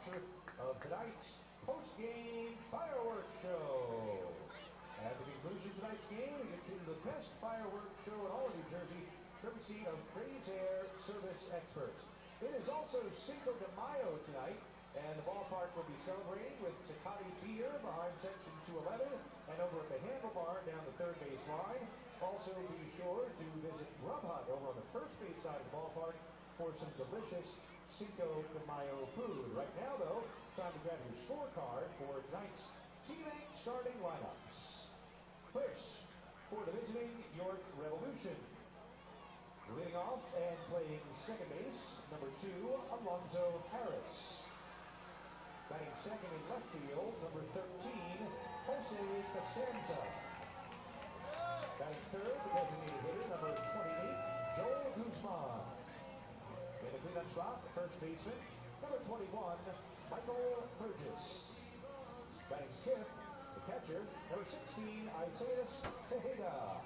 sponsor of tonight's post-game fireworks show. At the conclusion of tonight's game, we get you the best fireworks show in all of New Jersey, courtesy of Air Service Experts. It is also Cinco de Mayo tonight, and the ballpark will be celebrating with Tecate beer behind section 211 and over at the handlebar down the third base line. Also be sure to visit Grub Hut over on the first base side of the ballpark for some delicious Cinco de Mayo food. Right now, though, time to grab your scorecard for tonight's T-Bank starting lineups. First, for the visiting York Revolution. Leading off and playing second base, number 2, Alonzo Harris. Batting second in left field, number 13, Jose Costanza. Batting third, the designated hitter, number 28, Joel Guzman. In the cleanup spot, the first baseman, number 21, Michael Burgess. Batting fifth, the catcher, number 16, Isaias Tejeda.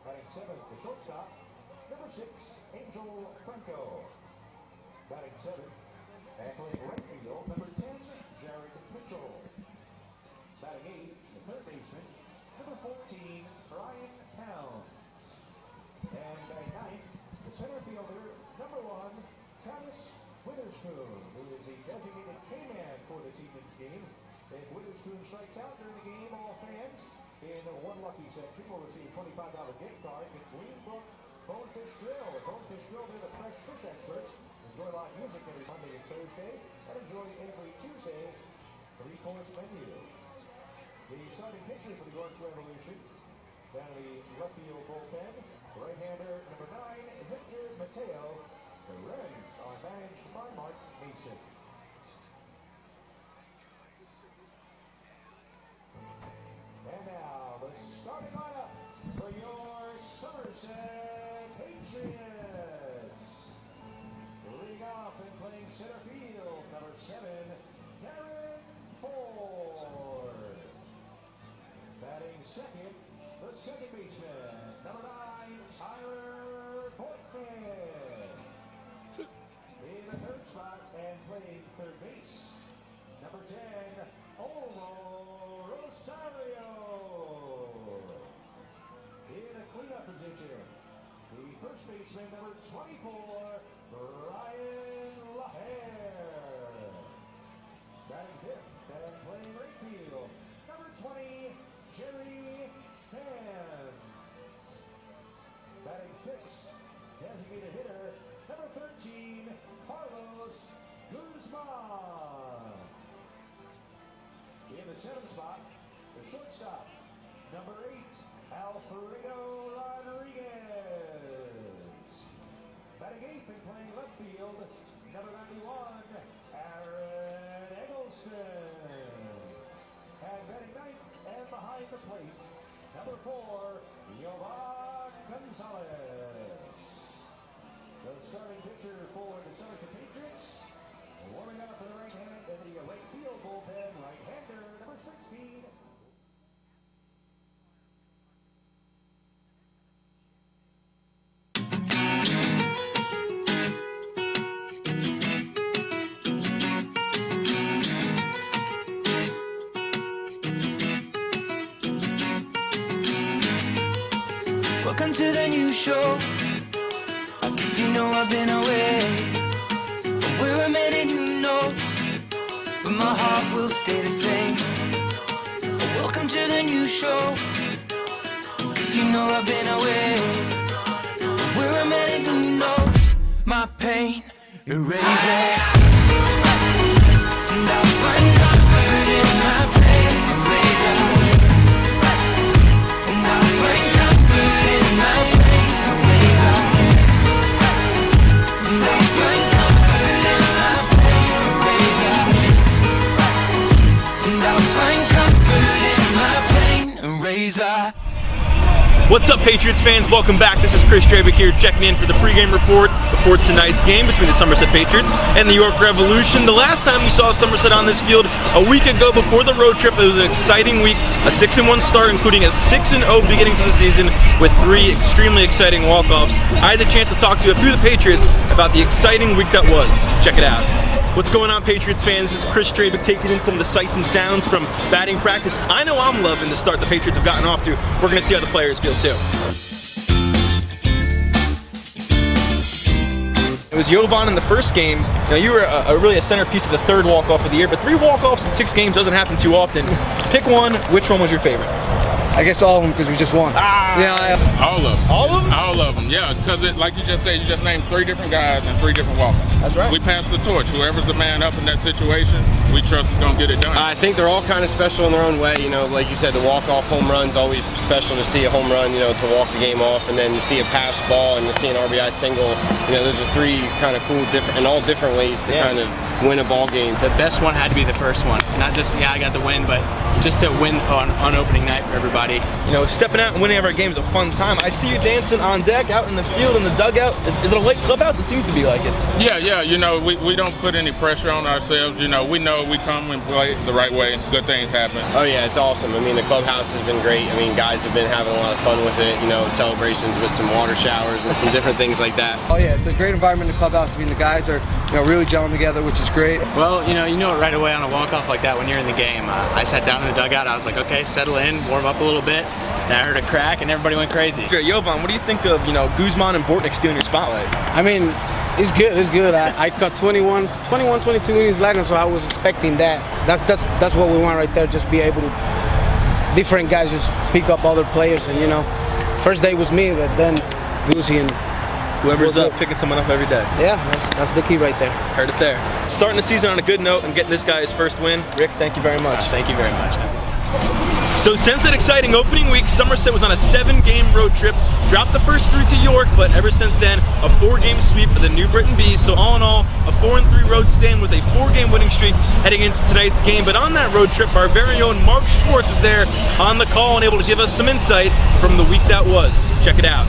Batting seventh, the shortstop, number 6, Angel Franco. Batting seventh, and playing right field, number 10, Jared Mitchell. Batting eighth, the third baseman, number 14, Brian Towns. And batting ninth, the center fielder, number 1, Travis Witherspoon, who is the designated K-man for this evening's game. If Witherspoon strikes out during the game, all fans in one lucky section will receive a $25 gift card to Greenbrook Bonefish Grill. The Bonefish Grill, they're the fresh fish experts. Enjoy live music every Monday and Thursday, and enjoy every Tuesday 3-course menu. The starting pitcher for the York Revolution, down the left field bullpen, right-hander number 9, Victor Mateo. The Reds are managed by Mark Mason. And now the starting lineup for your Somerset Patriots. Leading off and playing center field, number 7, Darren Ford. Batting second, the second baseman, number 9, Tyler Portman. In the third spot and playing third base, number 10, Olmo Rosario. In a cleanup position, the first baseman, number 24, Ryan LaHare. Batting fifth and playing right field, number 20, Jerry Sands. Batting sixth, designated hitter, number 13, Carlos Guzman. In the seventh spot, the shortstop, number 8, Alfredo Rodriguez. Batting eighth and playing left field, number 91, Aaron Eggleston. And batting ninth and behind the plate, number 4, Yovan Gonzalez. The starting pitcher for the Somerset Patriots, warming up for the right hand in the right field bullpen, right-hander, number 16. Welcome to the new show. I guess you know I've been away, but where I'm headed, who knows? But my heart will stay the same. Welcome to the new show. Cause you know I've been away, but where I'm headed, who knows? My pain eraser, and I'll find comfort in my pain. Stays away, and I'll find comfort in my pain. Eraser, say find comfort in my pain. Eraser, and I'll find comfort in my pain. Eraser. What's up, Patriots fans? Welcome back. This is Chris Dravick here, checking in for the pregame report before tonight's game between the Somerset Patriots and the York Revolution. The last time we saw Somerset on this field a week ago before the road trip, it was an exciting week, a 6-1 start, including a 6-0 beginning to the season with 3 extremely exciting walk-offs. I had the chance to talk to a few of the Patriots about the exciting week that was. Check it out. What's going on, Patriots fans? This is Chris Strabick taking in some of the sights and sounds from batting practice. I know I'm loving the start the Patriots have gotten off to. We're going to see how the players feel too. It was Jovan in the first game. Now, you were really a centerpiece of the third walk-off of the year, but 3 walk-offs in 6 games doesn't happen too often. Pick one. Which one was your favorite? I guess all of them, because we just won. Yeah, all of them. All of them? All of them, yeah. Because like you just said, you just named 3 different guys and 3 different walk-offs. That's right. We passed the torch. Whoever's the man up in that situation, we trust is going to get it done. I think they're all kind of special in their own way. You know, like you said, the walk-off home run's always special to see a home run, you know, to walk the game off, and then to see a pass ball and to see an RBI single. You know, those are 3 kind of cool, different, in all different ways to kind of win a ball game. The best one had to be the first one. Not just, yeah, I got the win, but just to win on opening night for everybody. You know, stepping out and winning every game is a fun time. I see you dancing on deck, out in the field, in the dugout. Is it a late clubhouse? It seems to be like it. Yeah. You know, we don't put any pressure on ourselves. You know we come and play the right way. Good things happen. Oh yeah, it's awesome. I mean, the clubhouse has been great. I mean, guys have been having a lot of fun with it. You know, celebrations with some water showers and some different things like that. Oh yeah, it's a great environment in the clubhouse. I mean, the guys are, you know, really gelling together, which is great. Well, you know it right away on a walk-off like that when you're in the game. I sat down in the dugout. I was like, okay, settle in, warm up a little bit. And I heard a crack, and everybody went crazy. Jovan, what do you think of, you know, Guzman and Bortnick stealing your spotlight? I mean, it's good. It's good. I caught 21, 22 innings last night, so I was expecting that. That's what we want right there. Just be able to different guys just pick up other players, and you know, first day was me, but then Guzzi and whoever's up, picking someone up every day. Yeah, that's the key right there. Heard it there. Starting the season on a good note and getting this guy his first win. Rick, thank you very much. Thank you very much. So since that exciting opening week, Somerset was on a 7-game road trip, dropped the first 3 to York, but ever since then, a 4-game sweep of the New Britain Bees. So all in all, a 4-3 road stand with a 4-game winning streak heading into tonight's game. But on that road trip, our very own Mark Schwartz was there on the call and able to give us some insight from the week that was. Check it out.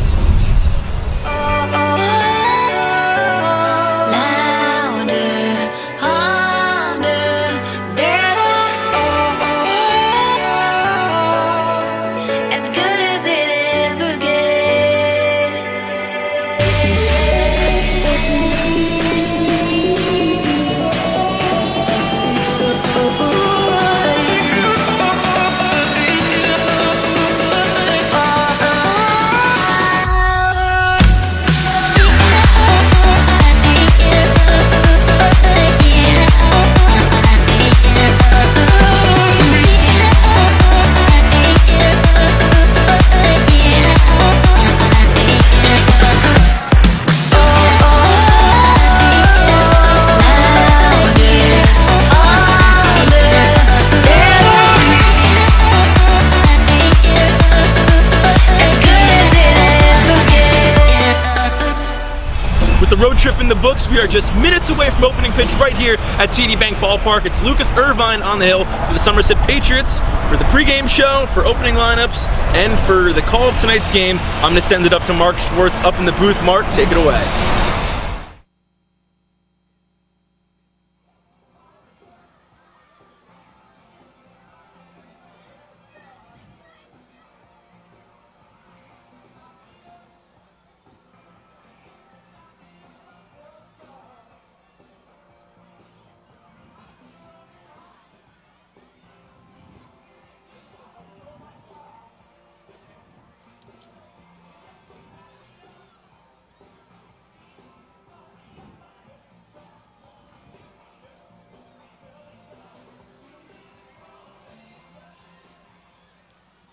Road trip in the books. We are just minutes away from opening pitch right here at TD Bank Ballpark. It's Lucas Irvine on the hill for the Somerset Patriots for the pregame show, for opening lineups, and for the call of tonight's game. I'm going to send it up to Mark Schwartz up in the booth. Mark, take it away.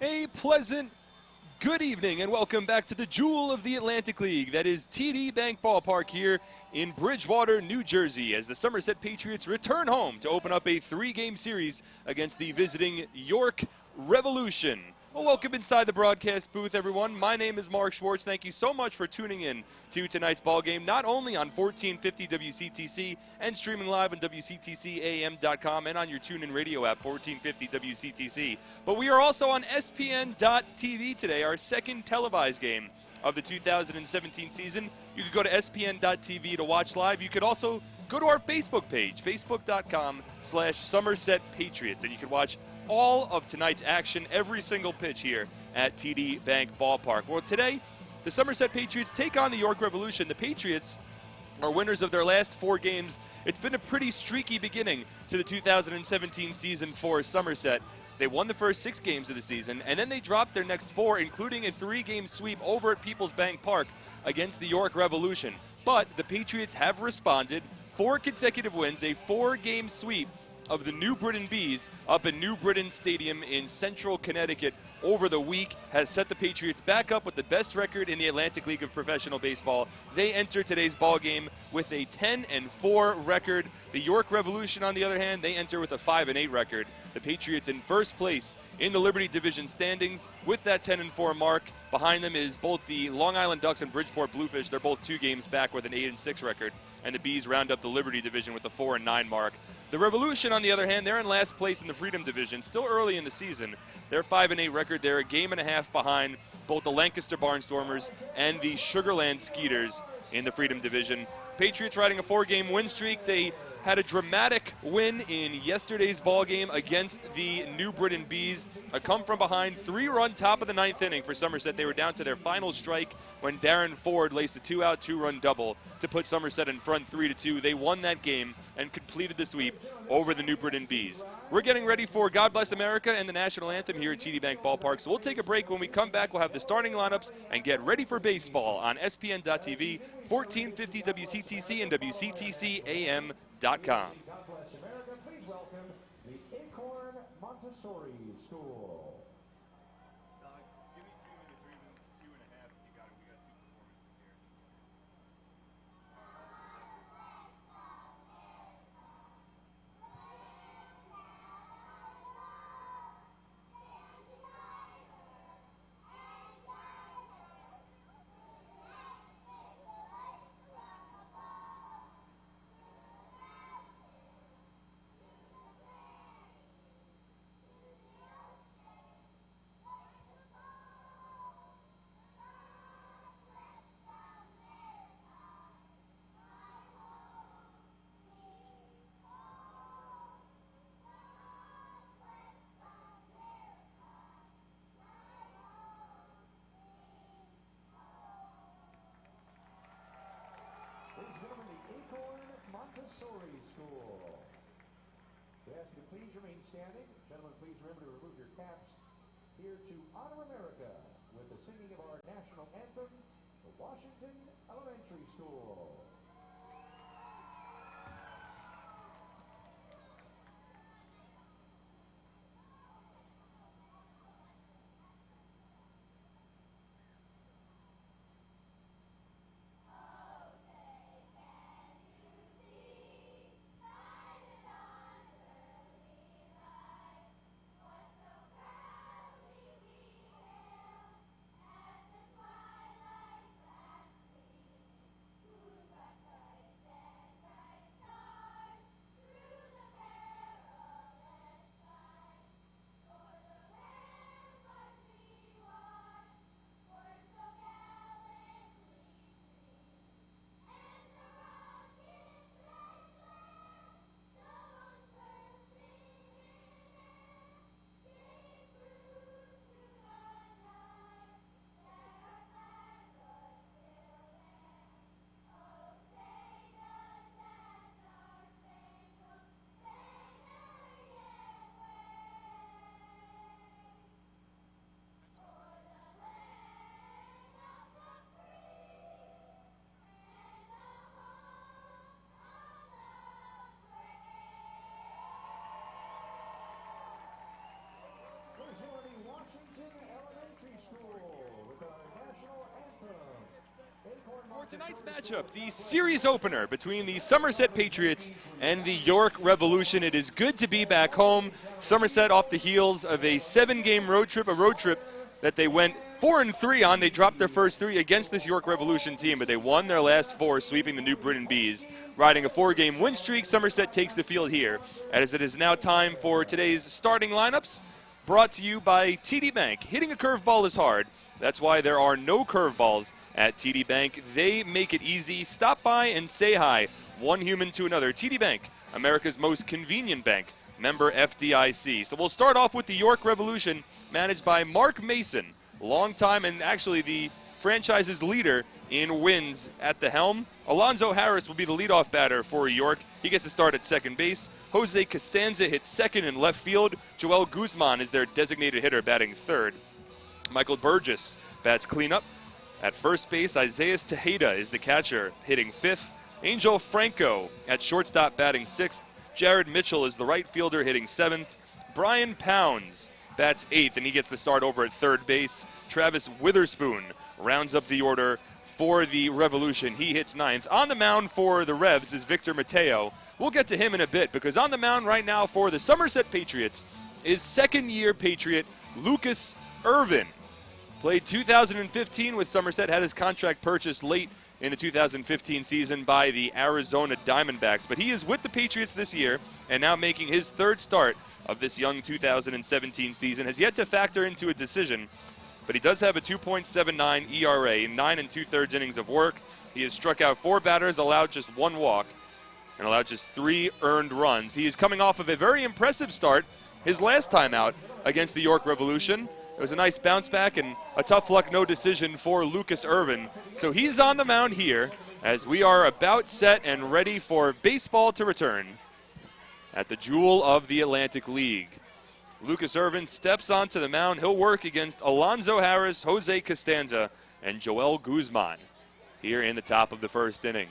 A pleasant good evening and welcome back to the jewel of the Atlantic League. That is TD Bank Ballpark here in Bridgewater, New Jersey, as the Somerset Patriots return home to open up a 3-game series against the visiting York Revolution. Well, welcome inside the broadcast booth, everyone. My name is Mark Schwartz. Thank you so much for tuning in to tonight's ball game, not only on 1450 WCTC and streaming live on WCTCAM.com and on your TuneIn radio app, 1450 WCTC. But we are also on SPN.TV today, our second televised game of the 2017 season. You could go to SPN.TV to watch live. You could also go to our Facebook page, facebook.com/Somerset Patriots, and you can watch all of tonight's action, every single pitch here at TD Bank Ballpark. Well, today, the Somerset Patriots take on the York Revolution. The Patriots are winners of their last 4 games. It's been a pretty streaky beginning to the 2017 season for Somerset. They won the first 6 games of the season, and then they dropped their next 4, including a 3-game sweep over at People's Bank Park against the York Revolution. But the Patriots have responded. 4 consecutive wins, a 4-game sweep of the New Britain Bees up in New Britain Stadium in central Connecticut over the week has set the Patriots back up with the best record in the Atlantic League of Professional Baseball. They enter today's ball game with a 10-4 record. The York Revolution, on the other hand, they enter with a 5-8 record. The Patriots in first place in the Liberty Division standings with that 10-4 mark. Behind them is both the Long Island Ducks and Bridgeport Bluefish. They're both 2 games back with an 8-6 record. And the Bees round up the Liberty Division with a 4-9 mark. The Revolution, on the other hand, they're in last place in the Freedom Division, still early in the season. They're 5-8 record. They're a game and a half behind both the Lancaster Barnstormers and the Sugarland Skeeters in the Freedom Division. Patriots riding a 4-game win streak. They had a dramatic win in yesterday's ball game against the New Britain Bees. A come-from-behind 3-run top of the 9th inning for Somerset. They were down to their final strike when Darren Ford laced a 2-out, 2-run double to put Somerset in front 3-2. They won that game and completed the sweep over the New Britain Bees. We're getting ready for God Bless America and the National Anthem here at TD Bank Ballpark, so we'll take a break. When we come back, we'll have the starting lineups and get ready for baseball on SPN.TV, 1450 WCTC and WCTCAM.com. God Bless America. Please welcome the Acorn Montessori School. Montessori School. We ask you to please remain standing. Gentlemen, please remember to remove your caps. Here to honor America with the singing of our national anthem, the Washington Elementary School. Washington Elementary School with our national anthem. For tonight's matchup, the series opener between the Somerset Patriots and the York Revolution. It is good to be back home. Somerset off the heels of a 7-game road trip, a road trip that they went 4-3 on. They dropped their first 3 against this York Revolution team, but they won their last 4, sweeping the New Britain Bees. Riding a 4-game win streak, Somerset takes the field here, as it is now time for today's starting lineups, brought to you by TD Bank. Hitting a curveball is hard. That's why there are no curveballs at TD Bank. They make it easy. Stop by and say hi, one human to another. TD Bank, America's most convenient bank, member FDIC. So we'll start off with the York Revolution, managed by Mark Mason, longtime and actually the franchise's leader in wins at the helm. Alonzo Harris will be the leadoff batter for York. He gets to start at second base. Jose Costanza hits second in left field. Joel Guzman is their designated hitter, batting third. Michael Burgess bats cleanup. At first base, Isaias Tejeda is the catcher, hitting fifth. Angel Franco at shortstop, batting sixth. Jared Mitchell is the right fielder, hitting seventh. Brian Pounds bats eighth, and he gets the start over at third base. Travis Witherspoon rounds up the order for the Revolution. He hits ninth. On the mound for the Revs is Victor Mateo. We'll get to him in a bit, because on the mound right now for the Somerset Patriots is second-year Patriot Lucas Irvin. Played 2015 with Somerset, had his contract purchased late in the 2015 season by the Arizona Diamondbacks. But he is with the Patriots this year and now making his third start of this young 2017 season. Has yet to factor into a decision, but he does have a 2.79 ERA, 9 2/3 innings of work. He has struck out 4 batters, allowed just 1 walk, and allowed just 3 earned runs. He is coming off of a very impressive start his last time out against the York Revolution. It was a nice bounce back and a tough luck no decision for Lucas Irvin. So he's on the mound here as we are about set and ready for baseball to return at the Jewel of the Atlantic League. Lucas Irvin steps onto the mound. He'll work against Alonzo Harris, Jose Costanza, and Joel Guzman here in the top of the first inning.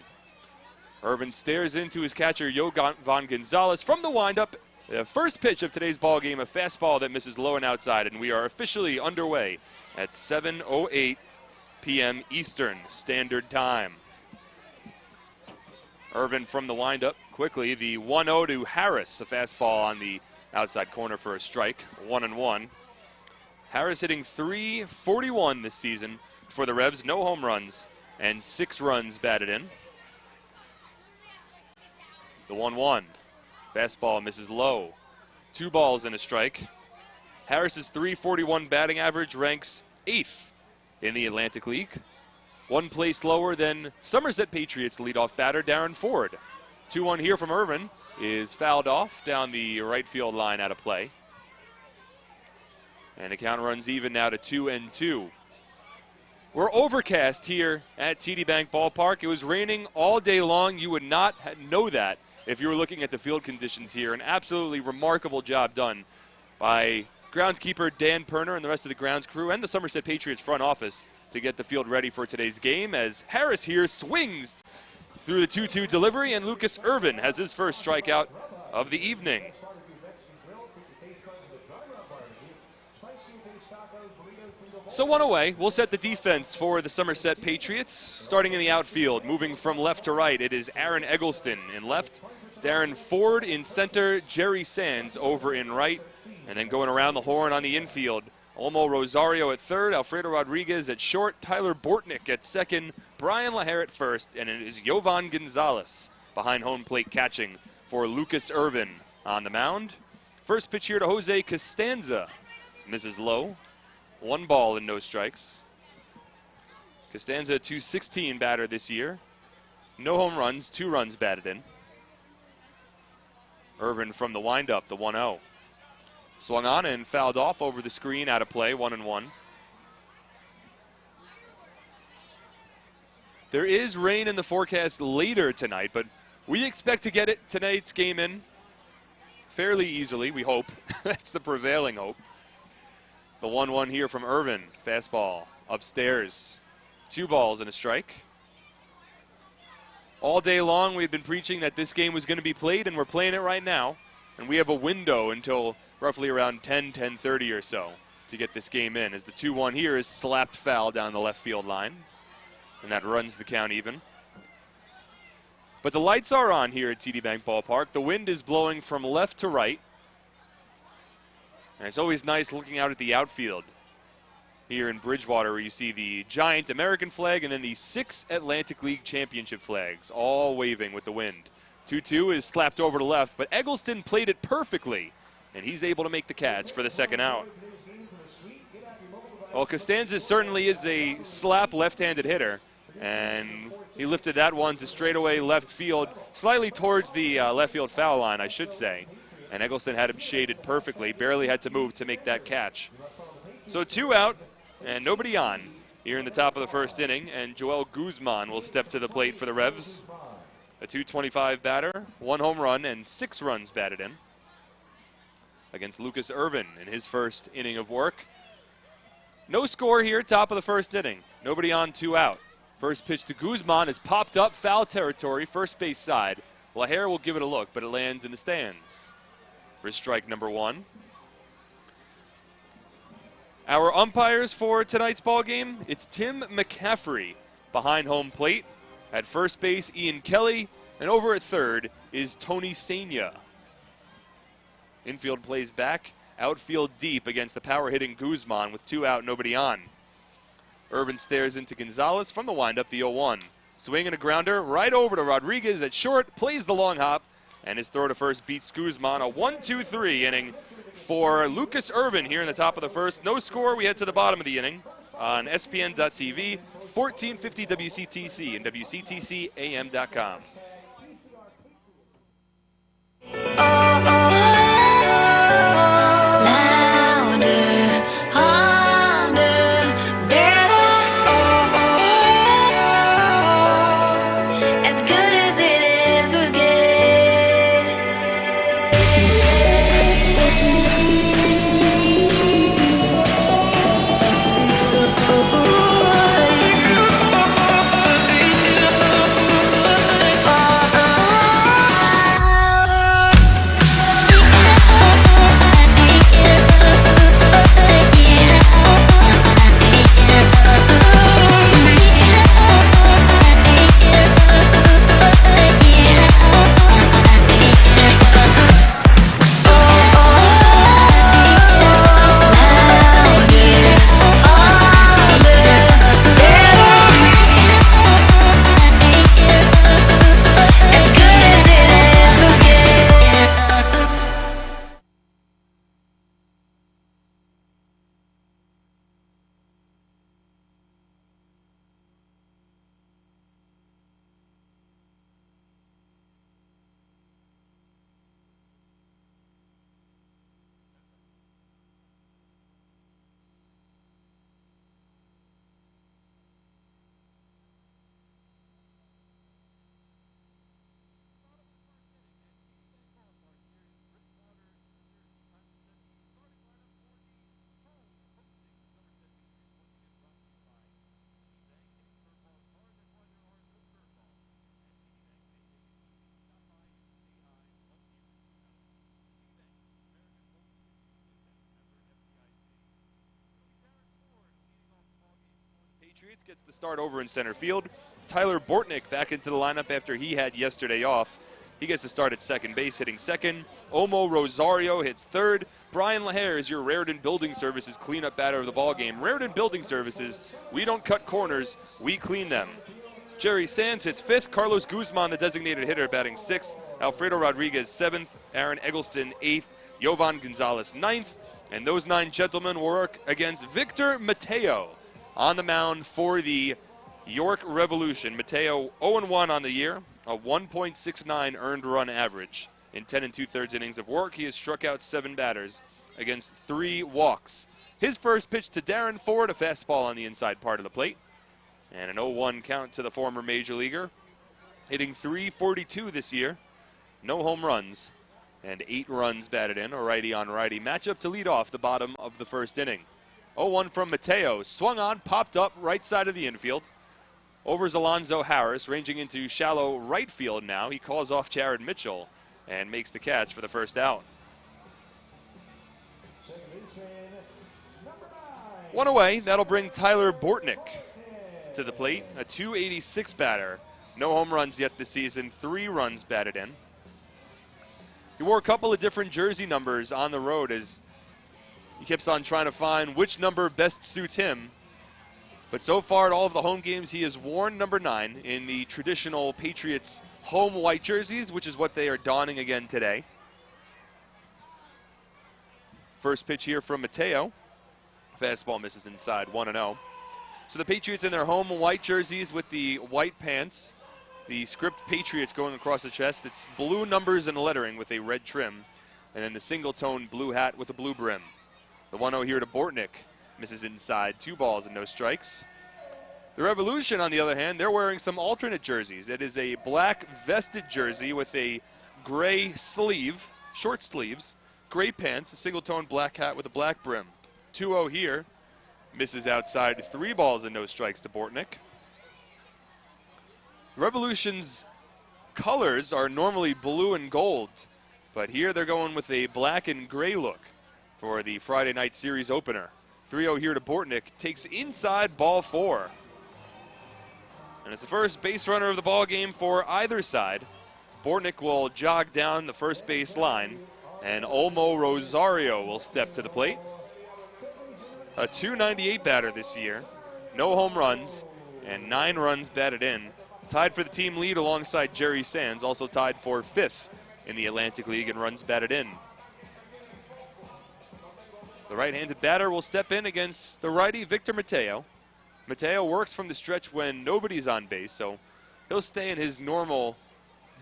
Irvin stares into his catcher, Jovan Gonzalez, from the windup. The first pitch of today's ball game, a fastball that misses low and outside, and we are officially underway at 7:08 p.m. Eastern Standard Time. Irvin from the windup quickly. The 1-0 to Harris, a fastball on the outside corner for a strike, 1-1. Harris hitting .341 this season for the Revs, no home runs, and 6 runs batted in. The 1-1. Fastball misses low. 2 balls and a strike. Harris's .341 batting average ranks 8th in the Atlantic League. 1 place lower than Somerset Patriots leadoff batter Darren Ford. 2-1 here from Irvin is fouled off down the right field line out of play. And the count runs even now to 2-2. We're overcast here at TD Bank Ballpark. It was raining all day long. You would not know that if you were looking at the field conditions here. An absolutely remarkable job done by groundskeeper Dan Perner and the rest of the grounds crew and the Somerset Patriots front office to get the field ready for today's game, as Harris here swings through the 2-2 delivery, and Lucas Irvin has his first strikeout of the evening. So 1 away. We'll set the defense for the Somerset Patriots. Starting in the outfield, moving from left to right, it is Aaron Eggleston in left, Darren Ford in center, Jerry Sands over in right, and then going around the horn on the infield, Olmo Rosario at third, Alfredo Rodriguez at short, Tyler Bortnick at second, Brian LaHare at first, and it is Jovan Gonzalez behind home plate catching for Lucas Irvin on the mound. First pitch here to Jose Costanza. Misses low. 1 ball and no strikes. Costanza, .216 batter this year. No home runs, 2 runs batted in. Irvin from the windup, the 1-0. Swung on and fouled off over the screen, out of play, 1-1. There is rain in the forecast later tonight, but we expect to get tonight's game in fairly easily, we hope. That's the prevailing hope. The 1-1 here from Irvin. Fastball upstairs. 2 balls and a strike. All day long we've been preaching that this game was going to be played, and we're playing it right now. And we have a window until roughly around 10:30 or so to get this game in, as the 2-1 here is slapped foul down the left field line. And that runs the count even. But the lights are on here at TD Bank Ballpark. The wind is blowing from left to right. And it's always nice looking out at the outfield here in Bridgewater, where you see the giant American flag and then the 6 Atlantic League championship flags all waving with the wind. 2-2 is slapped over to left, but Eggleston played it perfectly, and he's able to make the catch for the second out. Well, Costanza certainly is a slap left-handed hitter, and he lifted that one to straightaway left field, slightly towards the left field foul line, I should say. And Eggleston had him shaded perfectly, barely had to move to make that catch. So 2 out and nobody on here in the top of the first inning, and Joel Guzman will step to the plate for the Revs. A .225 batter, 1 home run, and 6 runs batted in against Lucas Irvin in his first inning of work. No score here, top of the first inning. Nobody on, 2 out. First pitch to Guzman is popped up, foul territory, first base side. LaHare will give it a look, but it lands in the stands for strike number 1. Our umpires for tonight's ball game, it's Tim McCaffrey behind home plate. At first base, Ian Kelly, and over at third is Tony Sania. Infield plays back, outfield deep against the power-hitting Guzman with 2 out, nobody on. Irvin stares into Gonzalez from the windup, the 0-1. Swing and a grounder right over to Rodriguez at short, plays the long hop, and his throw to first beats Guzman. A 1-2-3 inning for Lucas Irvin here in the top of the first. No score, we head to the bottom of the inning on SPN.TV, 1450 WCTC, and WCTCAM.com. Patriots gets the start over in center field. Tyler Bortnick back into the lineup after he had yesterday off. He gets to start at second base, hitting second. Omo Rosario hits third. Brian LaHare is your Raritan Building Services cleanup batter of the ball game. Raritan Building Services, we don't cut corners, we clean them. Jerry Sands hits fifth. Carlos Guzman, the designated hitter, batting sixth. Alfredo Rodriguez, seventh. Aaron Eggleston, eighth. Yovan Gonzalez, ninth. And those 9 gentlemen will work against Victor Mateo on the mound for the York Revolution. Mateo 0-1 on the year, a 1.69 earned run average. In 10 2/3 innings of work, he has struck out 7 batters against 3 walks. His first pitch to Darren Ford, a fastball on the inside part of the plate. And an 0-1 count to the former major leaguer. Hitting .342 this year. No home runs. And 8 runs batted in, a righty-on-righty matchup to lead off the bottom of the first inning. 0-1 from Mateo. Swung on, popped up right side of the infield. Over is Alonzo Harris, ranging into shallow right field now. He calls off Jared Mitchell and makes the catch for the first out. 1 away. That'll bring Tyler Bortnick to the plate. A .286 batter. No home runs yet this season. 3 runs batted in. He wore a couple of different jersey numbers on the road as he keeps on trying to find which number best suits him. But so far at all of the home games, he has worn number 9 in the traditional Patriots home white jerseys, which is what they are donning again today. First pitch here from Mateo. Fastball misses inside, 1-0. So the Patriots in their home white jerseys with the white pants. The script Patriots going across the chest. It's blue numbers and lettering with a red trim. And then the single-tone blue hat with a blue brim. The 1-0 here to Bortnick. Misses inside, 2 balls and no strikes. The Revolution, on the other hand, they're wearing some alternate jerseys. It is a black vested jersey with a gray sleeve, short sleeves, gray pants, a single-tone black hat with a black brim. 2-0 here. Misses outside, 3 balls and no strikes to Bortnick. Revolution's colors are normally blue and gold, but here they're going with a black and gray look for the Friday night series opener. 3-0 here to Bortnick, takes inside, ball 4. And it's the first base runner of the ball game for either side. Bortnick will jog down the first base line, and Olmo Rosario will step to the plate. A .298 batter this year, no home runs, and 9 runs batted in. Tied for the team lead alongside Jerry Sands, also tied for 5th in the Atlantic League in runs batted in. The right-handed batter will step in against the righty Victor Mateo. Mateo works from the stretch when nobody's on base, so he'll stay in his normal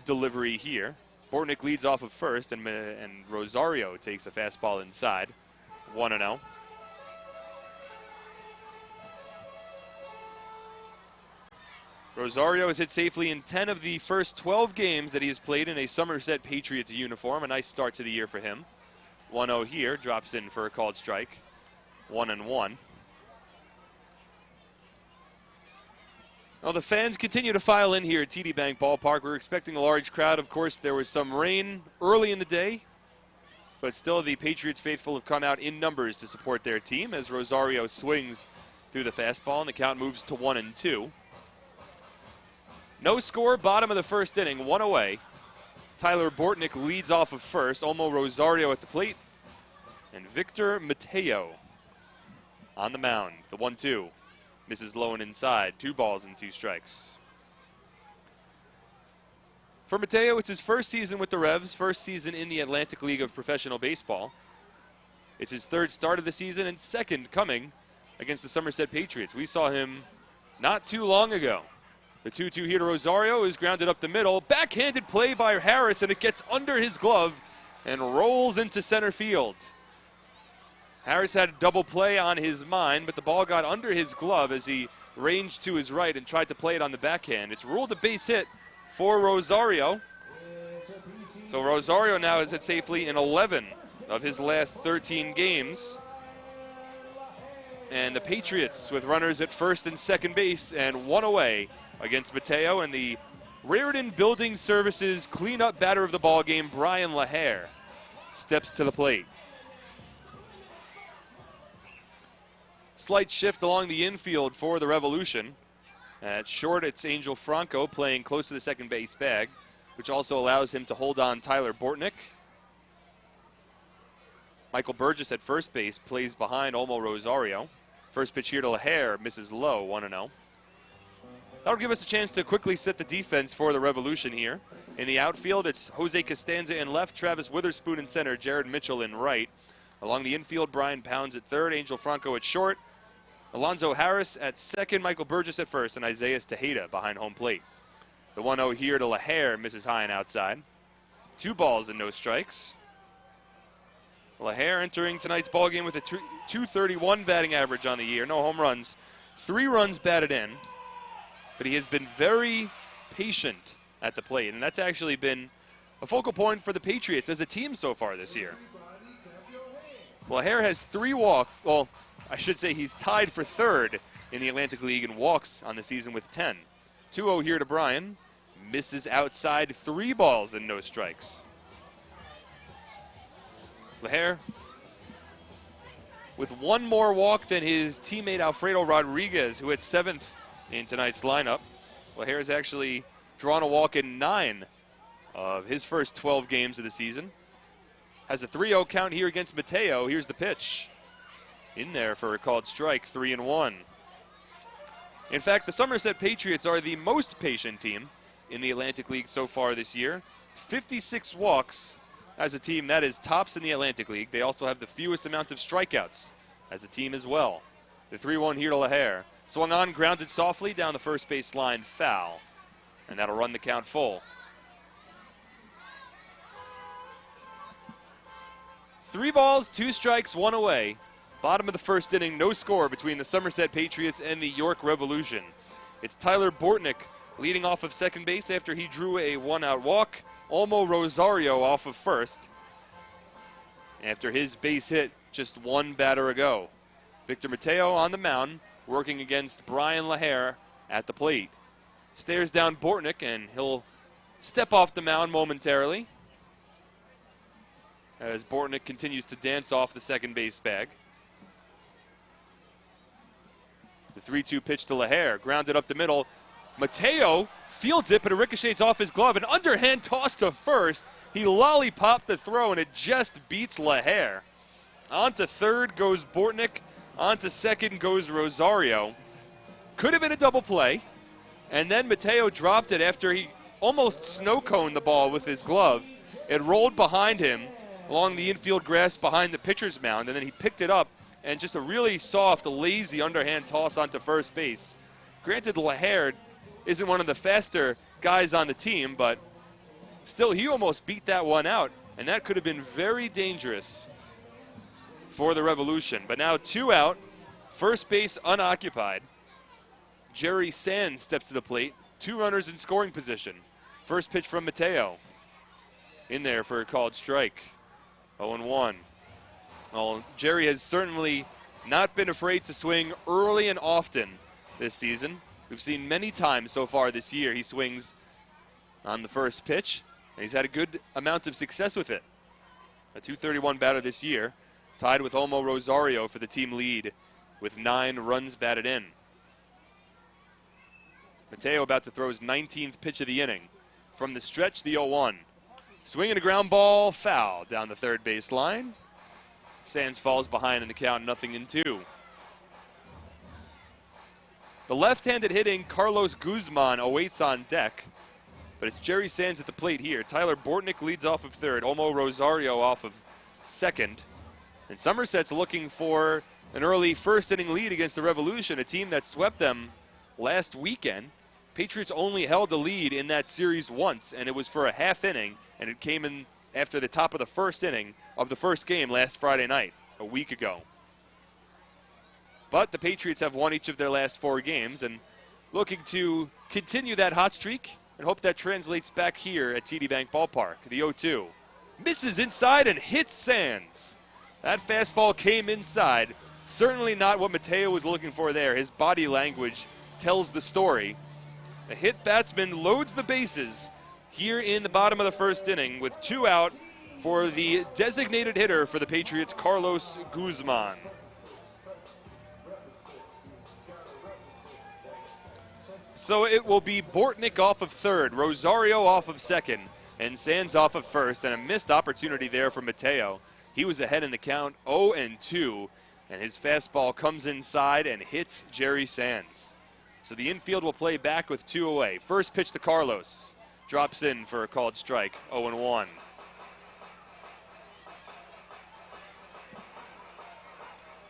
delivery here. Bortnick leads off of first, and Rosario takes a fastball inside. 1-0. Rosario has hit safely in 10 of the first 12 games that he has played in a Somerset Patriots uniform. A nice start to the year for him. 1-0 here, drops in for a called strike. 1-1. Well, the fans continue to file in here at TD Bank Ballpark. We're expecting a large crowd. Of course, there was some rain early in the day, but still the Patriots faithful have come out in numbers to support their team as Rosario swings through the fastball, and the count moves to 1-2. No score, bottom of the first inning, 1 away. Tyler Bortnick leads off of first. Olmo Rosario at the plate. And Victor Mateo on the mound. The 1-2. Misses low and inside. 2 balls and 2 strikes. For Mateo, it's his first season with the Revs, first season in the Atlantic League of Professional Baseball. It's his 3rd start of the season and 2nd coming against the Somerset Patriots. We saw him not too long ago. The 2-2 here to Rosario is grounded up the middle. Backhanded play by Harris, and it gets under his glove and rolls into center field. Harris had a double play on his mind, but the ball got under his glove as he ranged to his right and tried to play it on the backhand. It's ruled a base hit for Rosario. So Rosario now is hit safely in 11 of his last 13 games. And the Patriots with runners at first and second base and 1 away against Mateo, and the Raritan Building Services cleanup batter of the ball game, Brian LaHare, steps to the plate. Slight shift along the infield for the Revolution. At short, it's Angel Franco playing close to the second base bag, which also allows him to hold on Tyler Bortnick. Michael Burgess at first base plays behind Olmo Rosario. First pitch here to LaHare, misses low, 1-0. That'll give us a chance to quickly set the defense for the Revolution here. In the outfield, it's Jose Costanza in left, Travis Witherspoon in center, Jared Mitchell in right. Along the infield, Brian Pounds at third, Angel Franco at short, Alonzo Harris at second, Michael Burgess at first, and Isaiah Tejeda behind home plate. The 1-0 here to LaHare, misses high and outside. 2 balls and no strikes. LaHare entering tonight's ballgame with a .231 batting average on the year. No home runs, 3 runs batted in. But he has been very patient at the plate, and that's actually been a focal point for the Patriots as a team so far this year. LaHare has 3 walks. Well, I should say he's tied for 3rd in the Atlantic League in walks on the season with 10. 2-0 here to Brian. Misses outside, 3 balls and no strikes. LaHare with 1 more walk than his teammate Alfredo Rodriguez, who hit 7th in tonight's lineup. LaHare has actually drawn a walk in 9 of his first 12 games of the season. Has a 3-0 count here against Mateo. Here's the pitch. In there for a called strike, 3-1. In fact, the Somerset Patriots are the most patient team in the Atlantic League so far this year. 56 walks as a team. That is tops in the Atlantic League. They also have the fewest amount of strikeouts as a team as well. The 3-1 here to LaHare. Swung on, grounded softly down the first base line, foul. And that'll run the count full. 3 balls, 2 strikes, 1 away. Bottom of the first inning, no score between the Somerset Patriots and the York Revolution. It's Tyler Bortnick leading off of second base after he drew a one-out walk. Olmo Rosario off of first after his base hit just one batter ago. Victor Mateo on the mound, working against Brian LaHare at the plate. Stares down Bortnick, and he'll step off the mound momentarily as Bortnick continues to dance off the second base bag. The 3-2 pitch to LaHare, grounded up the middle. Mateo fields it, but it ricochets off his glove. An underhand toss to first. He lollipopped the throw, and it just beats LaHare. On to third goes Bortnick. On to second goes Rosario. Could have been a double play. And then Mateo dropped it after he almost snow-coned the ball with his glove. It rolled behind him along the infield grass behind the pitcher's mound, and then he picked it up, and just a really soft, lazy underhand toss onto first base. Granted, LaHare isn't one of the faster guys on the team, but still, he almost beat that one out, and that could have been very dangerous for the Revolution. But now 2 out, first base unoccupied. Jerry Sands steps to the plate, 2 runners in scoring position. First pitch from Mateo. In there for a called strike. 0-1. Well, Jerry has certainly not been afraid to swing early and often this season. We've seen many times so far this year he swings on the first pitch, and he's had a good amount of success with it. A .231 batter this year, tied with Olmo Rosario for the team lead with 9 runs batted in. Mateo about to throw his 19th pitch of the inning. From the stretch, the 0-1. Swinging a ground ball, foul down the third base line. Sands falls behind in the count, 0-2. The left-handed hitting Carlos Guzman awaits on deck, but it's Jerry Sands at the plate here. Tyler Bortnick leads off of third, Olmo Rosario off of second. And Somerset's looking for an early first-inning lead against the Revolution, a team that swept them last weekend. Patriots only held the lead in that series once, and it was for a half inning, and it came in after the top of the first inning of the first game last Friday night, a week ago. But the Patriots have won each of their last 4 games and looking to continue that hot streak and hope that translates back here at TD Bank Ballpark. The 0-2 misses inside and hits Sands. That fastball came inside. Certainly not what Mateo was looking for there. His body language tells the story. A hit batsman loads the bases here in the bottom of the first inning with 2 out for the designated hitter for the Patriots, Carlos Guzman. So it will be Bortnick off of third, Rosario off of second, and Sands off of first, and a missed opportunity there for Mateo. He was ahead in the count, 0-2, and his fastball comes inside and hits Jerry Sands. So the infield will play back with 2 away. First pitch to Carlos. Drops in for a called strike, 0-1.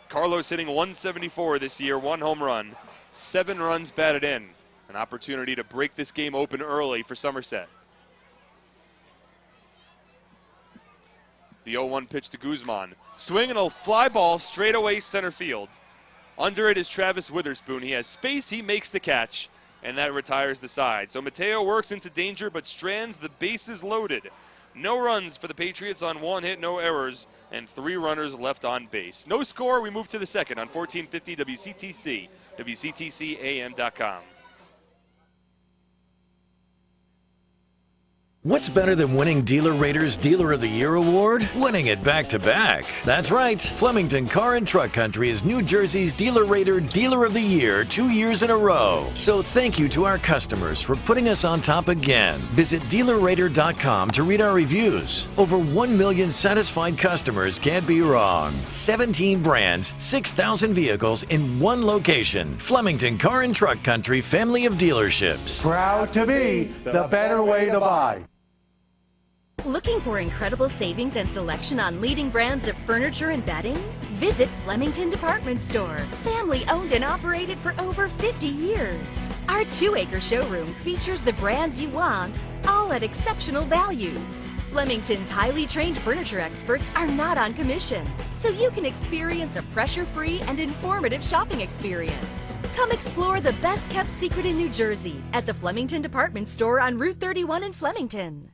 Carlos hitting .174 this year, 1 home run, 7 runs batted in. An opportunity to break this game open early for Somerset. The 0-1 pitch to Guzman. Swing and a fly ball straight away center field. Under it is Travis Witherspoon. He has space, he makes the catch, and that retires the side. So Mateo works into danger, but strands the bases loaded. No runs for the Patriots on 1 hit, no errors, and 3 runners left on base. No score, we move to the second on 1450 WCTC, WCTCAM.com. What's better than winning Dealer Rater's Dealer of the Year award? Winning it back-to-back. That's right. Flemington Car and Truck Country is New Jersey's Dealer Rater Dealer of the Year 2 years in a row. So thank you to our customers for putting us on top again. Visit DealerRater.com to read our reviews. Over 1 million satisfied customers can't be wrong. 17 brands, 6,000 vehicles in one location. Flemington Car and Truck Country family of dealerships. Proud to be the better way to buy. Looking for incredible savings and selection on leading brands of furniture and bedding? Visit Flemington Department Store. Family owned and operated for over 50 years. Our 2-acre showroom features the brands you want, all at exceptional values. Flemington's highly trained furniture experts are not on commission, so you can experience a pressure-free and informative shopping experience. Come explore the best-kept secret in New Jersey at the Flemington Department Store on Route 31 in Flemington.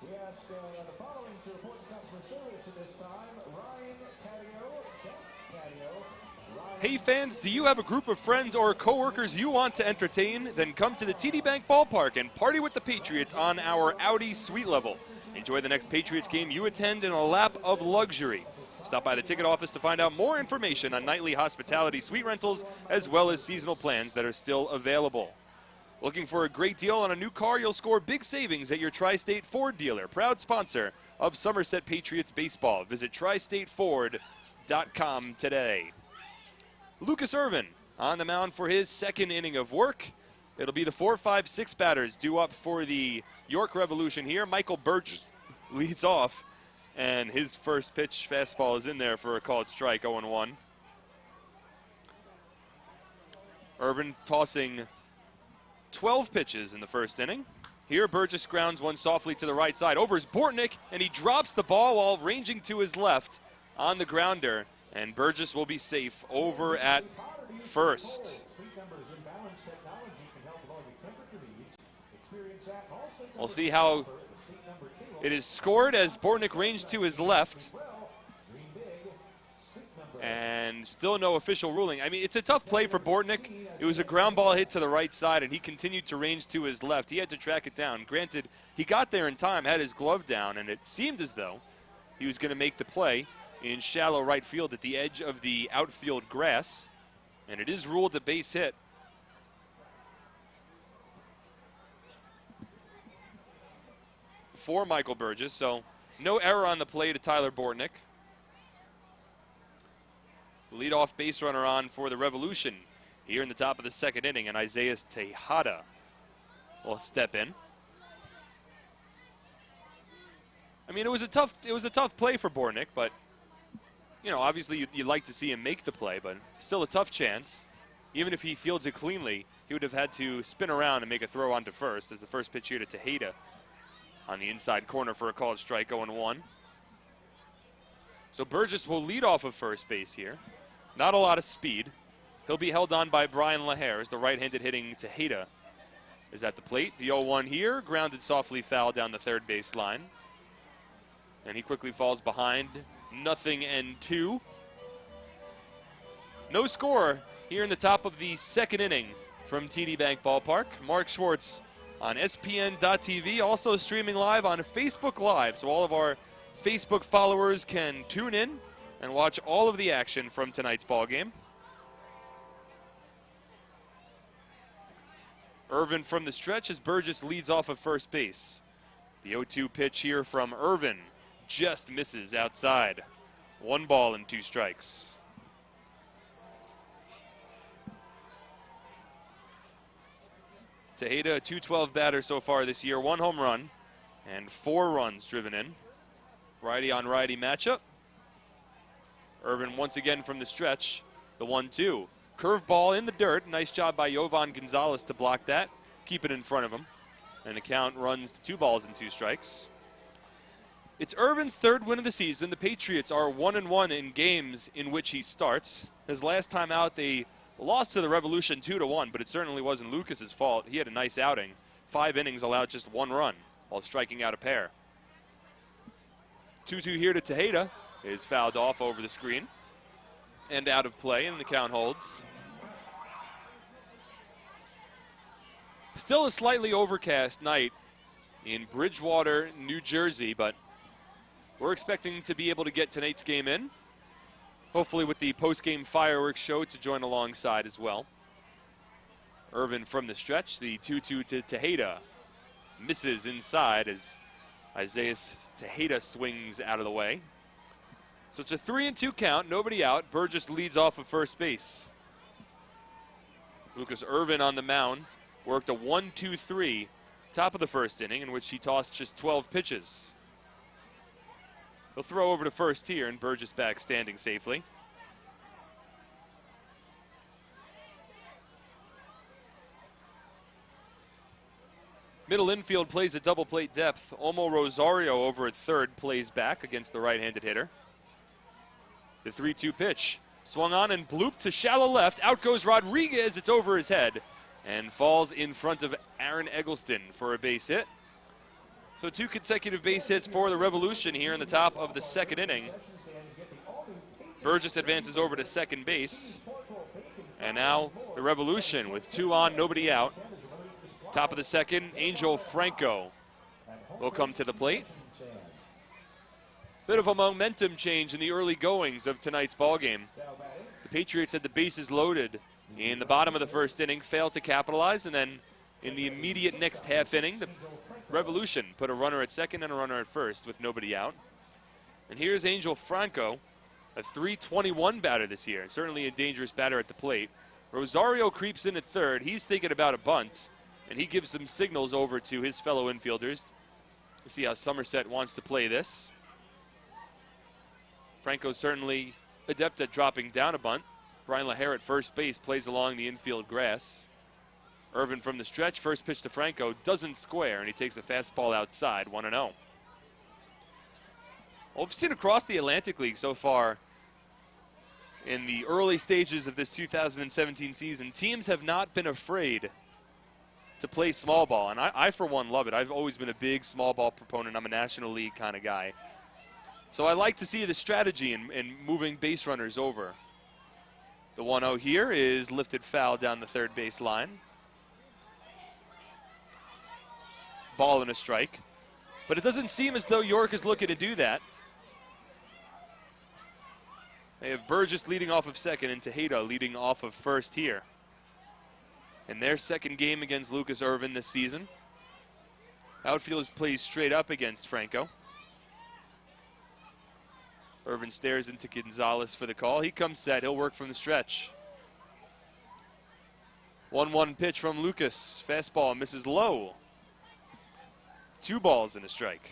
We ask the following to report customer service at this time. Ryan Taddeo, Jeff Taddeo. Hey fans, do you have a group of friends or coworkers you want to entertain? Then come to the TD Bank Ballpark and party with the Patriots on our Audi suite level. Enjoy the next Patriots game you attend in a lap of luxury. Stop by the ticket office to find out more information on nightly hospitality suite rentals as well as seasonal plans that are still available. Looking for a great deal on a new car? You'll score big savings at your Tri-State Ford dealer, proud sponsor of Somerset Patriots baseball. Visit tristateford.com today. Lucas Irvin on the mound for his second inning of work. It'll be the 4, 5, 6 batters due up for the York Revolution here. Michael Birch leads off, and his first pitch fastball is in there for a called strike, 0-1. Irvin tossing 12 pitches in the first inning. Here, Burgess grounds one softly to the right side. Over is Bortnick, and he drops the ball while ranging to his left on the grounder. And Burgess will be safe over at first. We'll see how it is scored as Bortnick ranged to his left. And still no official ruling. I mean, it's a tough play for Bortnick. It was a ground ball hit to the right side, and he continued to range to his left. He had to track it down. Granted, he got there in time, had his glove down, and it seemed as though he was going to make the play in shallow right field at the edge of the outfield grass. And it is ruled a base hit. For Michael Burgess, so no error on the play to Tyler Bortnick. Leadoff base runner on for the Revolution here in the top of the second inning, and Isaiah Tejada will step in. I mean, it was a tough play for Bortnick, but you know, obviously you'd like to see him make the play, but still a tough chance. Even if he fields it cleanly, he would have had to spin around and make a throw onto first as the first pitch here to Tejada on the inside corner for a called strike, 0-1. So Burgess will lead off of first base here. Not a lot of speed. He'll be held on by Brian LaHare as the right-handed hitting Tejada is at the plate. The 0-1 here, grounded softly foul down the third base line. And he quickly falls behind. 0-2. No score here in the top of the second inning from TD Bank Ballpark. Mark Schwartz on SPN.TV, also streaming live on Facebook Live, so all of our Facebook followers can tune in and watch all of the action from tonight's ball game. Irvin from the stretch as Burgess leads off of first base. The 0-2 pitch here from Irvin just misses outside. 1 ball and 2 strikes. Tejada, a .212 batter so far this year, 1 home run and 4 runs driven in. Righty on righty matchup. Irvin once again from the stretch, the 1-2. Curveball in the dirt. Nice job by Yovan Gonzalez to block that, keep it in front of him. And the count runs to 2 balls and 2 strikes. It's Irvin's 3rd win of the season. The Patriots are 1-1 in games in which he starts. His last time out, they lost to the Revolution 2-1, but it certainly wasn't Lucas's fault. He had a nice outing. 5 innings, allowed just 1 run while striking out a pair. 2-2 here to Tejada is fouled off over the screen and out of play, and the count holds. Still a slightly overcast night in Bridgewater, New Jersey, but we're expecting to be able to get tonight's game in. Hopefully with the post-game fireworks show to join alongside as well. Irvin from the stretch, the 2-2 to Tejada. Misses inside as Isaiah Tejada swings out of the way. So it's a 3-2 count, nobody out. Burgess leads off of first base. Lucas Irvin on the mound worked a 1-2-3 top of the first inning in which he tossed just 12 pitches. He'll throw over to first here, and Burgess back standing safely. Middle infield plays a double plate depth. Omo Rosario over at third plays back against the right-handed hitter. The 3-2 pitch. Swung on and blooped to shallow left. Out goes Rodriguez. It's over his head and falls in front of Aaron Eggleston for a base hit. So 2 consecutive base hits for the Revolution here in the top of the second inning. Burgess advances over to second base. And now the Revolution with 2 on, nobody out. Top of the second, Angel Franco will come to the plate. Bit of a momentum change in the early goings of tonight's ballgame. The Patriots had the bases loaded in the bottom of the first inning, failed to capitalize, and then in the immediate next half inning, the Revolution put a runner at second and a runner at first with nobody out. And here's Angel Franco, a .321 batter this year, certainly a dangerous batter at the plate. Rosario creeps in at third. He's thinking about a bunt, and he gives some signals over to his fellow infielders to see how Somerset wants to play this. Franco's certainly adept at dropping down a bunt. Brian LaHare at first base plays along the infield grass. Irvin from the stretch, first pitch to Franco, doesn't square, and he takes a fastball outside, 1-0. Well, we've seen across the Atlantic League so far in the early stages of this 2017 season, teams have not been afraid to play small ball, and I for one love it. I've always been a big small ball proponent. I'm a National League kind of guy. So I like to see the strategy in moving base runners over. The 1-0 here is lifted foul down the third base line. Ball and a strike. But it doesn't seem as though York is looking to do that. They have Burgess leading off of second and Tejeda leading off of first here. In their second game against Lucas Irvin this season. Outfield plays straight up against Franco. Irvin stares into Gonzalez for the call. He comes set. He'll work from the stretch. 1-1 pitch from Lucas. Fastball misses low. 2 balls and a strike.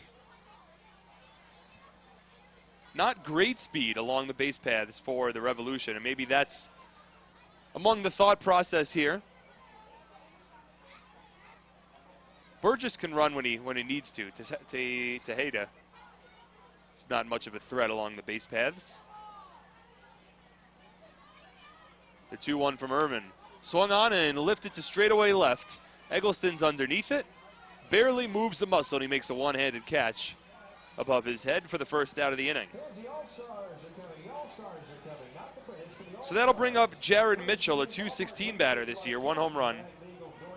Not great speed along the base paths for the Revolution, and maybe that's among the thought process here. Burgess can run when he needs to. Tejeda, it's not much of a threat along the base paths. The 2-1 from Irvin. Swung on and lifted to straightaway left. Eggleston's underneath it. Barely moves the muscle, and he makes a one-handed catch above his head for the first out of the inning. So that'll bring up Jared Mitchell, a .216 batter this year, 1 home run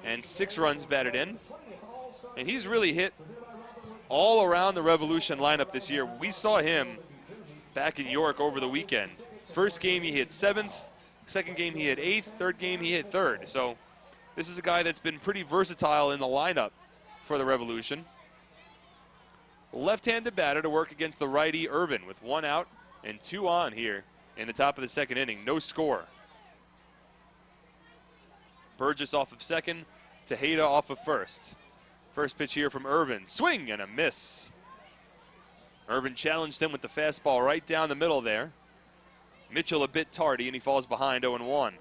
and 6 runs batted in. And he's really hit all around the Revolution lineup this year. We saw him back in York over the weekend. First game he hit 7th, second game he hit 8th, third game he hit 3rd. So this is a guy that's been pretty versatile in the lineup for the Revolution. Left-handed batter to work against the righty Irvin with 1 out and 2 on here in the top of the second inning. No score. Burgess off of second, Tejeda off of first. First pitch here from Irvin. Swing and a miss. Irvin challenged him with the fastball right down the middle there. Mitchell a bit tardy, and he falls behind 0-1.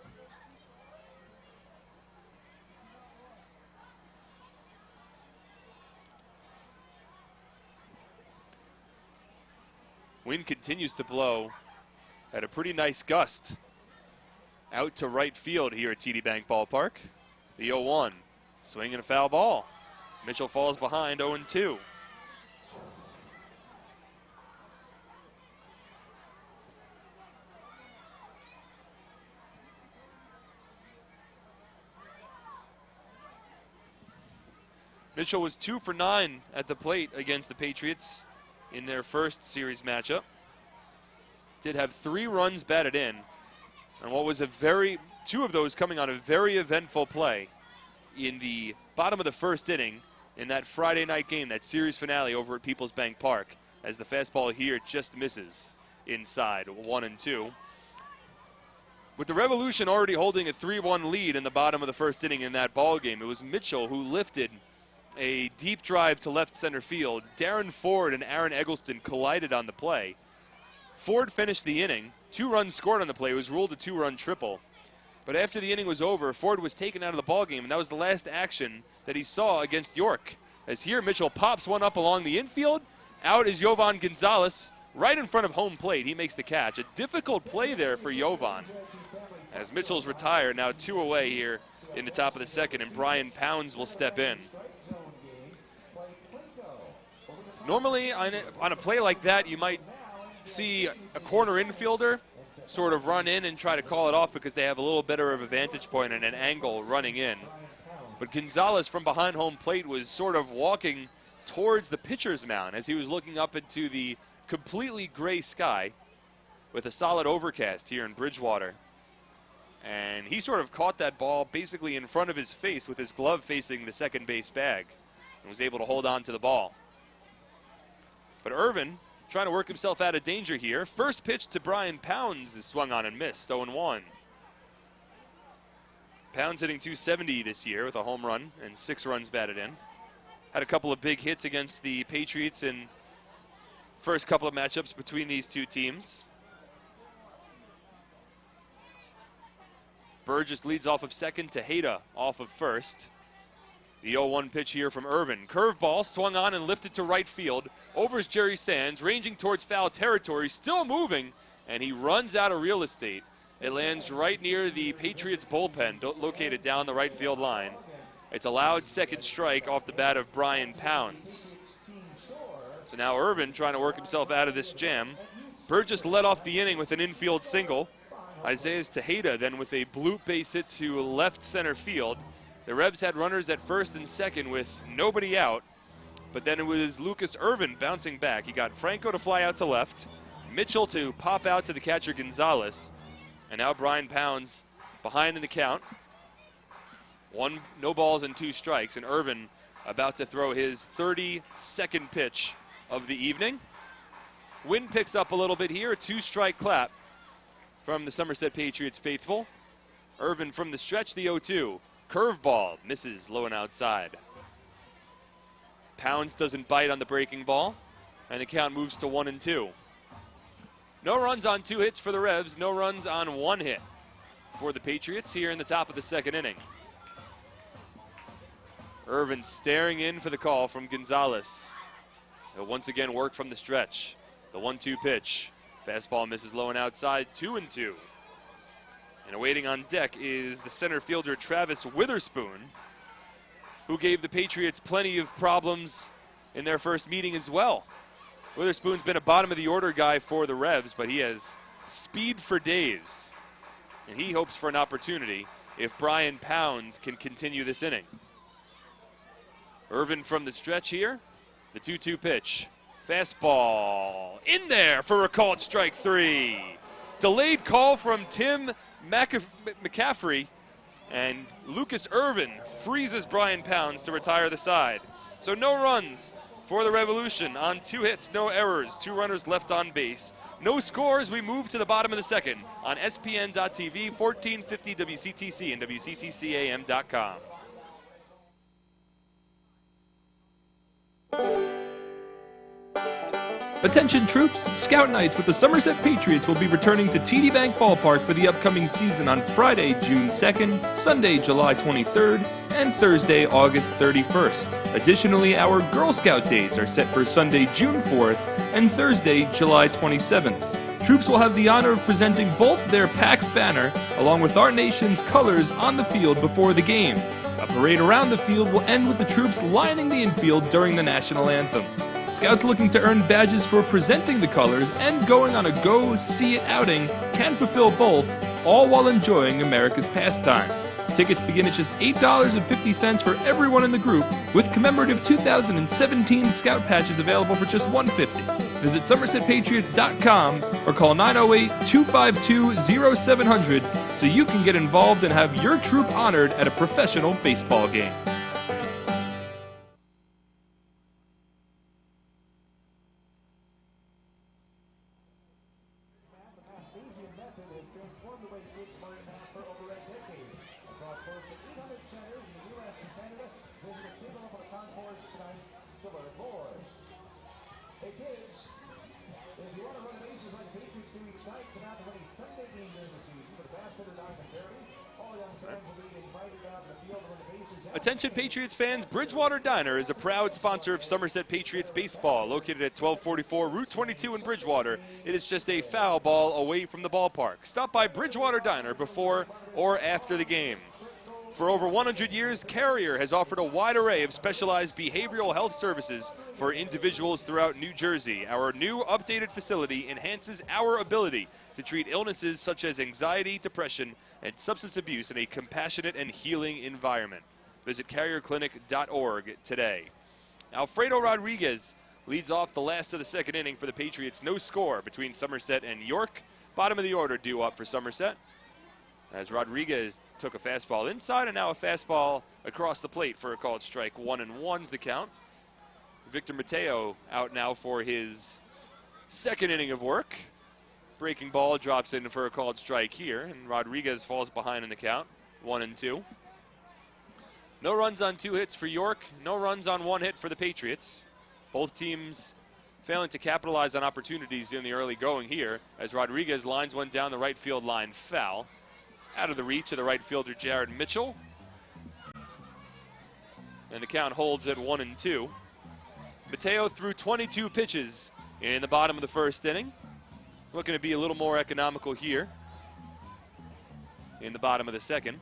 Wind continues to blow at a pretty nice gust out to right field here at TD Bank Ballpark. The 0-1. Swing and a foul ball. Mitchell falls behind 0-2. Mitchell was 2 for 9 at the plate against the Patriots in their first series matchup. Did have 3 runs batted in, and what was 2 of those coming on a very eventful play in the bottom of the first inning in that Friday night game, that series finale over at Peoples Bank Park, as the fastball here just misses inside 1-2. With the Revolution already holding a 3-1 lead in the bottom of the first inning in that ball game, it was Mitchell who lifted a deep drive to left center field. Darren Ford and Aaron Eggleston collided on the play. Ford finished the inning. 2 runs scored on the play. It was ruled a 2-run triple. But after the inning was over, Ford was taken out of the ballgame, and that was the last action that he saw against York. As here, Mitchell pops one up along the infield. Out is Yovan Gonzalez, right in front of home plate. He makes the catch. A difficult play there for Yovan. As Mitchell's retired, now 2 away here in the top of the second, and Brian Pounds will step in. Normally, on a play like that, you might see a corner infielder sort of run in and try to call it off because they have a little better of a vantage point and an angle running in. But Gonzalez from behind home plate was sort of walking towards the pitcher's mound as he was looking up into the completely gray sky with a solid overcast here in Bridgewater. And he sort of caught that ball basically in front of his face with his glove facing the second base bag and was able to hold on to the ball. But Irvin trying to work himself out of danger here. First pitch to Brian Pounds is swung on and missed, 0-1. Pounds hitting .270 this year with a home run and 6 runs batted in. Had a couple of big hits against the Patriots in first couple of matchups between these two teams. Burgess leads off of second, Tejeda off of first. The 0-1 pitch here from Irvin. Curveball swung on and lifted to right field. Over is Jerry Sands, ranging towards foul territory, still moving, and he runs out of real estate. It lands right near the Patriots bullpen, located down the right field line. It's a loud second strike off the bat of Brian Pounds. So now Irvin trying to work himself out of this jam. Burgess led off the inning with an infield single. Isaiah Tejeda then with a bloop base hit to left center field. The Revs had runners at first and second with nobody out, but then it was Lucas Irvin bouncing back. He got Franco to fly out to left, Mitchell to pop out to the catcher Gonzalez, and now Brian Pounds behind in the count. No balls and 2 strikes, and Irvin about to throw his 32nd pitch of the evening. Wind picks up a little bit here, a 2-strike clap from the Somerset Patriots faithful. Irvin from the stretch, the 0-2. Curveball misses low and outside. Pounds doesn't bite on the breaking ball, and the count moves to 1-2. No runs on 2 hits for the Revs, no runs on 1 hit for the Patriots here in the top of the second inning. Irvin staring in for the call from Gonzalez. He'll once again work from the stretch. The 1-2 pitch. Fastball misses low and outside, 2-2. And awaiting on deck is the center fielder Travis Witherspoon, who gave the Patriots plenty of problems in their first meeting as well. Witherspoon's been a bottom of the order guy for the Revs, but he has speed for days. And he hopes for an opportunity if Brian Pounds can continue this inning. Irvin from the stretch here. The 2-2 pitch. Fastball in there for a called strike 3. Delayed call from Tim McCaffrey, and Lucas Irvin freezes Brian Pounds to retire the side. So no runs for the Revolution on 2 hits, no errors, 2 runners left on base. No scores, we move to the bottom of the second on SPN.TV, 1450 WCTC and WCTCAM.com. Attention troops, Scout Nights with the Somerset Patriots will be returning to TD Bank Ballpark for the upcoming season on Friday, June 2nd, Sunday, July 23rd, and Thursday, August 31st. Additionally, our Girl Scout days are set for Sunday, June 4th, and Thursday, July 27th. Troops will have the honor of presenting both their PAX banner along with our nation's colors on the field before the game. A parade around the field will end with the troops lining the infield during the national anthem. Scouts looking to earn badges for presenting the colors and going on a go-see-it outing can fulfill both, all while enjoying America's pastime. Tickets begin at just $8.50 for everyone in the group, with commemorative 2017 Scout patches available for just $150. Visit SomersetPatriots.com or call 908-252-0700 so you can get involved and have your troop honored at a professional baseball game. to learn more. Hey kids, if you want to run the bases like the Patriots do each night, come out to any Sunday game during the season for the Bass Fitter Dog and Charity. All young fans will be invited out to the field to run the bases. Attention Patriots fans, Bridgewater Diner is a proud sponsor of Somerset Patriots baseball. Located at 1244 Route 22 in Bridgewater, it is just a foul ball away from the ballpark. Stop by Bridgewater Diner before or after the game. For over 100 years, Carrier has offered a wide array of specialized behavioral health services for individuals throughout New Jersey. Our new updated facility enhances our ability to treat illnesses such as anxiety, depression, and substance abuse in a compassionate and healing environment. Visit carrierclinic.org today. Alfredo Rodriguez leads off the last of the second inning for the Patriots. No score between Somerset and York. Bottom of the order due up for Somerset, as Rodriguez took a fastball inside and now a fastball across the plate for a called strike. 1-1's the count. Victor Mateo out now for his second inning of work. Breaking ball drops in for a called strike here, and Rodriguez falls behind in the count. 1-2. No runs on 2 hits for York. No runs on 1 hit for the Patriots. Both teams failing to capitalize on opportunities in the early going here, as Rodriguez lines one down the right field line foul. Out of the reach of the right fielder, Jared Mitchell. And the count holds at 1-2. Mateo threw 22 pitches in the bottom of the first inning. Looking to be a little more economical here in the bottom of the second.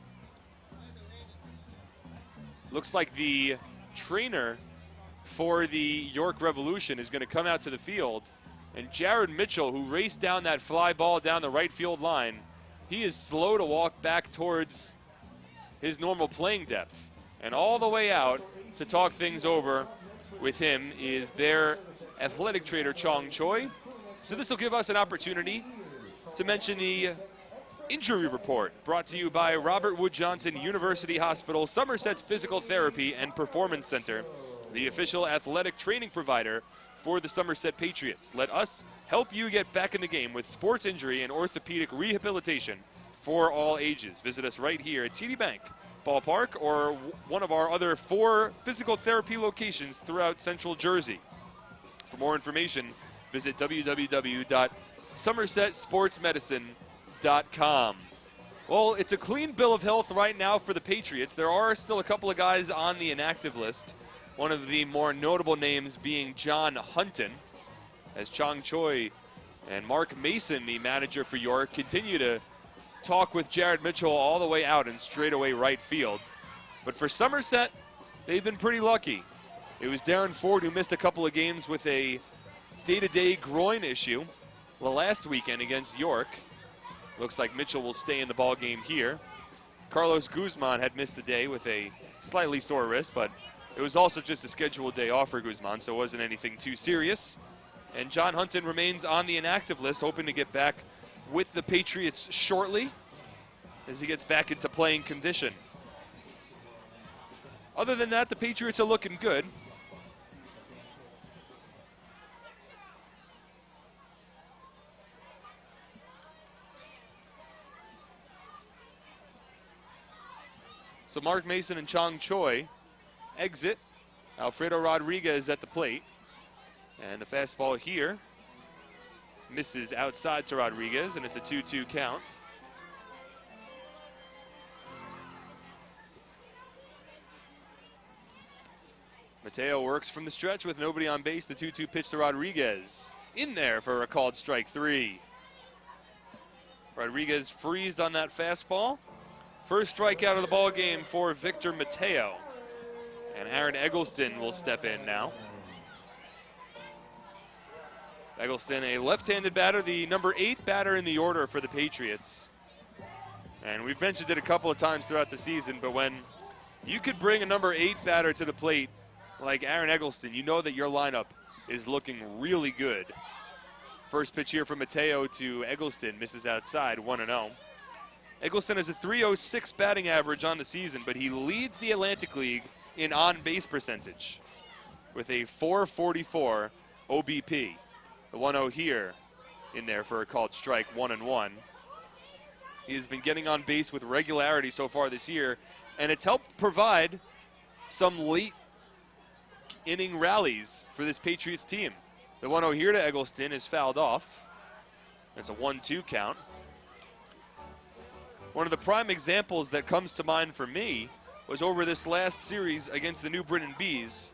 Looks like the trainer for the York Revolution is going to come out to the field. And Jared Mitchell, who raced down that fly ball down the right field line, he is slow to walk back towards his normal playing depth. And all the way out to talk things over with him is their athletic trainer, Chong Choi. So this will give us an opportunity to mention the injury report brought to you by Robert Wood Johnson University Hospital, Somerset's Physical Therapy and Performance Center, the official athletic training provider for the Somerset Patriots. Let us help you get back in the game with sports injury and orthopedic rehabilitation for all ages. Visit us right here at TD Bank Ballpark or one of our other 4 physical therapy locations throughout Central Jersey. For more information, visit www.somersetsportsmedicine.com. Well, it's a clean bill of health right now for the Patriots. There are still a couple of guys on the inactive list. One of the more notable names being John Hunton, as Chong Choi and Mark Mason, the manager for York, continue to talk with Jared Mitchell all the way out in straightaway right field. But for Somerset, they've been pretty lucky. It was Darren Ford who missed a couple of games with a day-to-day groin issue last weekend against York. Looks like Mitchell will stay in the ball game here. Carlos Guzman had missed a day with a slightly sore wrist, but it was also just a scheduled day off for Guzman, so it wasn't anything too serious. And John Hunton remains on the inactive list, hoping to get back with the Patriots shortly as he gets back into playing condition. Other than that, the Patriots are looking good. So Mark Mason and Chong Choi exit. Alfredo Rodriguez at the plate. And the fastball here misses outside to Rodriguez, and it's a 2-2 count. Mateo works from the stretch with nobody on base. The 2-2 pitch to Rodriguez. In there for a called strike 3. Rodriguez freezed on that fastball. First strikeout of the ball game for Victor Mateo. And Aaron Eggleston will step in now. Eggleston, a left-handed batter, the number 8 batter in the order for the Patriots. And we've mentioned it a couple of times throughout the season, but when you could bring a number 8 batter to the plate like Aaron Eggleston, you know that your lineup is looking really good. First pitch here from Mateo to Eggleston, misses outside, 1-0. Eggleston has a .306 batting average on the season, but he leads the Atlantic League in on-base percentage with a .444 OBP. The 1-0 here in there for a called strike, 1-1. He has been getting on base with regularity so far this year, and it's helped provide some late inning rallies for this Patriots team. The 1-0 here to Eggleston is fouled off. It's a 1-2 count. One of the prime examples that comes to mind for me was over this last series against the New Britain Bees.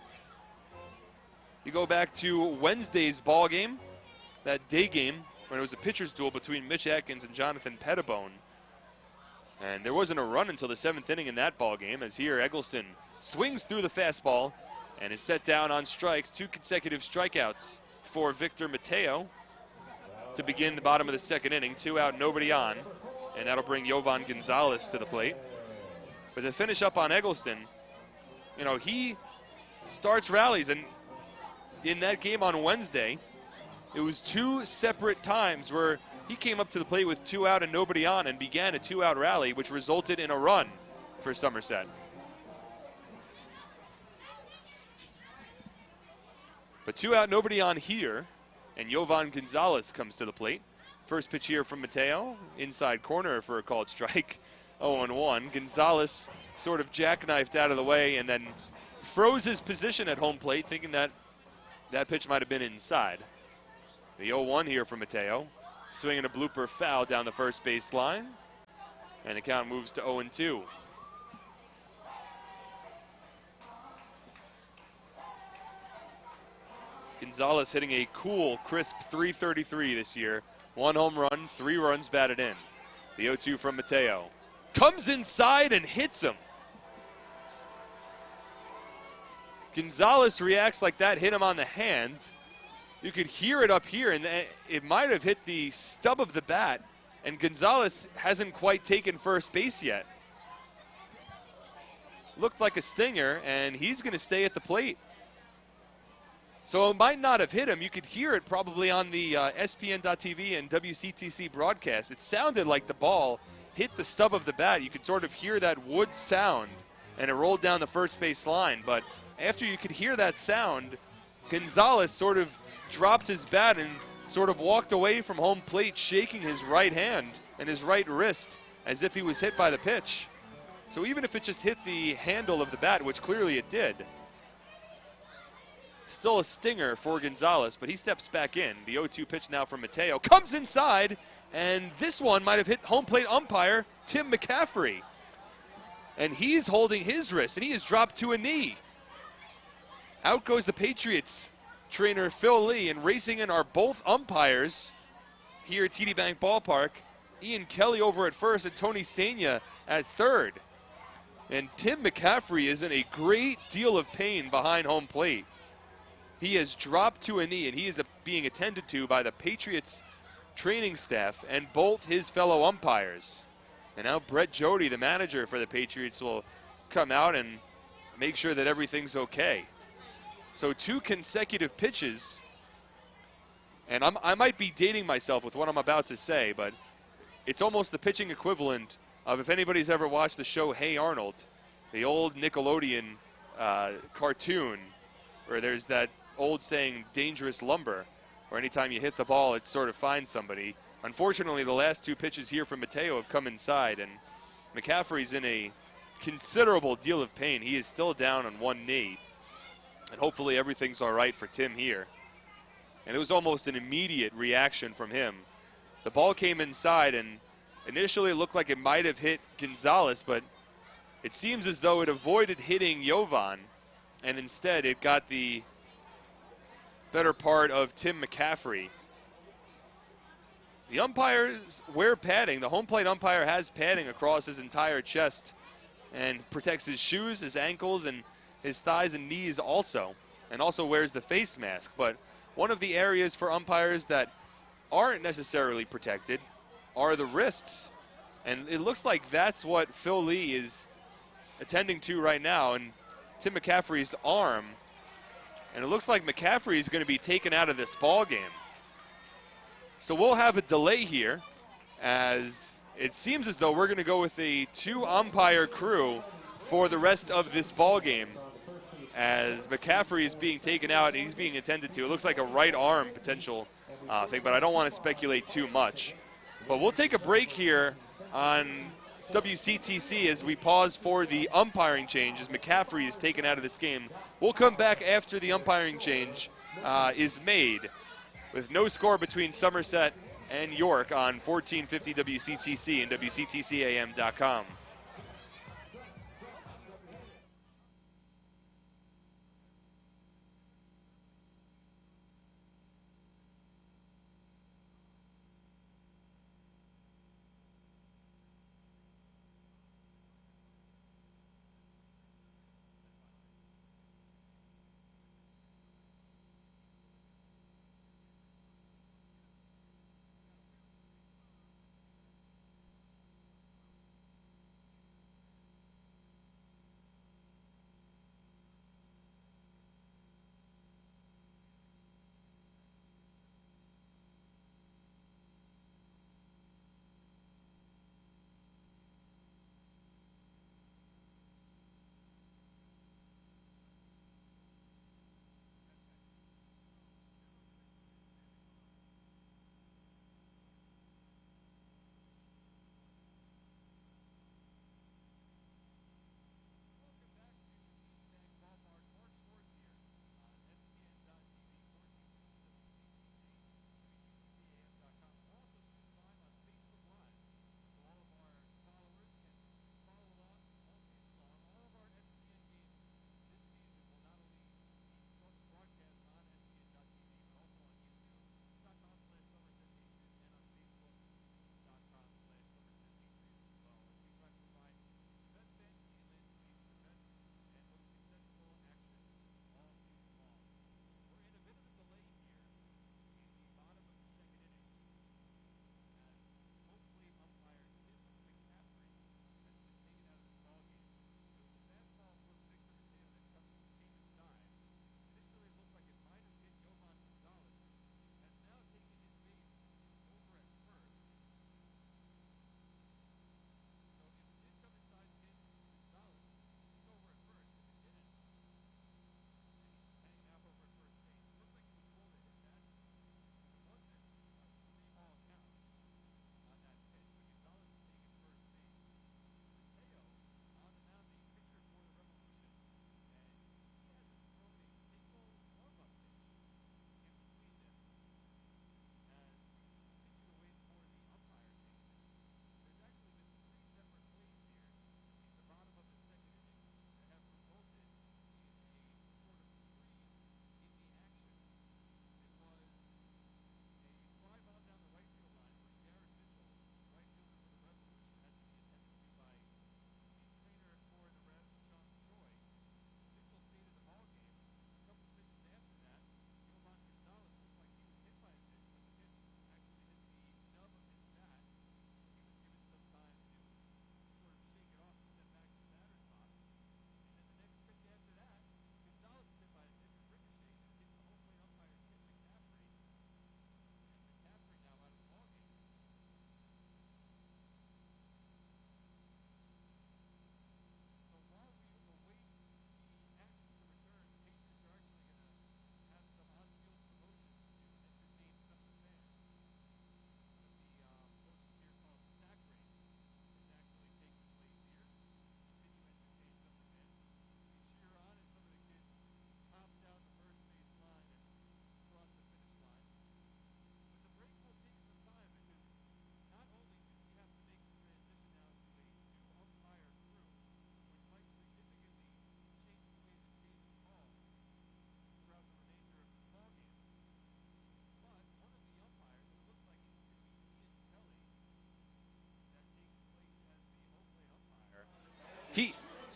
You go back to Wednesday's ball game, that day game, when it was a pitcher's duel between Mitch Atkins and Jonathan Pettibone. And there wasn't a run until the 7th inning in that ball game, as here Eggleston swings through the fastball and is set down on strikes. 2 consecutive strikeouts for Victor Mateo to begin the bottom of the 2nd inning. 2 out, nobody on, and that'll bring Jovan Gonzalez to the plate. But to finish up on Eggleston, you know, he starts rallies, and in that game on Wednesday, it was 2 separate times where he came up to the plate with 2 out and nobody on and began a 2-out rally, which resulted in a run for Somerset. But 2 out, nobody on here, and Jovan Gonzalez comes to the plate. First pitch here from Mateo, inside corner for a called strike, 0-1. Gonzalez sort of jackknifed out of the way and then froze his position at home plate, thinking that that pitch might have been inside. The 0-1 here from Mateo, swinging a blooper foul down the first base line, and the count moves to 0-2. Gonzalez hitting a cool, crisp .333 this year. 1 home run, 3 runs batted in. The 0-2 from Mateo. Comes inside and hits him. Gonzalez reacts like that hit him on the hand. You could hear it up here, and it might have hit the stub of the bat, and Gonzalez hasn't quite taken first base yet. Looked like a stinger, and he's going to stay at the plate. So it might not have hit him. You could hear it probably on the SPN.TV and WCTC broadcast. It sounded like the ball hit the stub of the bat. You could sort of hear that wood sound, and it rolled down the first base line. But after you could hear that sound, Gonzalez sort of dropped his bat and sort of walked away from home plate, shaking his right hand and his right wrist as if he was hit by the pitch. So even if it just hit the handle of the bat, which clearly it did, still a stinger for Gonzalez, but he steps back in. The 0-2 pitch now from Mateo comes inside, and this one might have hit home plate umpire Tim McCaffrey. And he's holding his wrist, and he is dropped to a knee. Out goes the Patriots trainer Phil Lee, and racing in are both umpires here at TD Bank Ballpark. Ian Kelly over at first and Tony Sanya at third. And Tim McCaffrey is in a great deal of pain behind home plate. He has dropped to a knee, and he is being attended to by the Patriots training staff and both his fellow umpires. And now Brett Jody, the manager for the Patriots, will come out and make sure that everything's okay. So 2 consecutive pitches, and I might be dating myself with what I'm about to say, but it's almost the pitching equivalent of, if anybody's ever watched the show Hey Arnold, the old Nickelodeon cartoon, where there's that old saying, dangerous lumber, where anytime you hit the ball, it sort of finds somebody. Unfortunately, the last 2 pitches here from Mateo have come inside, and McCaffrey's in a considerable deal of pain. He is still down on one knee, and hopefully everything's all right for Tim here. And it was almost an immediate reaction from him. The ball came inside, and initially it looked like it might have hit Gonzalez, but it seems as though it avoided hitting Jovan, and instead it got the better part of Tim McCaffrey. The umpires wear padding. The home plate umpire has padding across his entire chest and protects his shoes, his ankles, and his thighs and knees also, and also wears the face mask. But one of the areas for umpires that aren't necessarily protected are the wrists. And it looks like that's what Phil Lee is attending to right now, and Tim McCaffrey's arm. And it looks like McCaffrey is going to be taken out of this ball game. So we'll have a delay here, as it seems as though we're going to go with a 2-umpire crew for the rest of this ball game, as McCaffrey is being taken out and he's being attended to. It looks like a right arm potential thing, but I don't want to speculate too much. But we'll take a break here on WCTC as we pause for the umpiring change as McCaffrey is taken out of this game. We'll come back after the umpiring change is made with no score between Somerset and York on 1450 WCTC and WCTCAM.com.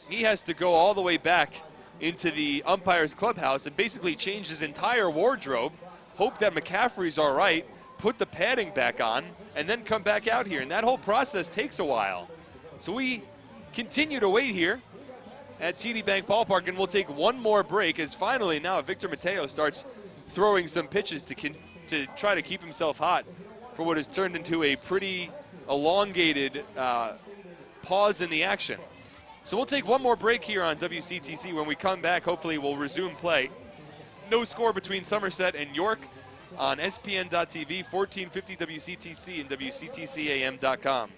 He has to go all the way back into the umpire's clubhouse and basically change his entire wardrobe, hope that McCaffrey's all right, put the padding back on, and then come back out here. And that whole process takes a while. So we continue to wait here at TD Bank Ballpark, and we'll take one more break as finally now Victor Mateo starts throwing some pitches to try to keep himself hot for what has turned into a pretty elongated pause in the action. So we'll take one more break here on WCTC. When we come back, hopefully we'll resume play. No score between Somerset and York on SPN.TV, 1450 WCTC and WCTCAM.com.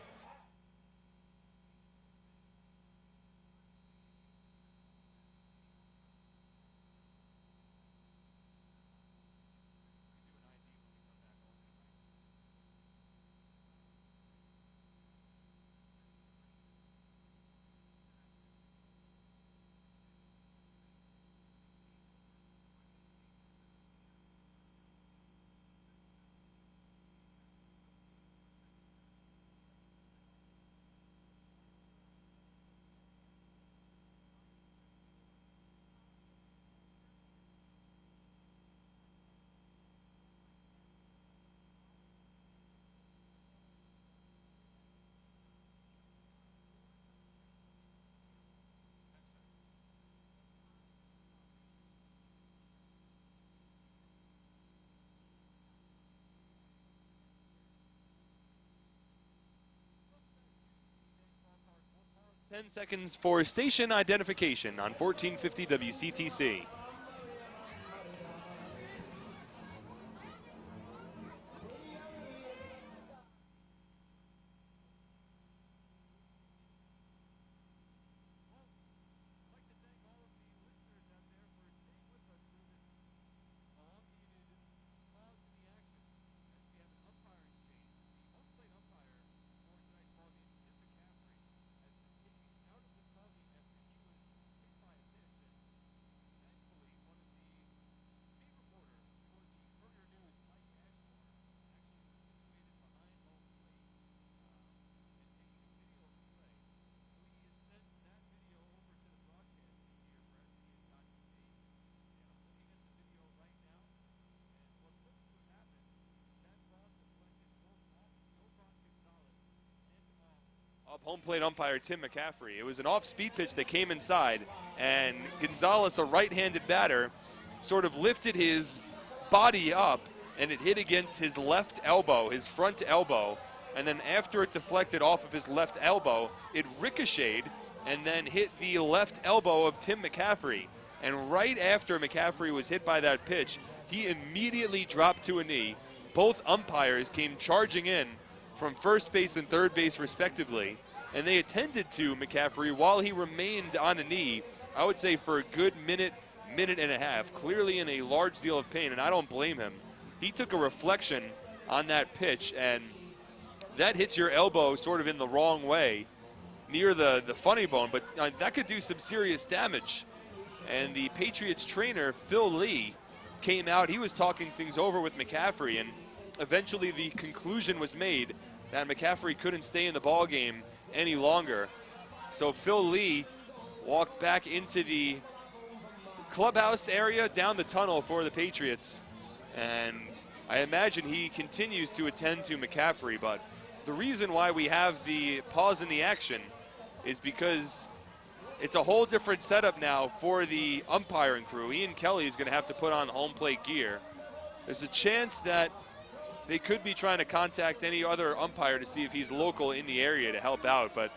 10 seconds for station identification on 1450 WCTC. Home plate umpire Tim McCaffrey. It was an off-speed pitch that came inside, and Gonzalez, a right-handed batter, sort of lifted his body up, and it hit against his left elbow, his front elbow, and then after it deflected off of his left elbow, it ricocheted and then hit the left elbow of Tim McCaffrey. And right after McCaffrey was hit by that pitch, he immediately dropped to a knee. Both umpires came charging in from first base and third base respectively, and they attended to McCaffrey while he remained on a knee, I would say for a good minute and a half, clearly in a large deal of pain, and I don't blame him. He took a reflection on that pitch, and that hits your elbow sort of in the wrong way, near the funny bone, but that could do some serious damage. And the Patriots trainer, Phil Lee, came out. He was talking things over with McCaffrey, and eventually the conclusion was made that McCaffrey couldn't stay in the ball game any longer. So Phil Lee walked back into the clubhouse area, down the tunnel for the Patriots, and I imagine he continues to attend to McCaffrey. But the reason why we have the pause in the action is because it's a whole different setup now for the umpiring crew. Ian Kelly is going to have to put on home plate gear. There's a chance that they could be trying to contact any other umpire to see if he's local in the area to help out, but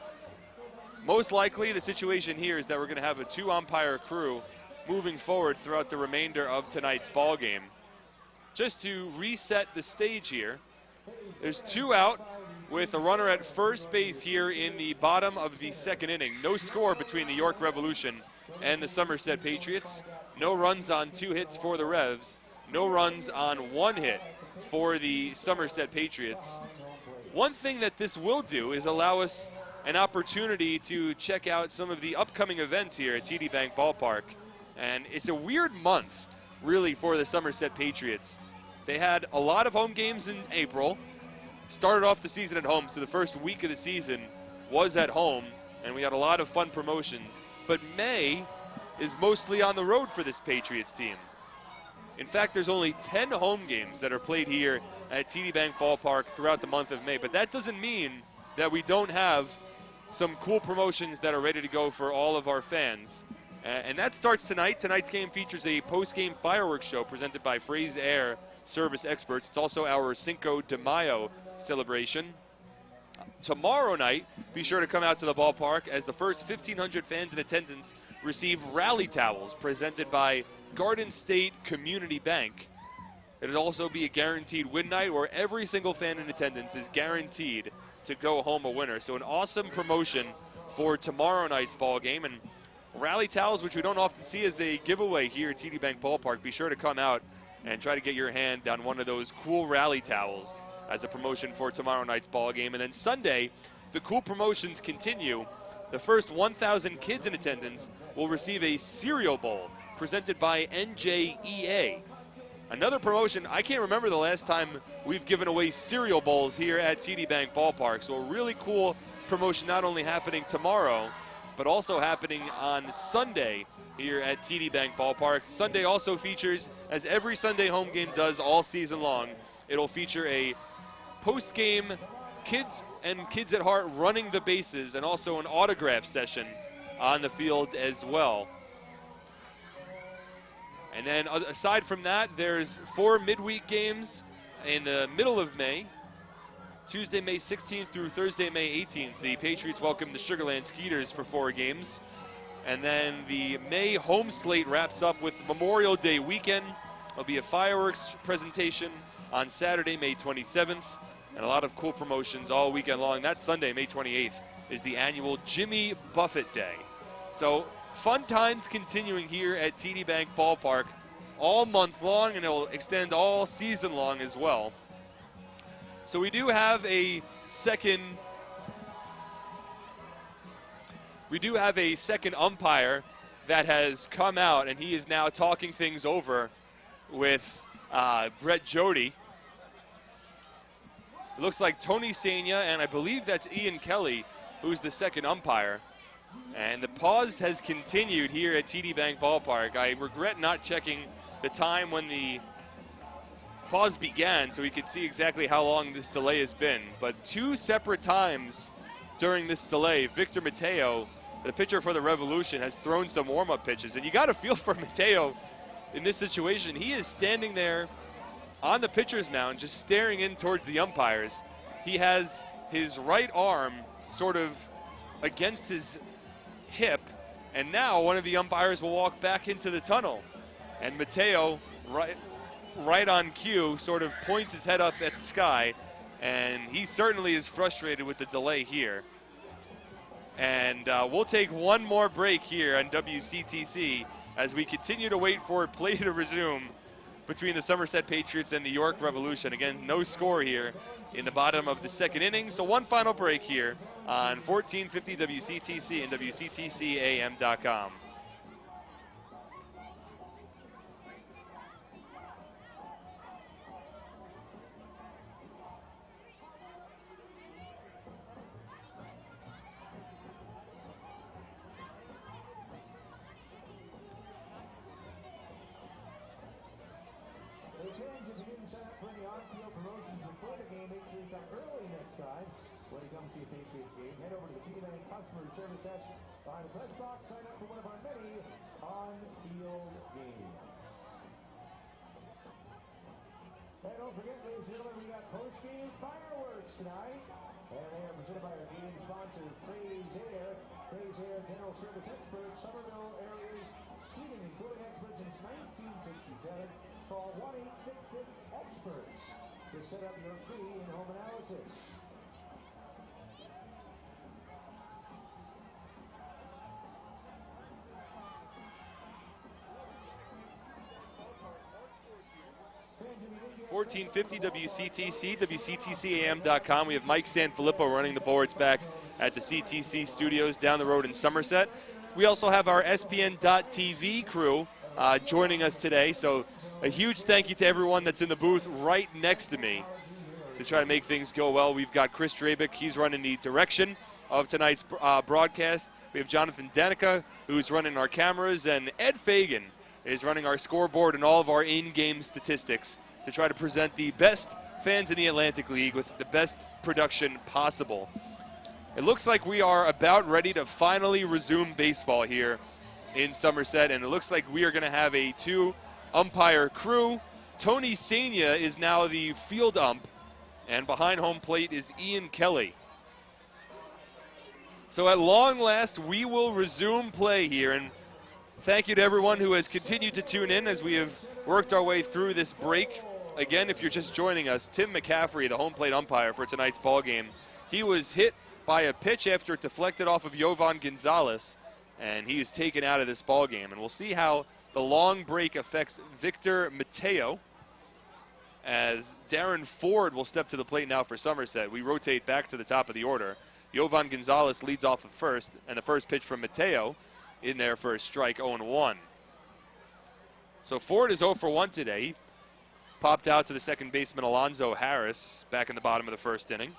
most likely the situation here is that we're going to have a two-umpire crew moving forward throughout the remainder of tonight's ball game. Just to reset the stage here, there's two out with a runner at first base here in the bottom of the second inning. No score between the York Revolution and the Somerset Patriots. No runs on 2 hits for the Revs. No runs on 1 hit for the Somerset Patriots. One thing that this will do is allow us an opportunity to check out some of the upcoming events here at TD Bank Ballpark. And it's a weird month, really, for the Somerset Patriots. They had a lot of home games in April, started off the season at home, so the first week of the season was at home, and we had a lot of fun promotions. But May is mostly on the road for this Patriots team. In fact, there's only 10 home games that are played here at TD Bank Ballpark throughout the month of May, but that doesn't mean that we don't have some cool promotions that are ready to go for all of our fans. And that starts tonight. Tonight's game features a post-game fireworks show presented by Phrase Air Service Experts. It's also our Cinco de Mayo celebration. Tomorrow night, be sure to come out to the ballpark as the first 1,500 fans in attendance receive rally towels presented by Garden State Community Bank. It'll also be a guaranteed win night where every single fan in attendance is guaranteed to go home a winner. So an awesome promotion for tomorrow night's ball game. And rally towels, which we don't often see as a giveaway here at TD Bank Ballpark, be sure to come out and try to get your hand on one of those cool rally towels as a promotion for tomorrow night's ball game. And then Sunday, the cool promotions continue. The first 1,000 kids in attendance will receive a cereal bowl presented by NJEA. Another promotion, I can't remember the last time we've given away cereal bowls here at TD Bank Ballpark. So a really cool promotion not only happening tomorrow, but also happening on Sunday here at TD Bank Ballpark. Sunday also features, as every Sunday home game does all season long, it'll feature a post-game kids and Kids at Heart running the bases and also an autograph session on the field as well. And then aside from that, there's 4 midweek games in the middle of May, Tuesday, May 16th through Thursday, May 18th, the Patriots welcome the Sugarland Skeeters for 4 games. And then the May home slate wraps up with Memorial Day weekend. There'll be a fireworks presentation on Saturday, May 27th, and a lot of cool promotions all weekend long. That Sunday, May 28th, is the annual Jimmy Buffett Day. So fun times continuing here at TD Bank Ballpark all month long, and it'll extend all season long as well. So we do have a second umpire that has come out, and he is now talking things over with Brett Jody. It looks like Tony Sania, and I believe that's Ian Kelly, who's the second umpire. And the pause has continued here at TD Bank Ballpark. I regret not checking the time when the pause began so we could see exactly how long this delay has been. But 2 separate times during this delay, Victor Mateo, the pitcher for the Revolution, has thrown some warm-up pitches. And you got to feel for Mateo in this situation. He is standing there on the pitcher's mound, just staring in towards the umpires. He has his right arm sort of against his hip, and now one of the umpires will walk back into the tunnel. And Mateo, right on cue, sort of points his head up at the sky, and he certainly is frustrated with the delay here. And we'll take one more break here on WCTC as we continue to wait for play to resume between the Somerset Patriots and the York Revolution. Again, no score here in the bottom of the second inning. So one final break here on 1450 WCTC and WCTCAM.com. By the press box, sign up for one of our many on-field games. And don't forget, ladies and gentlemen, we got post-game fireworks tonight. And they are presented by our game sponsor, Fraze Air. Fraze Air General Service Experts, Somerville area's heating and cooling experts since 1967. Call 1-866-EXPERTS to set up your free in-home analysis. 1450 WCTC, WCTCAM.com. We have Mike Sanfilippo running the boards back at the CTC studios down the road in Somerset. We also have our SPN.TV crew joining us today. So a huge thank you to everyone that's in the booth right next to me to try to make things go well. We've got Chris Drabick. He's running the direction of tonight's broadcast. We have Jonathan Danica, who's running our cameras, and Ed Fagan is running our scoreboard and all of our in-game statistics to try to present the best fans in the Atlantic League with the best production possible. It looks like we are about ready to finally resume baseball here in Somerset, and it looks like we are going to have a 2-umpire crew. Tony Sania is now the field ump, and behind home plate is Ian Kelly. So at long last, we will resume play here, and thank you to everyone who has continued to tune in as we have worked our way through this break. Again, if you're just joining us, Tim McCaffrey, the home plate umpire for tonight's ball game, he was hit by a pitch after it deflected off of Jovan Gonzalez, and he is taken out of this ball game. And we'll see how the long break affects Victor Mateo, as Darren Ford will step to the plate now for Somerset. We rotate back to the top of the order. Jovan Gonzalez leads off at first, and the first pitch from Mateo in there for a strike, 0-1. So Ford is 0 for 1 today. He popped out to the second baseman Alonzo Harris back in the bottom of the first inning.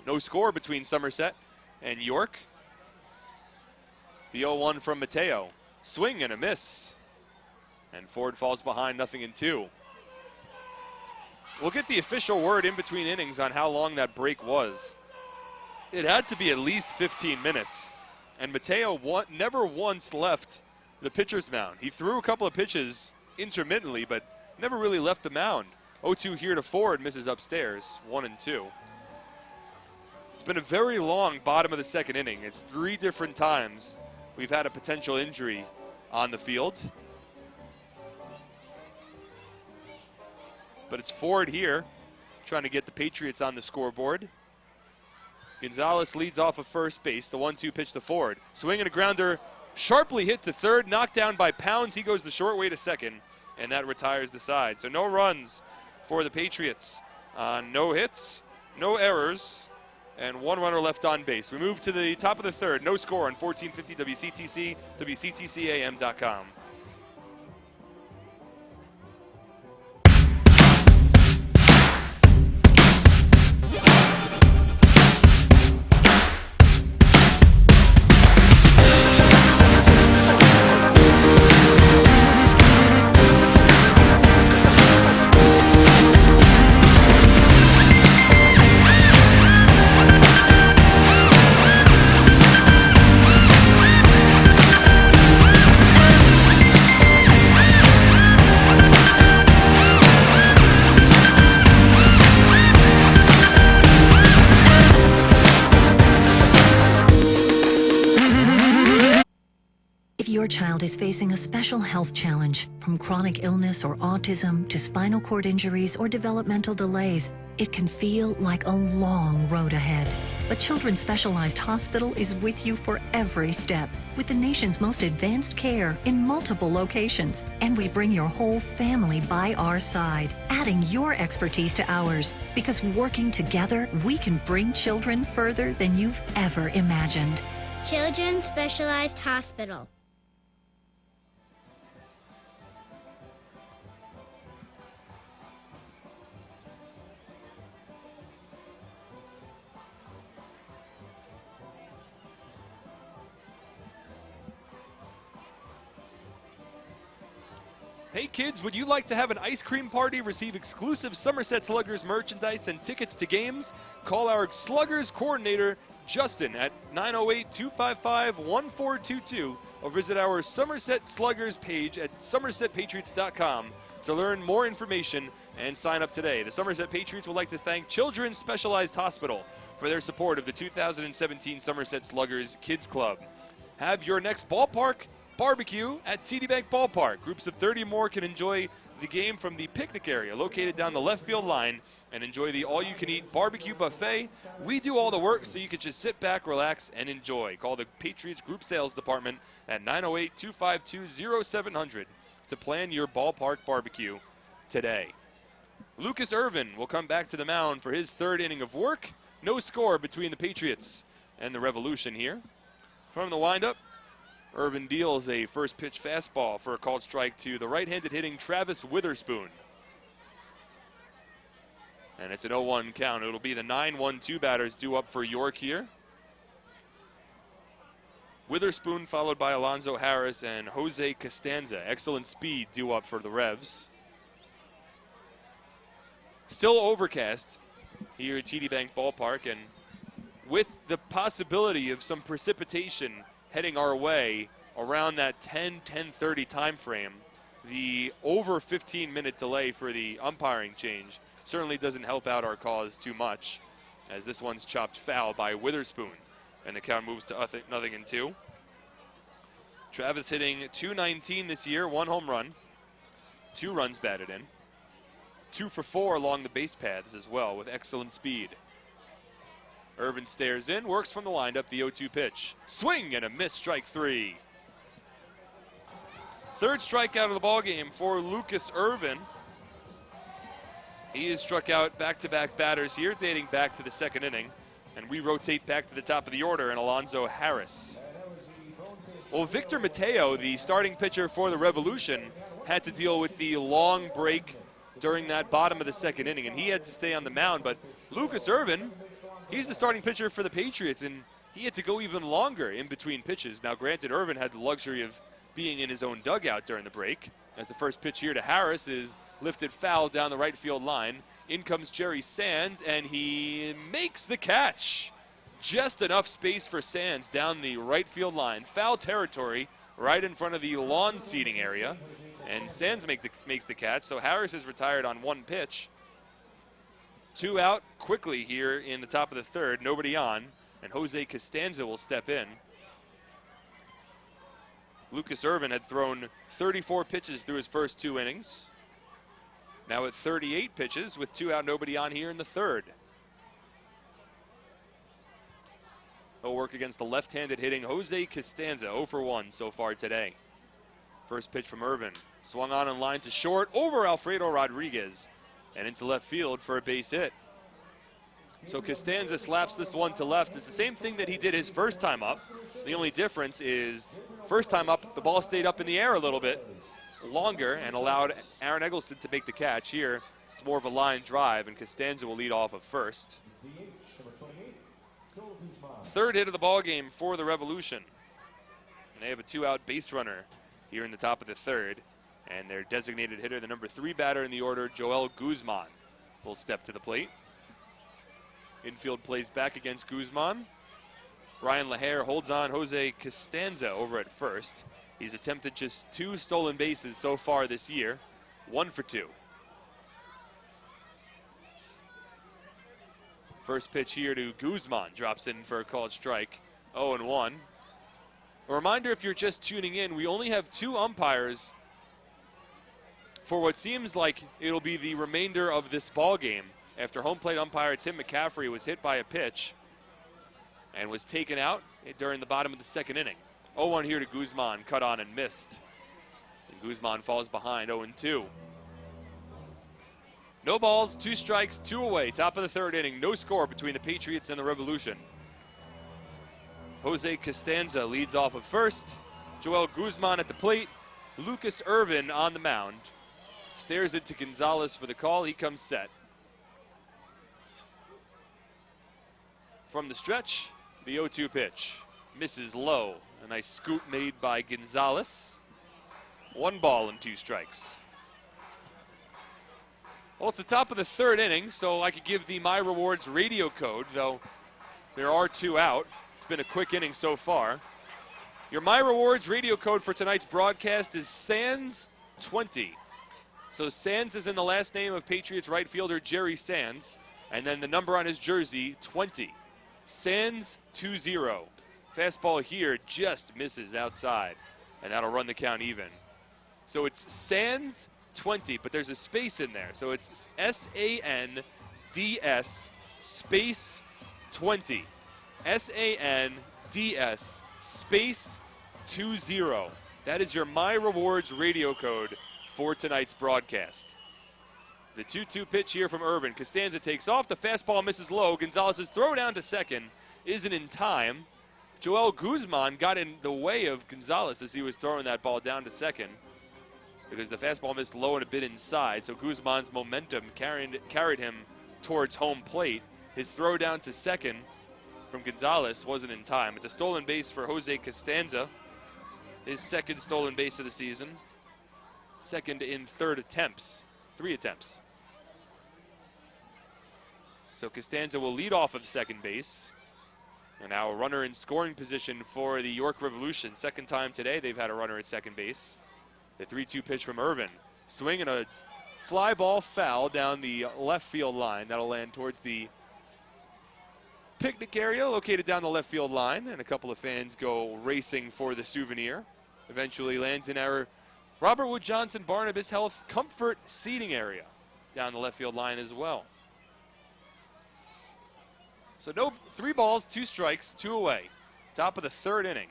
No score between Somerset and York. The 0-1 from Mateo. Swing and a miss. And Ford falls behind 0-2. We'll get the official word in between innings on how long that break was. It had to be at least 15 minutes. And Mateo never once left the pitcher's mound. He threw a couple of pitches intermittently, but never really left the mound. 0-2 here to Ford, misses upstairs, 1-2. been a very long bottom of the second inning. It's 3 different times we've had a potential injury on the field. But it's Ford here, trying to get the Patriots on the scoreboard. Gonzalez leads off of first base. The 1-2 pitch to Ford. Swing and a grounder, sharply hit to third, knocked down by Pounds. He goes the short way to second, and that retires the side. So no runs for the Patriots. No hits, no errors, and 1 runner left on base. We move to the top of the third. No score on 1450 WCTC, WCTCAM.com. If your child is facing a special health challenge, from chronic illness or autism to spinal cord injuries or developmental delays, it can feel like a long road ahead. But Children's Specialized Hospital is with you for every step, with the nation's most advanced care in multiple locations. And we bring your whole family by our side, adding your expertise to ours, because working together, we can bring children further than you've ever imagined. Children's Specialized Hospital. Hey kids, would you like to have an ice cream party, receive exclusive Somerset Sluggers merchandise and tickets to games? Call our Sluggers coordinator, Justin, at 908-255-1422 or visit our Somerset Sluggers page at somersetpatriots.com to learn more information and sign up today. The Somerset Patriots would like to thank Children's Specialized Hospital for their support of the 2017 Somerset Sluggers Kids Club. Have your next ballpark barbecue at TD Bank Ballpark. Groups of 30 more can enjoy the game from the picnic area located down the left field line and enjoy the all-you-can-eat barbecue buffet. We do all the work so you can just sit back, relax, and enjoy. Call the Patriots Group Sales Department at 908-252-0700 to plan your ballpark barbecue today. Lucas Irvin will come back to the mound for his third inning of work. No score between the Patriots and the Revolution here. From the windup, Irvin deals a first pitch fastball for a called strike to the right-handed hitting Travis Witherspoon. And it's an 0-1 count. It'll be the 9-1-2 batters due up for York here. Witherspoon followed by Alonzo Harris and Jose Costanza. Excellent speed due up for the Revs. Still overcast here at TD Bank Ballpark, and with the possibility of some precipitation heading our way around that 10:30 time frame, the over 15-minute delay for the umpiring change certainly doesn't help out our cause too much, as this one's chopped foul by Witherspoon, and the count moves to 0-2. Travis hitting .219 this year, 1 home run, 2 runs batted in, 2 for 4 along the base paths as well with excellent speed. Irvin stares in, works from the windup, the 0-2 pitch. Swing and a miss, strike 3. Third strikeout of the ballgame for Lucas Irvin. He has struck out back-to-back batters here, dating back to the second inning. And we rotate back to the top of the order and Alonzo Harris. Well, Victor Mateo, the starting pitcher for the Revolution, had to deal with the long break during that bottom of the second inning, and he had to stay on the mound. But Lucas Irvin, he's the starting pitcher for the Patriots, and he had to go even longer in between pitches. Now, granted, Irvin had the luxury of being in his own dugout during the break, as the first pitch here to Harris is lifted foul down the right field line. In comes Jerry Sands, and he makes the catch. Just enough space for Sands down the right field line. Foul territory right in front of the lawn seating area, and Sands makes the catch, so Harris is retired on 1 pitch. 2 out quickly here in the top of the third, nobody on, and Jose Costanza will step in. Lucas Irvin had thrown 34 pitches through his first 2 innings. Now at 38 pitches with 2 out, nobody on here in the third. He'll work against the left-handed hitting Jose Costanza, 0 for 1 so far today. First pitch from Irvin. Swung on in line to short over Alfredo Rodriguez and into left field for a base hit. So Costanza slaps this one to left. It's the same thing that he did his first time up. The only difference is first time up, the ball stayed up in the air a little bit longer and allowed Aaron Eggleston to make the catch. Here, it's more of a line drive, and Costanza will lead off of first. Third hit of the ball game for the Revolution. And they have a 2-out base runner here in the top of the third. And their designated hitter, the number 3 batter in the order, Joel Guzman, will step to the plate. Infield plays back against Guzman. Ryan LaHare holds on Jose Costanza over at first. He's attempted just 2 stolen bases so far this year, 1 for 2. First pitch here to Guzman, drops in for a called strike, 0-1. A reminder, if you're just tuning in, we only have 2 umpires for what seems like it'll be the remainder of this ball game after home plate umpire Tim McCaffrey was hit by a pitch and was taken out during the bottom of the second inning. 0-1 here to Guzman, cut on and missed. And Guzman falls behind, 0-2. No balls, 2 strikes, 2 away. Top of the third inning, no score between the Patriots and the Revolution. Jose Costanza leads off of first. Joel Guzman at the plate. Lucas Irvin on the mound. Stares into Gonzalez for the call. He comes set. From the stretch, the 0-2 pitch. Misses low. A nice scoop made by Gonzalez. 1 ball and 2 strikes. Well, it's the top of the third inning, so I could give the My Rewards radio code, though there are 2 out. It's been a quick inning so far. Your My Rewards radio code for tonight's broadcast is SANS20. So Sands is in the last name of Patriots right fielder Jerry Sands, and then the number on his jersey, 20. SANS20. Fastball here just misses outside, and that'll run the count even. So it's SANS20, but there's a space in there. So it's SANDS space 20. SANDS space 20. That is your My Rewards radio code for tonight's broadcast. The 2-2 pitch here from Irvin. Costanza takes off. The fastball misses low. Gonzalez's throw down to second isn't in time. Joel Guzman got in the way of Gonzalez as he was throwing that ball down to second because the fastball missed low and a bit inside. So Guzman's momentum carried him towards home plate. His throw down to second from Gonzalez wasn't in time. It's a stolen base for Jose Costanza. His second stolen base of the season. Second in 3 attempts. So Costanza will lead off of second base. And now a runner in scoring position for the York Revolution. Second time today they've had a runner at second base. The 3-2 pitch from Irvin. Swinging a fly ball foul down the left field line. That'll land towards the picnic area located down the left field line. And a couple of fans go racing for the souvenir. Eventually lands in our Robert Wood Johnson Barnabas Health Comfort seating area down the left field line as well. So 3 balls, 2 strikes, 2 away. Top of the third inning.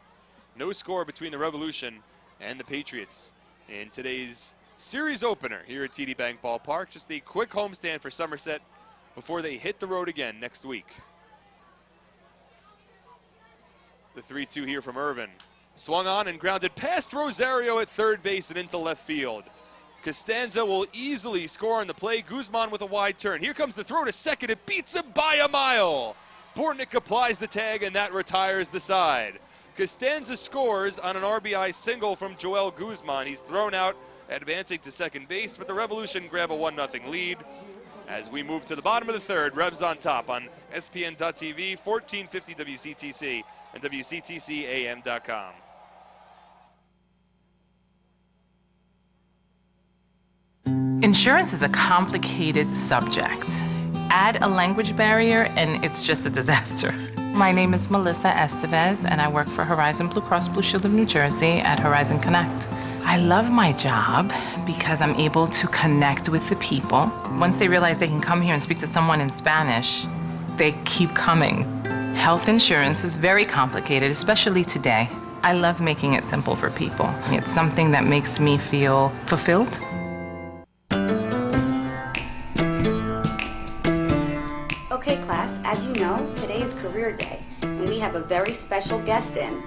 No score between the Revolution and the Patriots in today's series opener here at TD Bank Ballpark. Just a quick homestand for Somerset before they hit the road again next week. The 3-2 here from Irvin. Swung on and grounded past Rosario at third base and into left field. Costanza will easily score on the play. Guzman with a wide turn. Here comes the throw to second. It beats him by a mile. Bortnick applies the tag, and that retires the side. Costanza scores on an RBI single from Joel Guzman. He's thrown out, advancing to second base, but the Revolution grab a 1-0 lead. As we move to the bottom of the third, Revs on top on SPN.TV, 1450 WCTC, and WCTCAM.com. Insurance is a complicated subject. Add a language barrier and it's just a disaster. My name is Melissa Estevez and I work for Horizon Blue Cross Blue Shield of New Jersey at Horizon Connect. I love my job because I'm able to connect with the people. Once they realize they can come here and speak to someone in Spanish, they keep coming. Health insurance is very complicated, especially today. I love making it simple for people. It's something that makes me feel fulfilled. Okay, class, as you know, today is Career Day, and we have a very special guest in.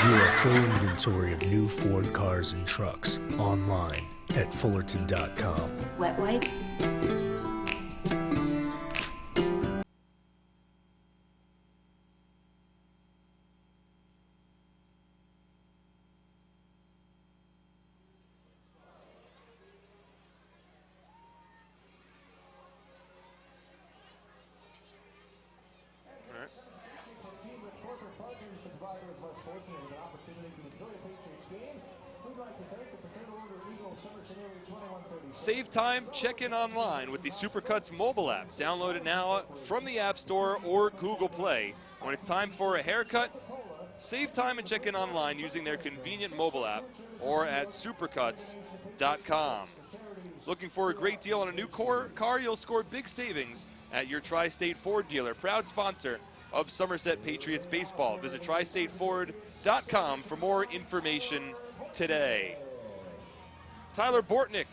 View a full inventory of new Ford cars and trucks online at Fullerton.com. Wet wipe? Save time, check in online with the Supercuts mobile app. Download it now from the App Store or Google Play. When it's time for a haircut, save time and check in online using their convenient mobile app or at supercuts.com. Looking for a great deal on a new car? You'll score big savings at your Tri-State Ford dealer, proud sponsor of Somerset Patriots baseball. Visit tristateford.com for more information today. Tyler Bortnick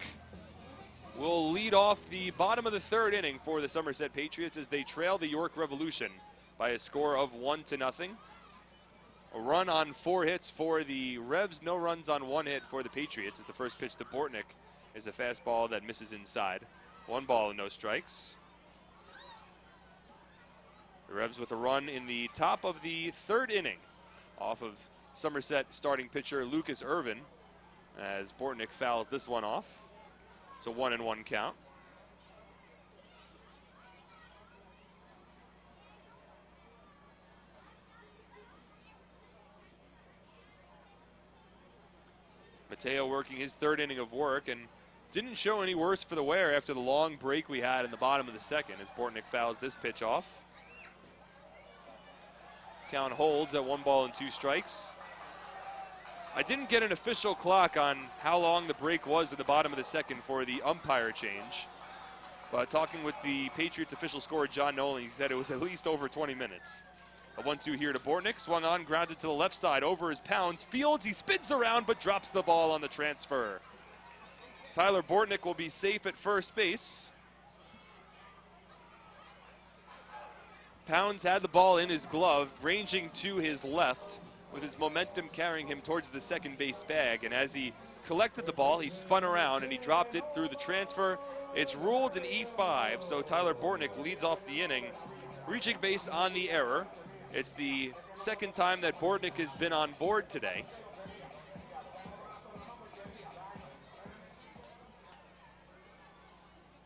will lead off the bottom of the third inning for the Somerset Patriots as they trail the York Revolution by a score of 1-0. A run on 4 hits for the Revs, no runs on 1 hit for the Patriots as the first pitch to Bortnick is a fastball that misses inside. 1 ball and no strikes. The Revs with a run in the top of the third inning off of Somerset starting pitcher Lucas Irvin as Bortnick fouls this one off. It's a 1-1 count. Mateo working his third inning of work and didn't show any worse for the wear after the long break we had in the bottom of the second as Bortnick fouls this pitch off. Count holds at 1 ball and 2 strikes. I didn't get an official clock on how long the break was at the bottom of the second for the umpire change. But talking with the Patriots official scorer, John Nolan, he said it was at least over 20 minutes. A 1-2 here to Bortnick, swung on, grounded to the left side, over his Pounds. Fields, he spins around but drops the ball on the transfer. Tyler Bortnick will be safe at first base. Pounds had the ball in his glove, ranging to his left, with his momentum carrying him towards the second base bag. And as he collected the ball, he spun around and he dropped it through the transfer. It's ruled an E5, so Tyler Bortnick leads off the inning, reaching base on the error. It's the second time that Bortnick has been on board today.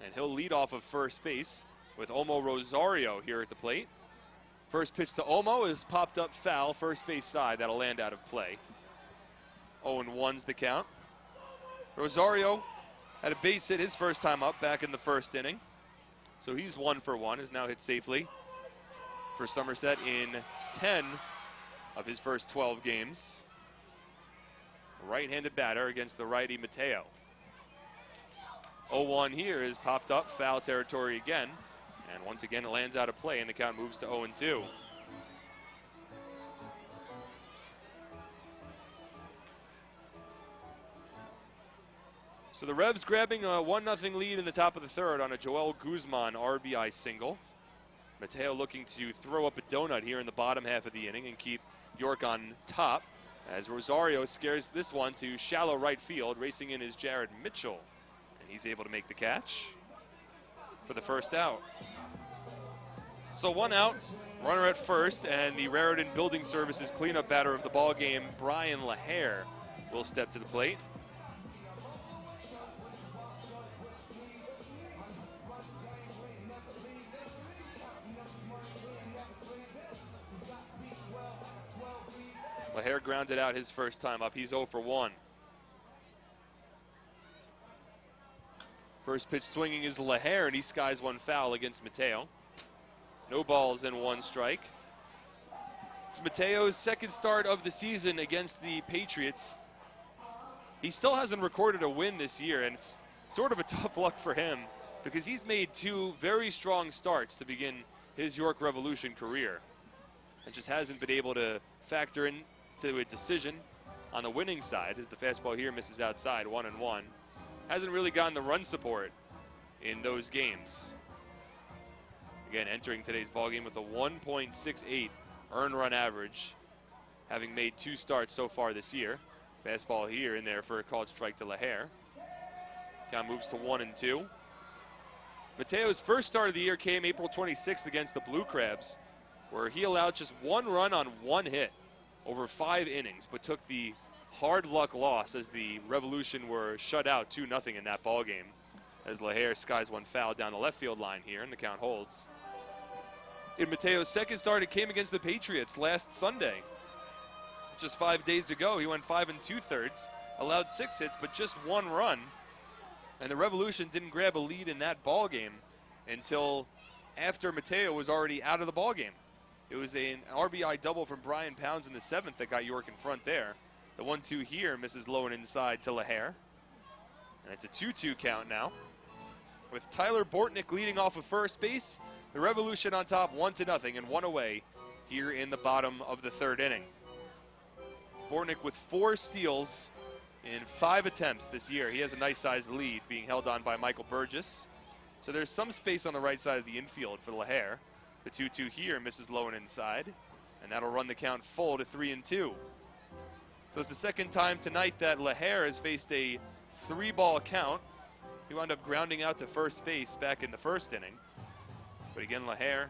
And he'll lead off of first base with Omo Rosario here at the plate. First pitch to Omo is popped up foul, first base side. That'll land out of play. 0-1's the count. Rosario had a base hit his first time up back in the first inning. So he's 1 for 1, is now hit safely for Somerset in 10 of his first 12 games. Right-handed batter against the righty Mateo. 0-1 here is popped up, foul territory again. And once again, it lands out of play, and the count moves to 0-2. So the Revs grabbing a 1-0 lead in the top of the third on a Joel Guzman RBI single. Mateo looking to throw up a donut here in the bottom half of the inning and keep York on top, as Rosario scares this one to shallow right field. Racing in is Jared Mitchell, and he's able to make the catch for the first out. So 1 out, runner at first, and the Raritan Building Services cleanup batter of the ball game, Brian LaHare, will step to the plate. LaHair grounded out his first time up. He's 0 for 1. First pitch swinging is LaHair, and he skies one foul against Mateo. No balls and 1 strike. It's Mateo's second start of the season against the Patriots. He still hasn't recorded a win this year, and it's sort of a tough luck for him because he's made 2 very strong starts to begin his York Revolution career and just hasn't been able to factor into a decision on the winning side as the fastball here misses outside, 1-1. Hasn't really gotten the run support in those games. Again, entering today's ballgame with a 1.68 earned run average, having made 2 starts so far this year. Fastball here in there for a called strike to LaHair. Count moves to 1-2. Mateo's first start of the year came April 26th against the Blue Crabs, where he allowed just 1 run on 1 hit over 5 innings, but took the hard luck loss as the Revolution were shut out 2-0 in that ball game. As LaHair skies one foul down the left field line here, and the count holds. In Mateo's second start, it came against the Patriots last Sunday. Just 5 days ago, he went 5 2/3, allowed 6 hits, but just 1 run. And the Revolution didn't grab a lead in that ball game until after Mateo was already out of the ball game. It was an RBI double from Brian Pounds in the 7th that got York in front there. The 1-2 here misses low and inside to LaHair. And it's a 2-2 count now. With Tyler Bortnick leading off of first base, the Revolution on top 1-0 and 1 away here in the bottom of the 3rd inning. Bortnick with 4 steals in 5 attempts this year. He has a nice sized lead, being held on by Michael Burgess. So there's some space on the right side of the infield for LaHair. The 2-2 here misses low and inside, and that'll run the count full to 3-2. So it's the second time tonight that LaHair has faced a 3-ball count. He wound up grounding out to first base back in the 1st inning. But again, LaHair,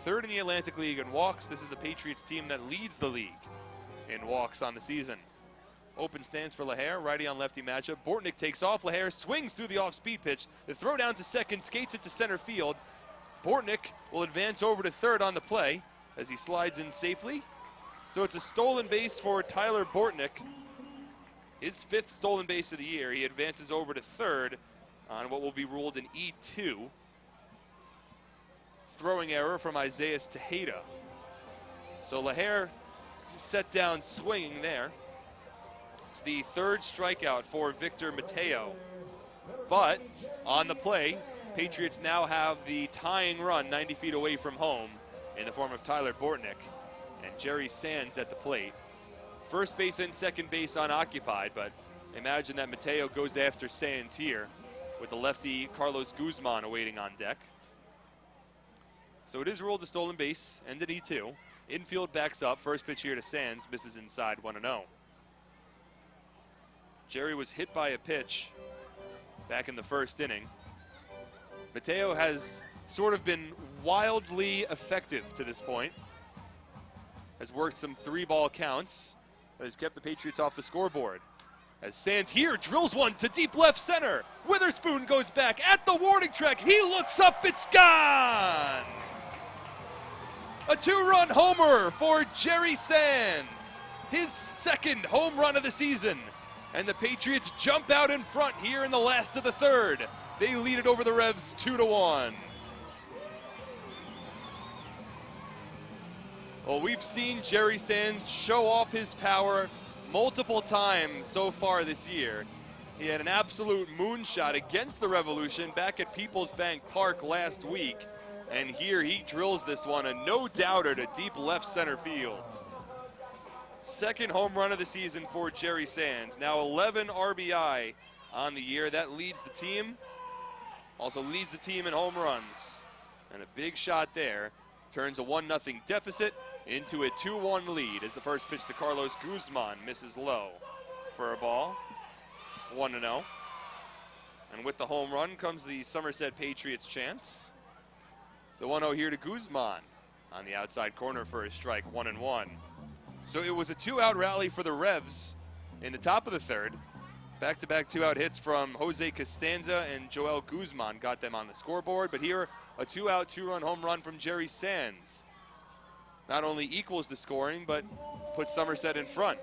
3rd in the Atlantic League in walks. This is a Patriots team that leads the league in walks on the season. Open stance for LaHair, righty on lefty matchup. Bortnick takes off. LaHair swings through the off-speed pitch. The throw down to second, skates it to center field. Bortnick will advance over to 3rd on the play as he slides in safely. So it's a stolen base for Tyler Bortnick. His 5th stolen base of the year. He advances over to 3rd on what will be ruled an E2. Throwing error from Isaiah Tejeda. So LaHair set down swinging there. It's the 3rd strikeout for Victor Mateo. But on the play, Patriots now have the tying run 90 feet away from home in the form of Tyler Bortnick and Jerry Sands at the plate. First base and second base unoccupied, but imagine that Mateo goes after Sands here with the lefty Carlos Guzman awaiting on deck. So it is ruled a stolen base and an E2. Infield backs up. First pitch here to Sands, misses inside, 1-0. Jerry was hit by a pitch back in the 1st inning. Mateo has sort of been wildly effective to this point. Has worked some 3-ball counts, but has kept the Patriots off the scoreboard. As Sands here drills one to deep left center. Witherspoon goes back at the warning track. He looks up, it's gone! A 2-run homer for Jerry Sands. His 2nd home run of the season. And the Patriots jump out in front here in the last of the 3rd. They lead it over the Revs 2-1. Well, we've seen Jerry Sands show off his power multiple times so far this year. He had an absolute moonshot against the Revolution back at Peoples Bank Park last week. And here he drills this one, a no-doubter to deep left center field. 2nd home run of the season for Jerry Sands. Now 11 RBI on the year. That leads the team. Also leads the team in home runs. And a big shot there turns a 1-0 deficit into a 2-1 lead as the first pitch to Carlos Guzman misses low for a ball. 1-0. And with the home run comes the Somerset Patriots chance. The 1-0 here to Guzman on the outside corner for a strike, 1-1. So it was a 2-out rally for the Revs in the top of the 3rd. Back-to-back 2-out hits from Jose Costanza and Joel Guzman got them on the scoreboard. But here, a 2-out, 2-run home run from Jerry Sands. not only equals the scoring, but puts Somerset in front.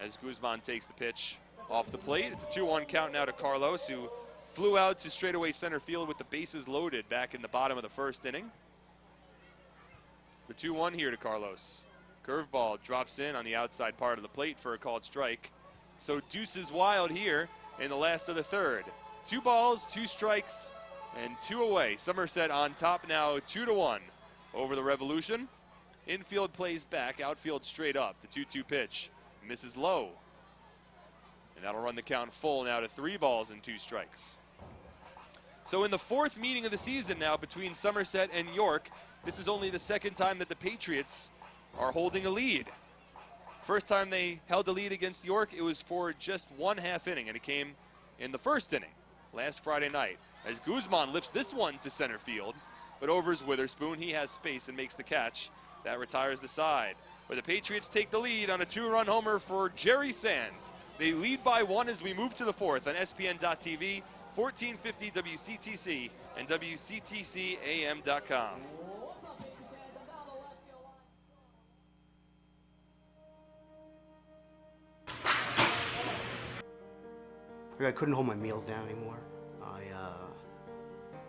As Guzman takes the pitch off the plate. It's a 2-1 count now to Carlos, who flew out to straightaway center field with the bases loaded back in the bottom of the first inning. The 2-1 here to Carlos. Curveball drops in on the outside part of the plate for a called strike. So deuces wild here in the last of the third. 2 balls, 2 strikes, and 2 away. Somerset on top now, 2-1 over the Revolution. Infield plays back, outfield straight up. The 2-2 pitch misses low. And that'll run the count full now to 3 balls and 2 strikes. So in the 4th meeting of the season now between Somerset and York, this is only the 2nd time that the Patriots are holding a lead. First time they held the lead against York, it was for just 1/2 inning, and it came in the 1st inning last Friday night. As Guzman lifts this one to center field, but overs Witherspoon. He has space and makes the catch. That retires the side. Where the Patriots take the lead on a 2-run homer for Jerry Sands. They lead by 1 as we move to the 4th on SPN.TV, 1450 WCTC, and WCTCAM.com. I couldn't hold my meals down anymore.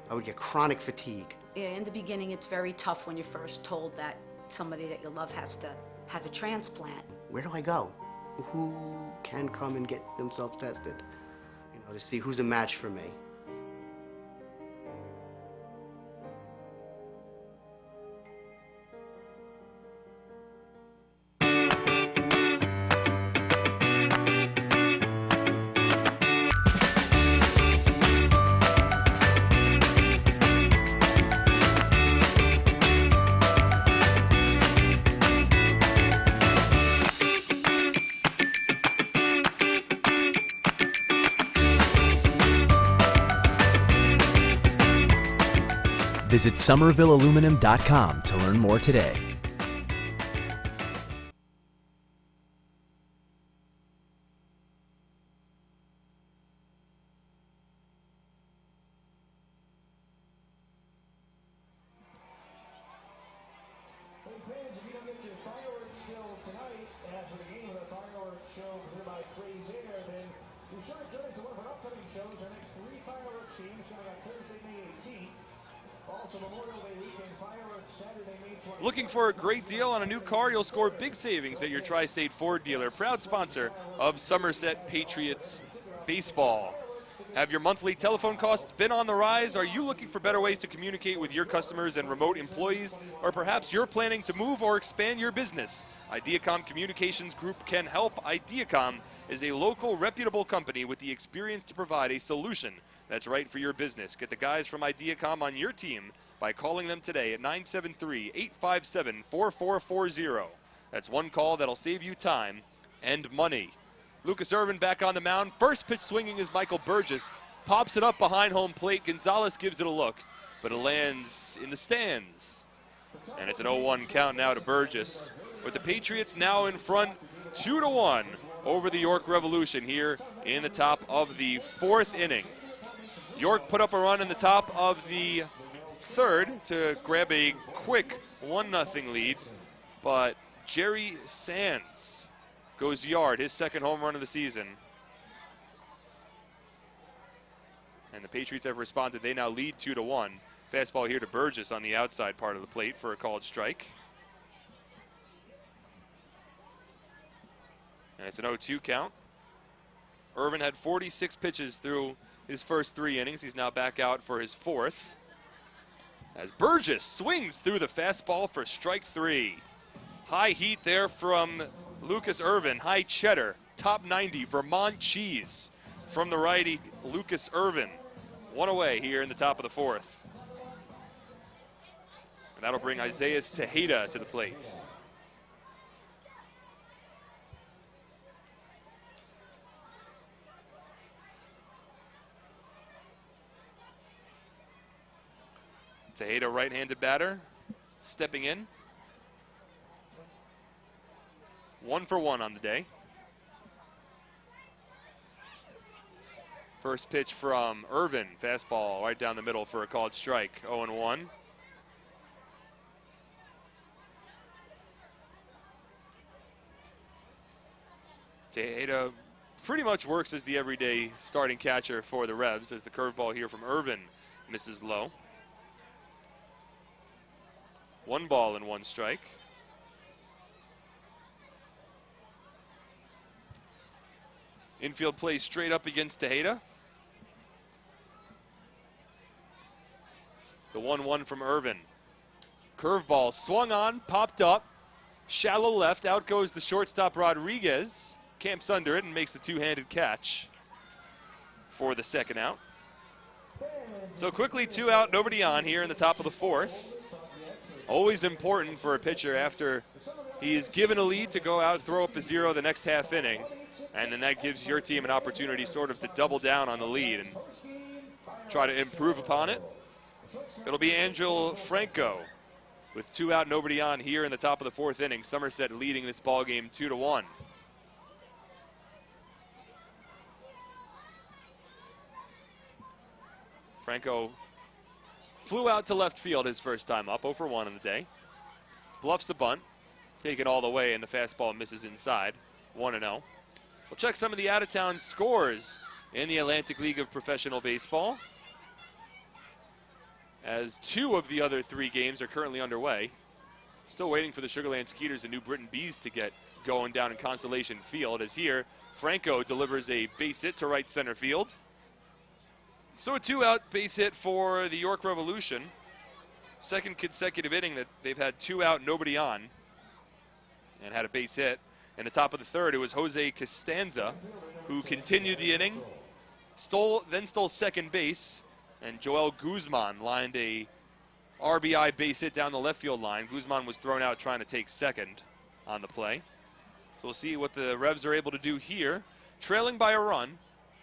I would get chronic fatigue. Yeah, in the beginning, it's very tough when you're first told that somebody that you love has to have a transplant. Where do I go? Who can come and get themselves tested? You know, to see who's a match for me. Visit SomervilleAluminum.com to learn more today. Looking for a great deal on a new car? You'll score big savings at your Tri-State Ford dealer, proud sponsor of Somerset Patriots baseball. Have your monthly telephone costs been on the rise? Are you looking for better ways to communicate with your customers and remote employees? Or perhaps you're planning to move or expand your business? Ideacom Communications Group can help. Ideacom is a local, reputable company with the experience to provide a solution that's right for your business. Get the guys from Ideacom on your team by calling them today at 973-857-4440. That's one call that'll save you time and money. Lucas Irvin back on the mound. First pitch swinging is Michael Burgess. Pops it up behind home plate. Gonzalez gives it a look, but it lands in the stands. And it's an 0-1 count now to Burgess, with the Patriots now in front 2-1 over the York Revolution here in the top of the 4th inning. York put up a run in the top of the 3rd to grab a quick 1-0 lead, but Jerry Sands goes yard, his 2nd home run of the season. And the Patriots have responded. They now lead 2-1. Fastball here to Burgess on the outside part of the plate for a called strike. And it's an 0-2 count. Irvin had 46 pitches through his first 3 innings. He's now back out for his 4th. As Burgess swings through the fastball for strike 3. High heat there from Lucas Irvin. High cheddar, top 90 Vermont cheese from the righty Lucas Irvin. 1 away here in the top of the 4th. And that'll bring Isaiah Tejeda to the plate. Tejeda, right-handed batter, stepping in. 1 for 1 on the day. First pitch from Irvin, fastball right down the middle for a called strike, 0-1. Tejeda pretty much works as the everyday starting catcher for the Revs, as the curveball here from Irvin misses low. 1 ball and 1 strike. Infield plays straight up against Tejeda. The 1-1 from Irvin. Curveball swung on, popped up, shallow left. Out goes the shortstop Rodriguez. Camps under it and makes the two-handed catch for the second out. So quickly 2 out, nobody on here in the top of the 4th. Always important for a pitcher after he is given a lead to go out, throw up a 0 the next half inning. And then that gives your team an opportunity sort of to double down on the lead and try to improve upon it. It'll be Angel Franco with 2 out, nobody on here in the top of the 4th inning. Somerset leading this ball game 2-1. Franco flew out to left field his first time up, 0 for 1 on the day. Bluffs a bunt, taken all the way, and the fastball misses inside, 1-0. We'll check some of the out-of-town scores in the Atlantic League of Professional Baseball, as 2 of the other 3 games are currently underway. Still waiting for the Sugarland Skeeters and New Britain Bees to get going down in Constellation Field, as here Franco delivers a base hit to right center field. So a 2-out base hit for the York Revolution. Second consecutive inning that they've had 2 out, nobody on, and had a base hit. In the top of the 3rd, it was Jose Costanza who continued the inning, then stole second base, and Joel Guzman lined a RBI base hit down the left field line. Guzman was thrown out trying to take second on the play. So we'll see what the Revs are able to do here. Trailing by a run.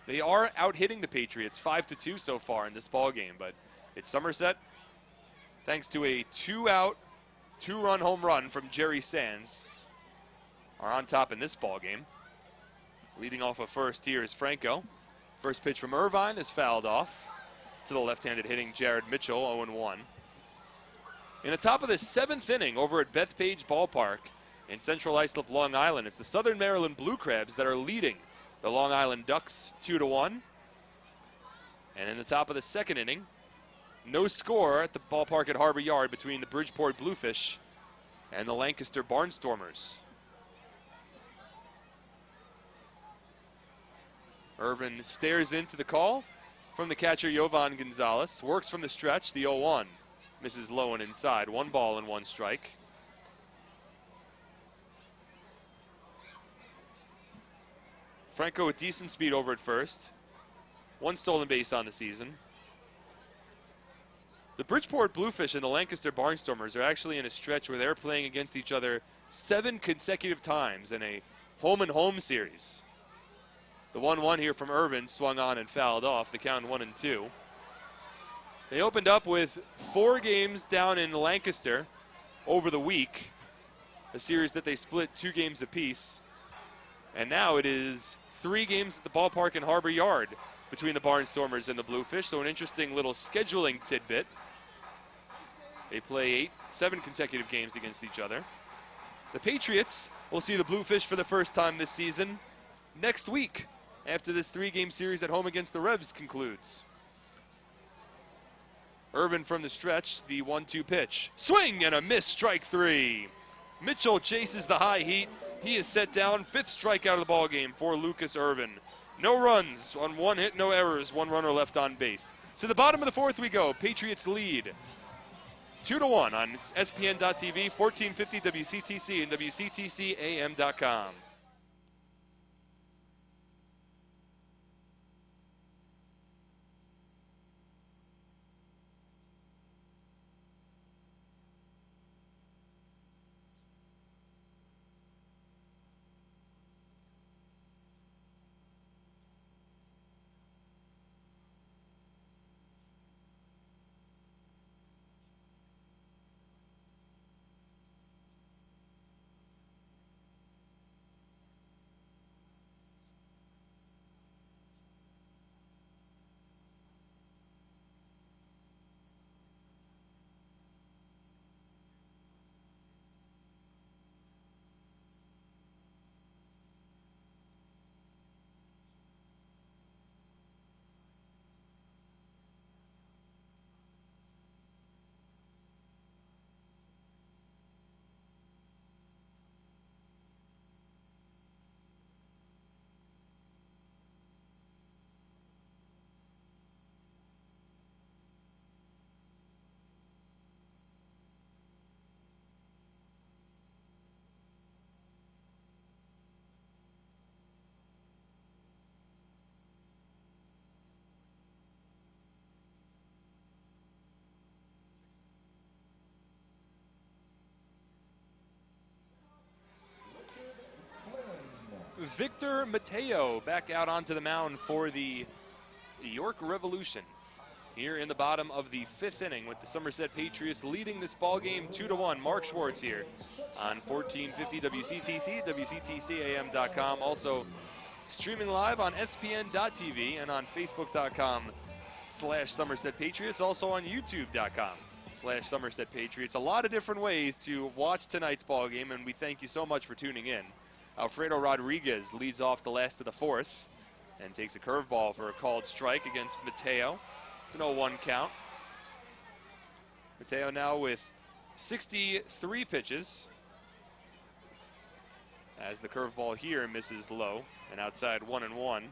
They are out-hitting the Patriots 5-2 so far in this ball game, but it's Somerset, thanks to a 2-out, 2-run home run from Jerry Sands, are on top in this ball game. Leading off of first here is Franco. First pitch from Irvine is fouled off to the left-handed hitting Jared Mitchell, 0-1. In the top of the 7th inning over at Bethpage Ballpark in Central Islip, Long Island, it's the Southern Maryland Blue Crabs that are leading the Long Island Ducks 2-1. And in the top of the 2nd inning, no score at the ballpark at Harbor Yard between the Bridgeport Bluefish and the Lancaster Barnstormers. Irvin stares into the call from the catcher Jovan Gonzalez. Works from the stretch, the 0-1. Misses low and inside. 1 ball and 1 strike. Franco with decent speed over at first. 1 stolen base on the season. The Bridgeport Bluefish and the Lancaster Barnstormers are actually in a stretch where they're playing against each other 7 consecutive times in a home-and-home series. The 1-1 here from Irvin swung on and fouled off. The count 1-2. They opened up with 4 games down in Lancaster over the week, a series that they split 2 games apiece. And now it is 3 games at the ballpark in Harbor Yard between the Barnstormers and the Bluefish, so an interesting little scheduling tidbit. They play 7 consecutive games against each other. The Patriots will see the Bluefish for the first time this season next week, after this 3-game series at home against the Revs concludes. Irvin from the stretch, the 1-2 pitch. Swing and a miss, strike 3. Mitchell chases the high heat. He is set down, 5th strikeout of the ball game for Lucas Irvin. No runs on 1 hit, no errors, 1 runner left on base. To the bottom of the 4th we go. Patriots lead 2-1 on SPN.TV, 1450 WCTC and WCTCAM.com. Victor Mateo back out onto the mound for the York Revolution here in the bottom of the 5th inning, with the Somerset Patriots leading this ball game 2-1. Mark Schwartz here on 1450 WCTC, WCTCAM.com. Also streaming live on SPN.TV and on Facebook.com/Somerset Patriots. Also on YouTube.com/Somerset Patriots. A lot of different ways to watch tonight's ball game, and we thank you so much for tuning in. Alfredo Rodriguez leads off the last of the 4th and takes a curveball for a called strike against Mateo. It's an 0-1 count. Mateo now with 63 pitches, as the curveball here misses low and outside 1-1.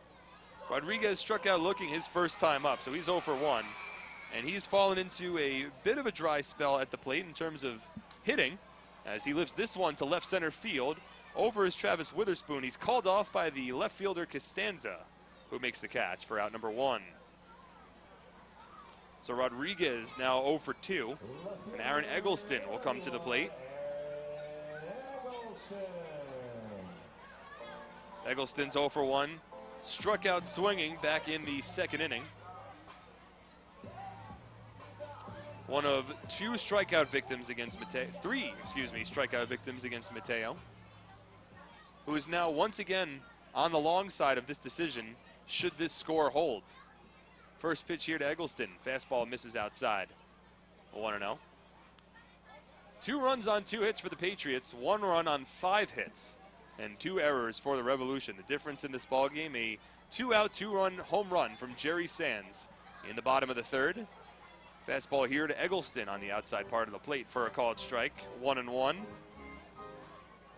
Rodriguez struck out looking his first time up, so he's 0 for 1. And he's fallen into a bit of a dry spell at the plate in terms of hitting, as he lifts this one to left center field. Over is Travis Witherspoon. He's called off by the left fielder Costanza, who makes the catch for out number 1. So Rodriguez now 0 for 2, and Aaron Eggleston will come to the plate. Eggleston's 0 for 1, struck out swinging back in the 2nd inning. One of 2 strikeout victims against Mateo, 3 strikeout victims against Mateo, who is now once again on the long side of this decision should this score hold. First pitch here to Eggleston. Fastball misses outside. 1-0. 2 runs on 2 hits for the Patriots. 1 run on 5 hits. And 2 errors for the Revolution. The difference in this ball game, a 2-out, 2-run home run from Jerry Sands in the bottom of the 3rd. Fastball here to Eggleston on the outside part of the plate for a called strike. 1-1.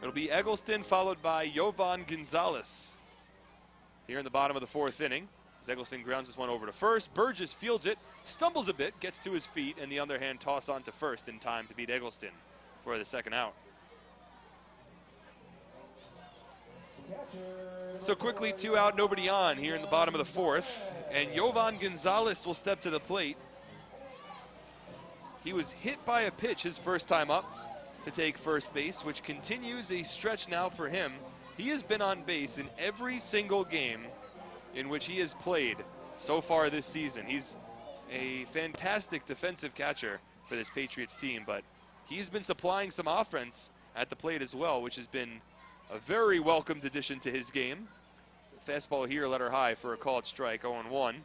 It'll be Eggleston followed by Jovan Gonzalez here in the bottom of the 4th inning. As Eggleston grounds this one over to first. Burgess fields it, stumbles a bit, gets to his feet, and the underhand toss on to first in time to beat Eggleston for the 2nd out. So quickly 2 out, nobody on here in the bottom of the 4th, and Jovan Gonzalez will step to the plate. He was hit by a pitch his first time up to take first base, which continues a stretch now for him. He has been on base in every single game in which he has played so far this season. He's a fantastic defensive catcher for this Patriots team, but he's been supplying some offense at the plate as well, which has been a very welcomed addition to his game. Fastball here, letter high for a called strike, 0-1.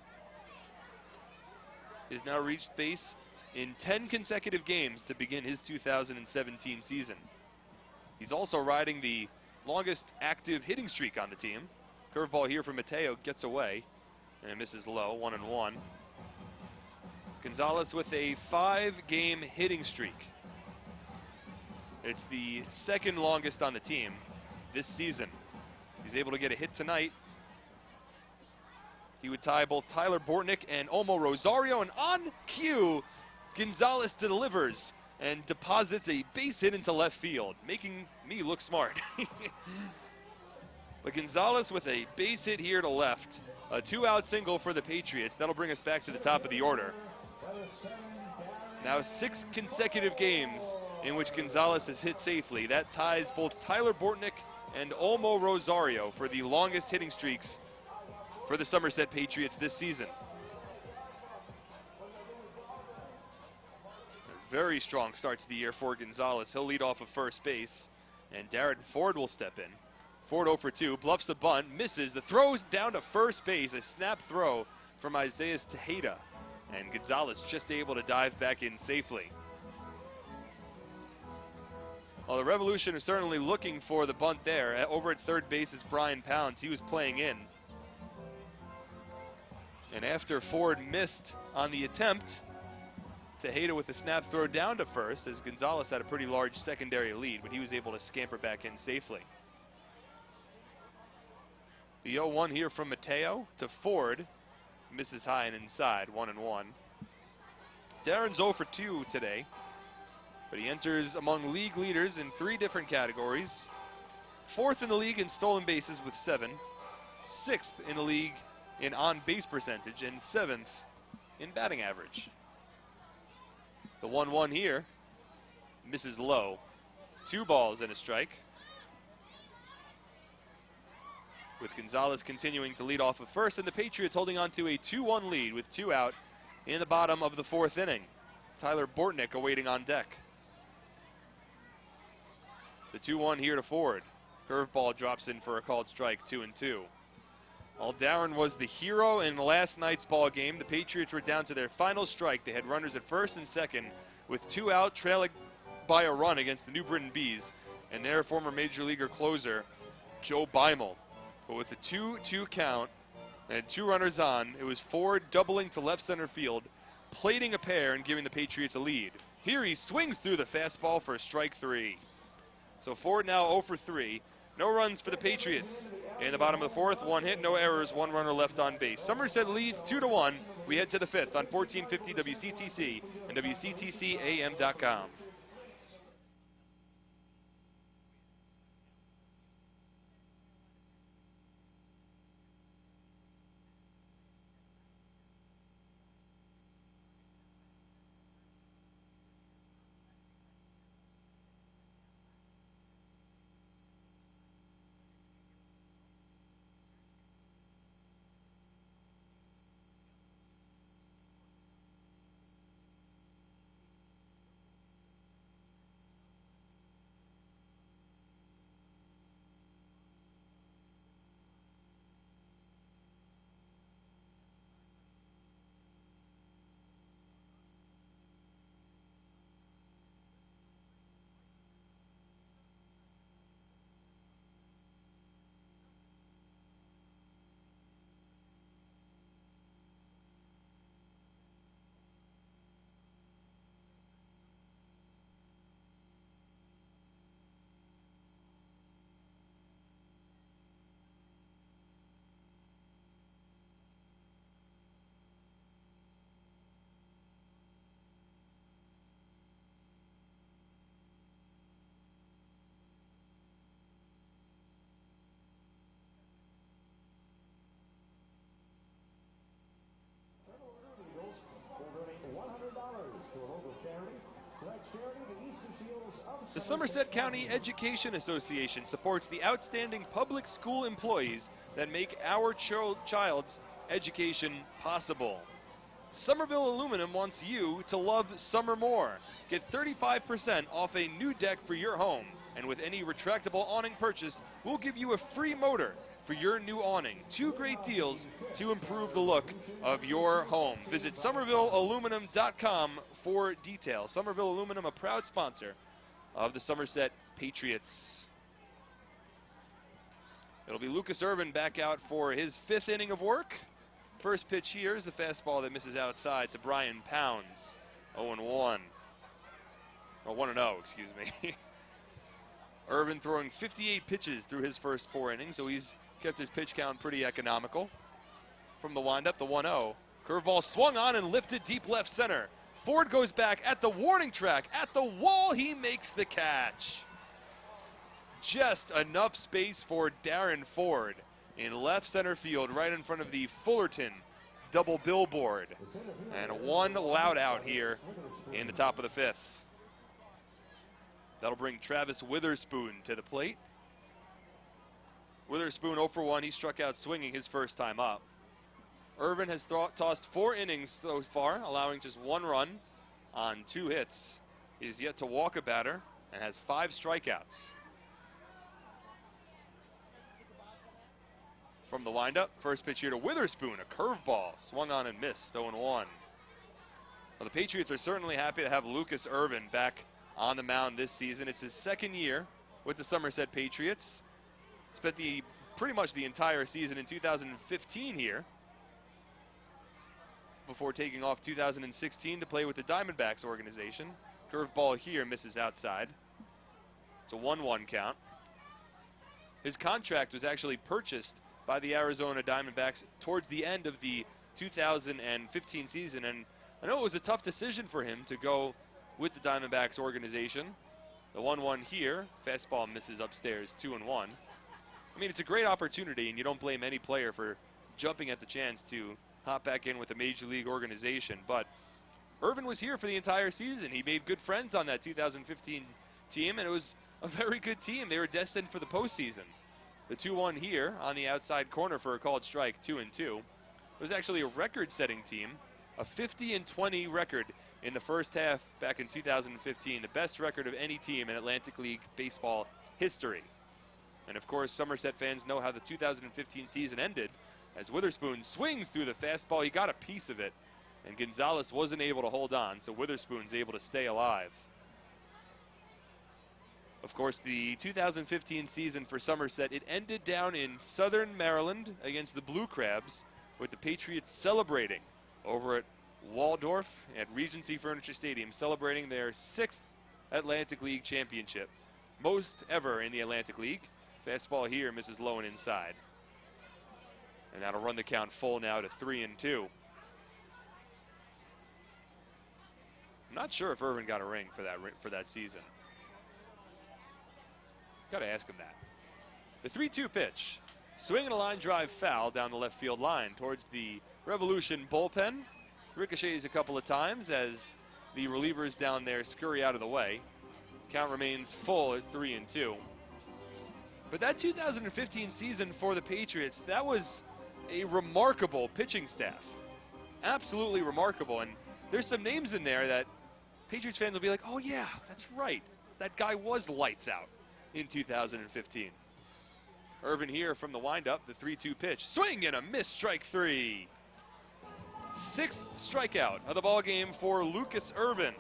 He's now reached base in 10 consecutive games to begin his 2017 season. He's also riding the longest active hitting streak on the team. Curveball here from Mateo gets away, and it misses low, 1-1. Gonzalez with a 5-game hitting streak. It's the 2nd longest on the team this season. He's able to get a hit tonight. He would tie both Tyler Bortnick and Olmo Rosario, and on cue, Gonzalez delivers and deposits a base hit into left field, making me look smart. But Gonzalez with a base hit here to left. A 2-out single for the Patriots. That'll bring us back to the top of the order. Now 6 consecutive games in which Gonzalez has hit safely. That ties both Tyler Bortnick and Olmo Rosario for the longest hitting streaks for the Somerset Patriots this season. A very strong start to the year for Gonzalez. He'll lead off of first base, and Darren Ford will step in. Ford 0 for 2, bluffs a bunt, misses. The throw's down to first base, a snap throw from Isaiah Tejeda, and Gonzalez just able to dive back in safely. Well, the Revolution is certainly looking for the bunt there. Over at third base is Brian Pounds. He was playing in. And after Ford missed on the attempt, Tejeda with a snap throw down to first, as Gonzalez had a pretty large secondary lead, but he was able to scamper back in safely. The 0-1 here from Mateo to Ford. Misses high and inside, 1-1. Darren's 0 for 2 today, but he enters among league leaders in 3 different categories. 4th in the league in stolen bases with 7. 6th in the league in on-base percentage, and 7th in batting average. The 1-1 here misses low. 2 balls and a strike. with Gonzalez continuing to lead off of first, and the Patriots holding on to a 2-1 lead with 2 out in the bottom of the 4th inning. Tyler Bortnick awaiting on deck. The 2-1 here to Ford. Curveball drops in for a called strike, 2-2. While Darren was the hero in last night's ball game, the Patriots were down to their final strike. They had runners at first and second with 2 out, trailing by a run against the New Britain Bees and their former major leaguer closer, Joe Beimel. But with a 2-2 count and 2 runners on, it was Ford doubling to left center field, plating a pair and giving the Patriots a lead. Here he swings through the fastball for strike 3. So Ford now 0 for 3. No runs for the Patriots. In the bottom of the 4th, 1 hit, no errors, 1 runner left on base. Somerset leads 2-1. We head to the 5th on 1450 WCTC and WCTCAM.com. The Somerset County Education Association supports the outstanding public school employees that make our child's education possible. Somerville Aluminum wants you to love summer more. Get 35% off a new deck for your home, and with any retractable awning purchase, we'll give you a free motor for your new awning. 2 great deals to improve the look of your home. Visit SomervilleAluminum.com for details. Somerville Aluminum, a proud sponsor of the Somerset Patriots. It'll be Lucas Irvin back out for his 5th inning of work. First pitch here is a fastball that misses outside to Brian Pounds. 0-1. Oh, 1-0, excuse me. Irvin throwing 58 pitches through his first 4 innings, so he's kept his pitch count pretty economical. From the windup, the 1-0. Curveball swung on and lifted deep left center. Ford goes back at the warning track. At the wall, he makes the catch. Just enough space for Darren Ford in left center field, right in front of the Fullerton double billboard. And 1 loud out here in the top of the 5th. That'll bring Travis Witherspoon to the plate. Witherspoon 0 for 1. He struck out swinging his first time up. Irvin has tossed 4 innings so far, allowing just 1 run on 2 hits. He's yet to walk a batter and has 5 strikeouts. From the windup, first pitch here to Witherspoon, a curveball, swung on and missed, 0-1. Well, the Patriots are certainly happy to have Lucas Irvin back on the mound this season. It's his 2nd year with the Somerset Patriots. Spent pretty much the entire season in 2015 here, before taking off 2016 to play with the Diamondbacks organization. Curveball here misses outside. It's a 1-1 count. His contract was actually purchased by the Arizona Diamondbacks towards the end of the 2015 season, and I know it was a tough decision for him to go with the Diamondbacks organization. The 1-1 here, fastball misses upstairs, 2-1. I mean, it's a great opportunity, and you don't blame any player for jumping at the chance to hop back in with a major league organization. But Irvin was here for the entire season. He made good friends on that 2015 team, and it was a very good team. They were destined for the postseason. The 2-1 here on the outside corner for a called strike, 2-2. It was actually a record-setting team, a 50-20 record in the first half back in 2015, the best record of any team in Atlantic League baseball history. And of course, Somerset fans know how the 2015 season ended, as Witherspoon swings through the fastball. He got a piece of it, and Gonzalez wasn't able to hold on, so Witherspoon's able to stay alive. Of course, the 2015 season for Somerset, it ended down in southern Maryland against the Blue Crabs, with the Patriots celebrating over at Waldorf at Regency Furniture Stadium, celebrating their 6th Atlantic League championship, most ever in the Atlantic League. Fastball here misses low and inside. And that'll run the count full now to 3-2. I'm not sure if Irvin got a ring for that season. Got to ask him that. The 3-2 pitch. Swing and a line drive foul down the left field line towards the Revolution bullpen. Ricochets a couple of times as the relievers down there scurry out of the way. Count remains full at 3-2. But that 2015 season for the Patriots, that was a remarkable pitching staff. Absolutely remarkable. And there's some names in there that Patriots fans will be like, oh yeah, that's right. That guy was lights out in 2015. Irvin here from the windup, the 3-2 pitch. Swing and a miss, strike 3. 6th strikeout of the ball game for Lucas Irvin.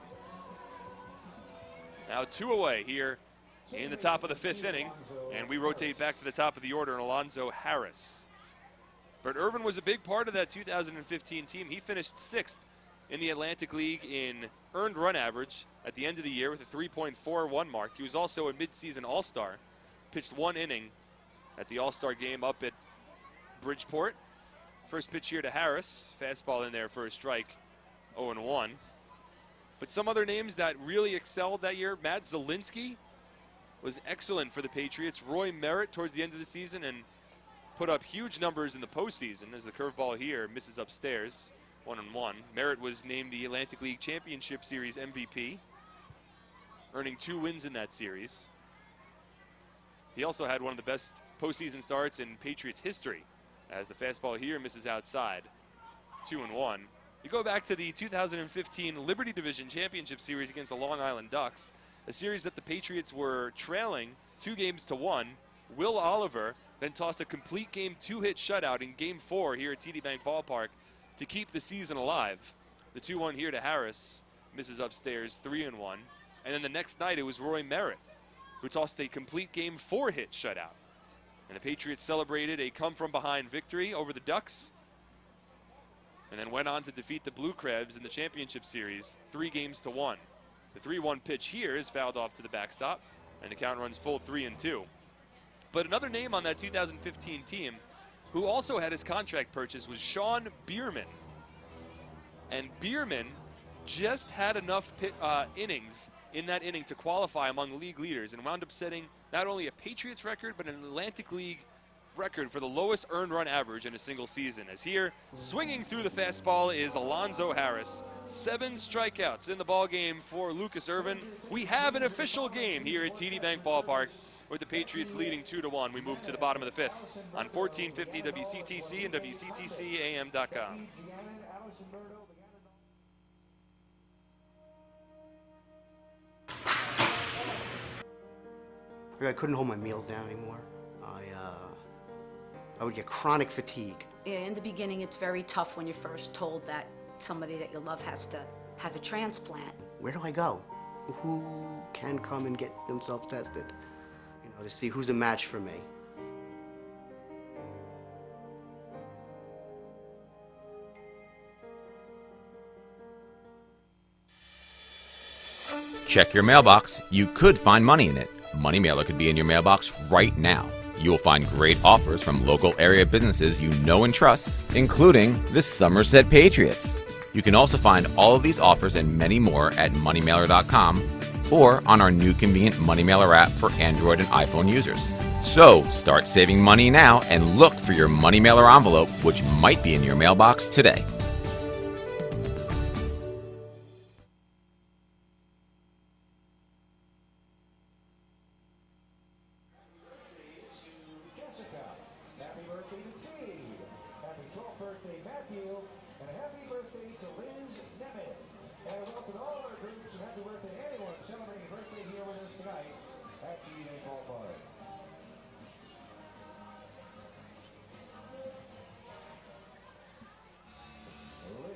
Now 2 away here in the top of the 5th inning, and we rotate back to the top of the order in Alonzo Harris. But Irvin was a big part of that 2015 team. He finished 6th in the Atlantic League in earned run average at the end of the year with a 3.41 mark. He was also a midseason All-Star, pitched 1 inning at the All-Star game up at Bridgeport. First pitch here to Harris, fastball in there for a strike, 0-1. But some other names that really excelled that year, Matt Zielinski was excellent for the Patriots. Roy Merritt towards the end of the season and put up huge numbers in the postseason as the curveball here misses upstairs, 1-1. Merritt was named the Atlantic League Championship Series MVP, earning 2 wins in that series. He also had one of the best postseason starts in Patriots history as the fastball here misses outside, 2-1. You go back to the 2015 Liberty Division Championship Series against the Long Island Ducks, a series that the Patriots were trailing 2-1. Will Oliver then tossed a complete game 2-hit shutout in Game 4 here at TD Bank Ballpark to keep the season alive. The 2-1 here to Harris misses upstairs, 3-1. And then the next night it was Roy Merritt who tossed a complete Game 4-hit shutout. And the Patriots celebrated a come-from-behind victory over the Ducks and then went on to defeat the Blue Crabs in the championship series 3-1. The 3-1 pitch here is fouled off to the backstop, and the count runs full 3-2. But another name on that 2015 team who also had his contract purchased was Sean Bierman. And Bierman just had enough innings in that inning to qualify among league leaders and wound up setting not only a Patriots record, but an Atlantic League record for the lowest earned run average in a single season. As here, swinging through the fastball is Alonzo Harris. 7 strikeouts in the ball game for Lucas Irvin. We have an official game here at TD Bank Ballpark with the Patriots leading 2-1. We move to the bottom of the 5th on 1450 WCTC and WCTCAM.com. I couldn't hold my meals down anymore. I would get chronic fatigue. Yeah, in the beginning, it's very tough when you're first told that somebody that you love has to have a transplant. Where do I go? Who can come and get themselves tested? You know, to see who's a match for me. Check your mailbox. You could find money in it. Money Mailer could be in your mailbox right now. You'll find great offers from local area businesses you know and trust, including the Somerset Patriots. You can also find all of these offers and many more at moneymailer.com or on our new convenient Money Mailer app for Android and iPhone users. So start saving money now and look for your Money Mailer envelope, which might be in your mailbox today. you. And a happy birthday to Liz Nemeth. And welcome to all our groups, and happy birthday to anyone celebrating a birthday here with us tonight at TD Bank Ballpark.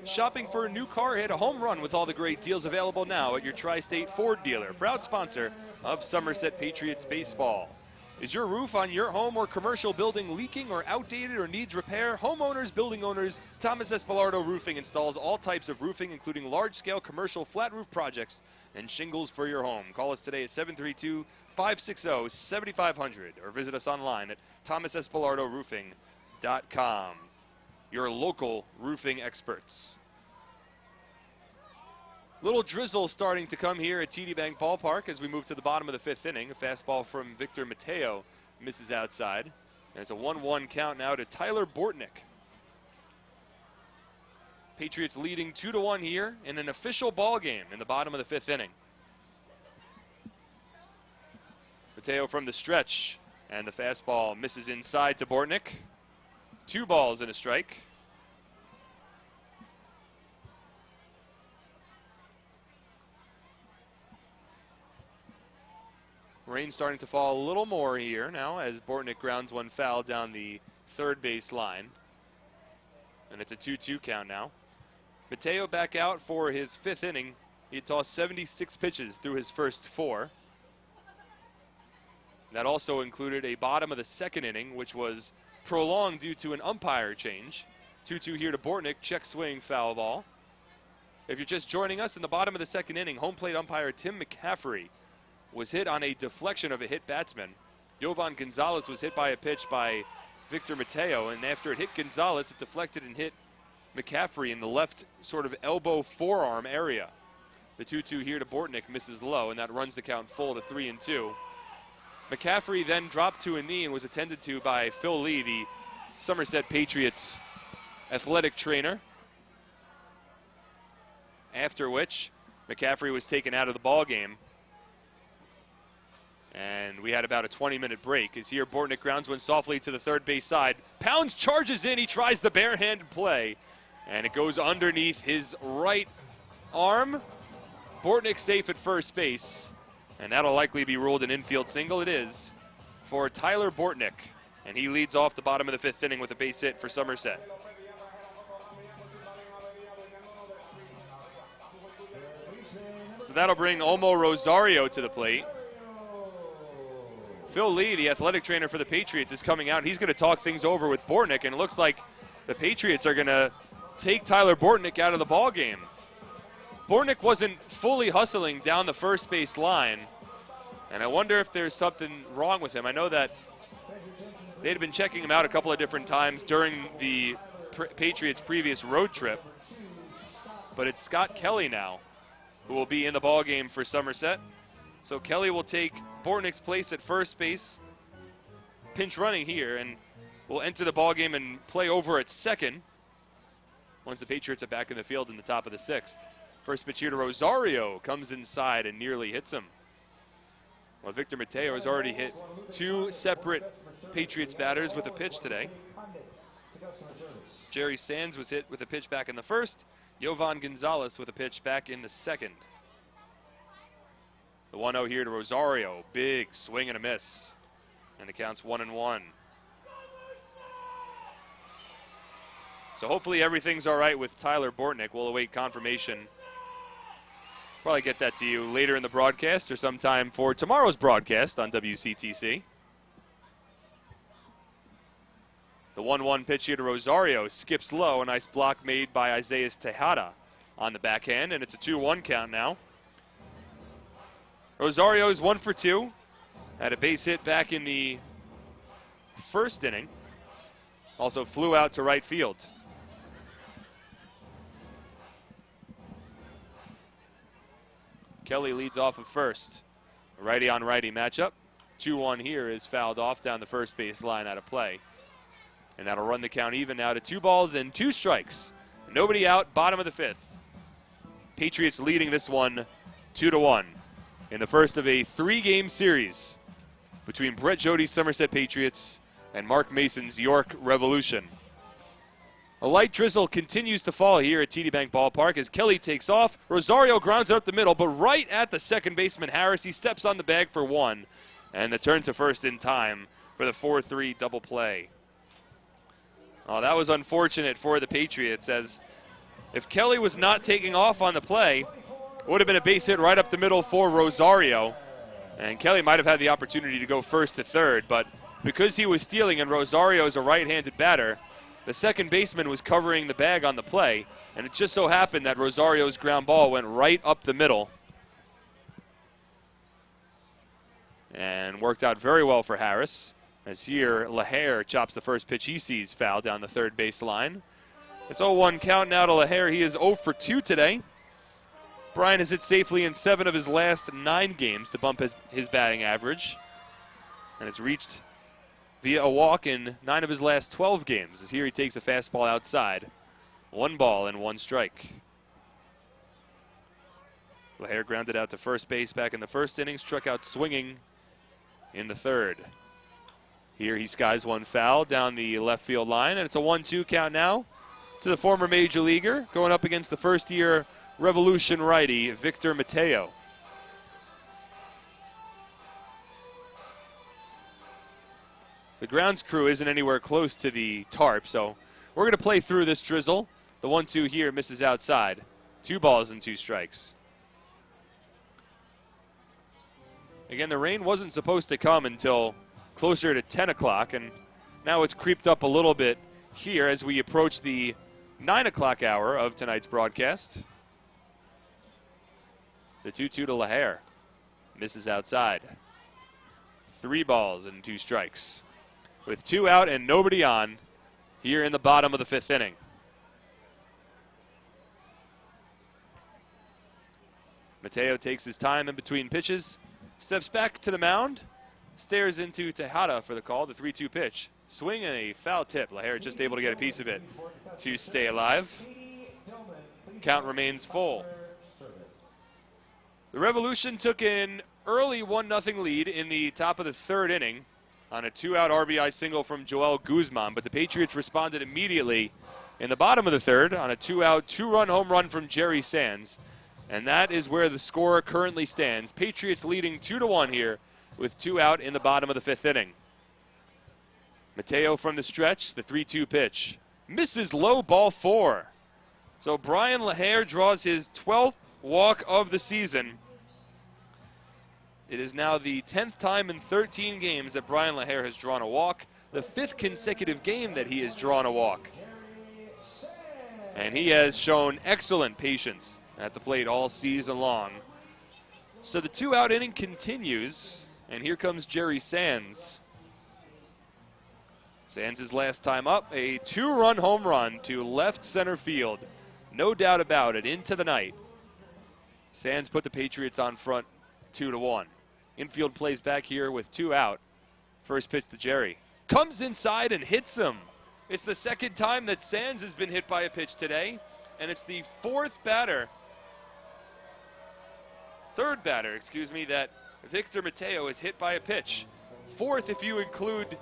Shopping for a new car, hit a home run with all the great deals available now at your Tri-State Ford dealer, proud sponsor of Somerset Patriots baseball. Is your roof on your home or commercial building leaking or outdated or needs repair? Homeowners, building owners, Thomas Espillardo Roofing installs all types of roofing, including large-scale commercial flat roof projects and shingles for your home. Call us today at 732-560-7500 or visit us online at thomasespillardoroofing.com. Your local roofing experts. Little drizzle starting to come here at TD Bank Ballpark as we move to the bottom of the fifth inning. A fastball from Victor Mateo misses outside. And it's a 1-1 count now to Tyler Bortnick. Patriots leading 2-1 here in an official ball game in the bottom of the fifth inning. Mateo from the stretch, and the fastball misses inside to Bortnick. 2 balls and a strike. Rain starting to fall a little more here now as Bortnick grounds one foul down the third base line. And it's a 2-2 count now. Mateo back out for his fifth inning. He had tossed 76 pitches through his first 4. That also included a bottom of the second inning, which was prolonged due to an umpire change. 2-2 here to Bortnick, check swing, foul ball. If you're just joining us, in the bottom of the second inning, home plate umpire Tim McCaffrey was hit on a deflection of a hit batsman. Jovan Gonzalez was hit by a pitch by Victor Mateo, and after it hit Gonzalez, it deflected and hit McCaffrey in the left sort of elbow forearm area. The 2-2 here to Bortnick misses low, and that runs the count full to 3-2. McCaffrey then dropped to a knee and was attended to by Phil Lee, the Somerset Patriots athletic trainer. After which, McCaffrey was taken out of the ball game. And we had about a 20-minute break. As here, Bortnick grounds one softly to the third base side. Pounds charges in. He tries the barehanded play. And it goes underneath his right arm. Bortnick safe at first base. And that'll likely be ruled an infield single. It is for Tyler Bortnick. And he leads off the bottom of the fifth inning with a base hit for Somerset. So that'll bring Olmo Rosario to the plate. Phil Lee, the athletic trainer for the Patriots, is coming out. He's going to talk things over with Bortnick, and it looks like the Patriots are going to take Tyler Bortnick out of the ball game. Bortnick wasn't fully hustling down the first base line, and I wonder if there's something wrong with him. I know that they'd been checking him out a couple of different times during the Patriots' previous road trip, but it's Scott Kelly now who will be in the ball game for Somerset. So Kelly will take Bortnick's place at first base, pinch running here, and will enter the ball game and play over at second once the Patriots are back in the field in the top of the sixth. First pitch here to Rosario, comes inside and nearly hits him. Well, Victor Mateo has already hit 2 separate Patriots batters with a pitch today. Jerry Sands was hit with a pitch back in the first. Jovan Gonzalez with a pitch back in the second. The 1-0 here to Rosario. Big swing and a miss. And the count's 1-1. So hopefully everything's all right with Tyler Bortnick. We'll await confirmation. Probably get that to you later in the broadcast or sometime for tomorrow's broadcast on WCTC. The 1-1 pitch here to Rosario skips low. A nice block made by Isaiah Tejada on the backhand, and it's a 2-1 count now. Rosario is 1 for 2. Had a base hit back in the first inning. Also flew out to right field. Kelly leads off of first. A righty on righty matchup. 2-1 here is fouled off down the first base line out of play. And that'll run the count even now to 2 balls and 2 strikes. Nobody out, bottom of the fifth. Patriots leading this one 2-1 in the first of a 3-game series between Brett Jody's Somerset Patriots and Mark Mason's York Revolution. A light drizzle continues to fall here at TD Bank Ballpark as Kelly takes off. Rosario grounds it up the middle, but right at the second baseman Harris, he steps on the bag for one. And the turn to first in time for the 4-3 double play. Oh, that was unfortunate for the Patriots, as if Kelly was not taking off on the play, it would have been a base hit right up the middle for Rosario. And Kelly might have had the opportunity to go first to third, but because he was stealing and Rosario is a right-handed batter, the second baseman was covering the bag on the play, and it just so happened that Rosario's ground ball went right up the middle and worked out very well for Harris, as here LaHare chops the first pitch he sees foul down the third base line. It's 0-1 count now to LaHare. He is 0 for 2 today. Brian has hit safely in 7 of his last 9 games to bump his batting average, and has reached via a walk in 9 of his last 12 games, as here he takes a fastball outside. 1 ball and 1 strike. LaHare grounded out to first base back in the first inning, struck out swinging in the third. Here he skies one foul down the left field line, and it's a 1-2 count now to the former major leaguer, going up against the first-year Revolution righty, Victor Mateo. The grounds crew isn't anywhere close to the tarp, so we're going to play through this drizzle. The 1-2 here misses outside. 2 balls and 2 strikes. Again, the rain wasn't supposed to come until closer to 10 o'clock, and now it's creeped up a little bit here as we approach the 9 o'clock hour of tonight's broadcast. The 2-2 to LaHare. Misses outside. 3 balls and 2 strikes. With 2 out and nobody on here in the bottom of the 5th inning. Mateo takes his time in between pitches, steps back to the mound, stares into Tejada for the call, the 3-2 pitch. Swing and a foul tip. LaHare just able to get a piece of it to stay alive. Count remains full. The Revolution took an early 1-0 lead in the top of the 3rd inning on a 2-out RBI single from Joel Guzman, but the Patriots responded immediately in the bottom of the 3rd on a 2-out, 2-run home run from Jerry Sands. And that is where the score currently stands. Patriots leading 2-1 here with 2 out in the bottom of the 5th inning. Mateo from the stretch, the 3-2 pitch. Misses low, ball 4. So Brian LaHare draws his 12th walk of the season. It is now the 10th time in 13 games that Brian LaHare has drawn a walk, the 5th consecutive game that he has drawn a walk. And he has shown excellent patience at the plate all season long. So the 2-out inning continues, and here comes Jerry Sands. Sands' last time up, a 2-run home run to left center field. No doubt about it, into the night. Sands put the Patriots on front 2-1. Infield plays back here with 2 out. First pitch to Jerry. Comes inside and hits him. It's the 2nd time that Sands has been hit by a pitch today, and it's the 3rd batter, that Victor Mateo is hit by a pitch. 4th if you include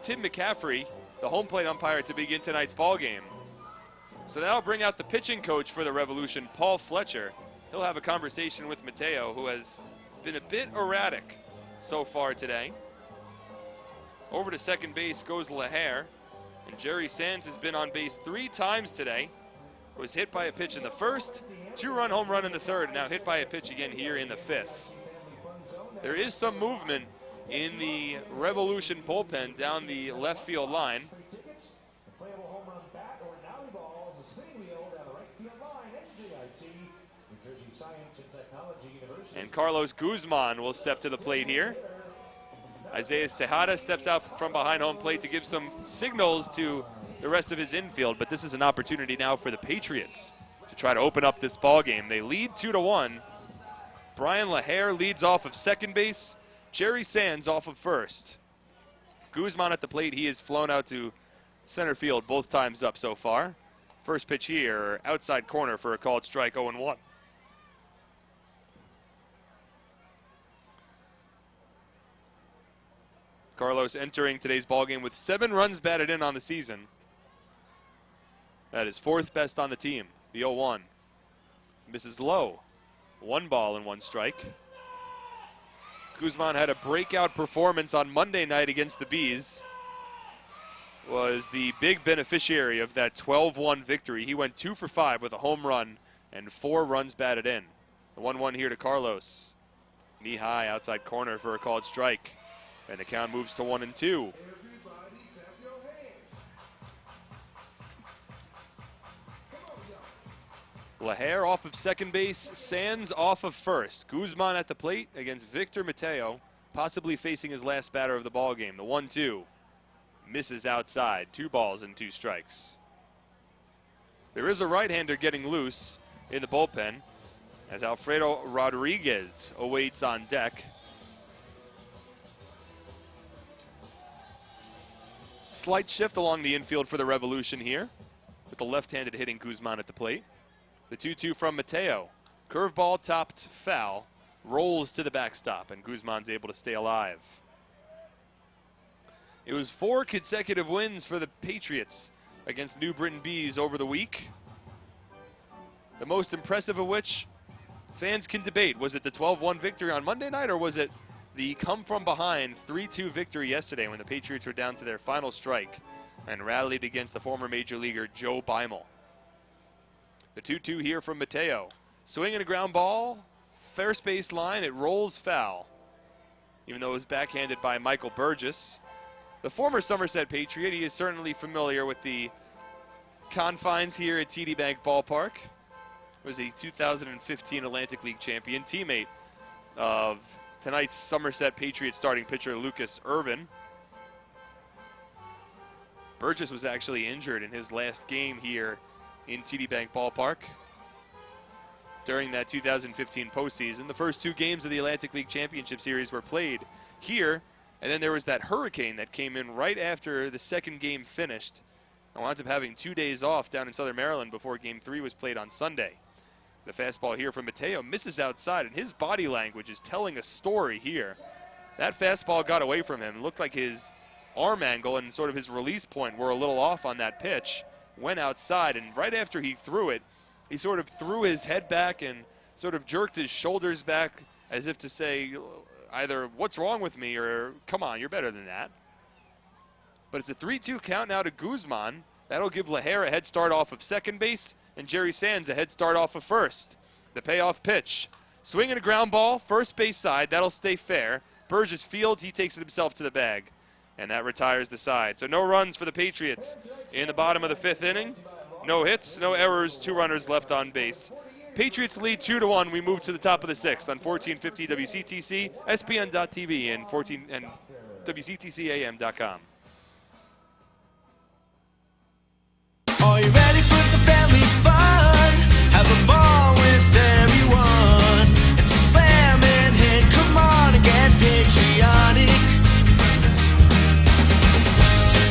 Tim McCaffrey, the home plate umpire to begin tonight's ball game. So that'll bring out the pitching coach for the Revolution, Paul Fletcher. He'll have a conversation with Mateo, who has been a bit erratic so far today. Over to second base goes LaHare, and Jerry Sands has been on base 3 times today. Was hit by a pitch in the 1st, 2-run home run in the 3rd, now hit by a pitch again here in the 5th. There is some movement in the Revolution bullpen down the left field line. And Carlos Guzman will step to the plate here. Isaiah Tejada steps out from behind home plate to give some signals to the rest of his infield, but this is an opportunity now for the Patriots to try to open up this ball game. They lead 2-1. Brian LaHare leads off of second base. Jerry Sands off of first. Guzman at the plate. He has flown out to center field both times up so far. First pitch here, outside corner for a called strike, 0-1. Carlos entering today's ballgame with 7 runs batted in on the season. That is 4th best on the team. The 0-1. Misses low. 1 ball and 1 strike. Guzman had a breakout performance on Monday night against the Bees. Was the big beneficiary of that 12-1 victory. He went 2 for 5 with a home run and 4 runs batted in. The 1-1 here to Carlos. Knee high outside corner for a called strike. And the count moves to 1-2. Laher off of second base, Sands off of first. Guzman at the plate against Victor Mateo, possibly facing his last batter of the ball game. The 1-2 misses outside. 2 balls and 2 strikes. There is a right-hander getting loose in the bullpen as Alfredo Rodriguez awaits on deck. Slight shift along the infield for the Revolution here, with the left-handed hitting Guzman at the plate. The 2-2 from Mateo. Curveball topped foul, rolls to the backstop, and Guzman's able to stay alive. It was 4 consecutive wins for the Patriots against New Britain Bees over the week. The most impressive of which fans can debate. Was it the 12-1 victory on Monday night, or was it the come-from-behind 3-2 victory yesterday when the Patriots were down to their final strike and rallied against the former Major Leaguer Joe Beimel? The 2-2 here from Mateo. Swing and a ground ball. First base line. It rolls foul, even though it was backhanded by Michael Burgess. The former Somerset Patriot, he is certainly familiar with the confines here at TD Bank Ballpark. Was a 2015 Atlantic League champion, teammate of tonight's Somerset Patriots starting pitcher Lucas Irvin. Burgess was actually injured in his last game here in TD Bank Ballpark during that 2015 postseason. The first 2 games of the Atlantic League Championship Series were played here, and then there was that hurricane that came in right after the second game finished. I wound up having 2 days off down in Southern Maryland before Game 3 was played on Sunday. The fastball here from Mateo misses outside, and his body language is telling a story here. That fastball got away from him. It looked like his arm angle and sort of his release point were a little off on that pitch. Went outside, and right after he threw it, he sort of threw his head back and sort of jerked his shoulders back as if to say either, what's wrong with me, or come on, you're better than that. But it's a 3-2 count now to Guzman. That'll give Laher a head start off of second base and Jerry Sands a head start off of first. The payoff pitch. Swing and a ground ball, first base side. That'll stay fair. Burgess fields, he takes it himself to the bag. And that retires the side. So no runs for the Patriots in the bottom of the 5th inning. No hits, no errors, 2 runners left on base. Patriots lead 2-1. We move to the top of the 6th on 1450 WCTC, SPN.TV, and WCTCAM.com. Are you ready for some family fun? Have a ball with everyone. It's a slam and hit. Come on and get patriotic.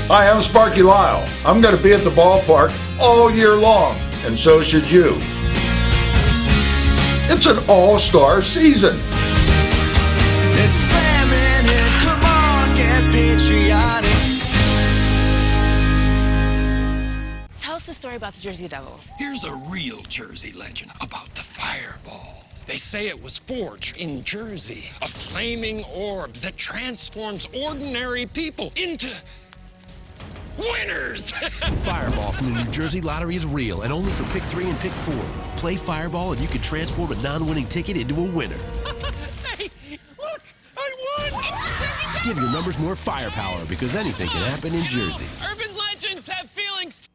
Hi, I'm Sparky Lyle. I'm going to be at the ballpark all year long, and so should you. It's an all-star season. It's a slam and hit. Come on, get patriotic. Tell us the story about the Jersey Devil. Here's a real Jersey legend about the fireball. They say it was forged in Jersey, a flaming orb that transforms ordinary people into winners! Fireball from the New Jersey Lottery is real and only for Pick 3 and Pick 4. Play Fireball and you can transform a non-winning ticket into a winner. Hey, look, I won! Give your numbers more firepower because anything can happen in Jersey. Urban legends have feelings.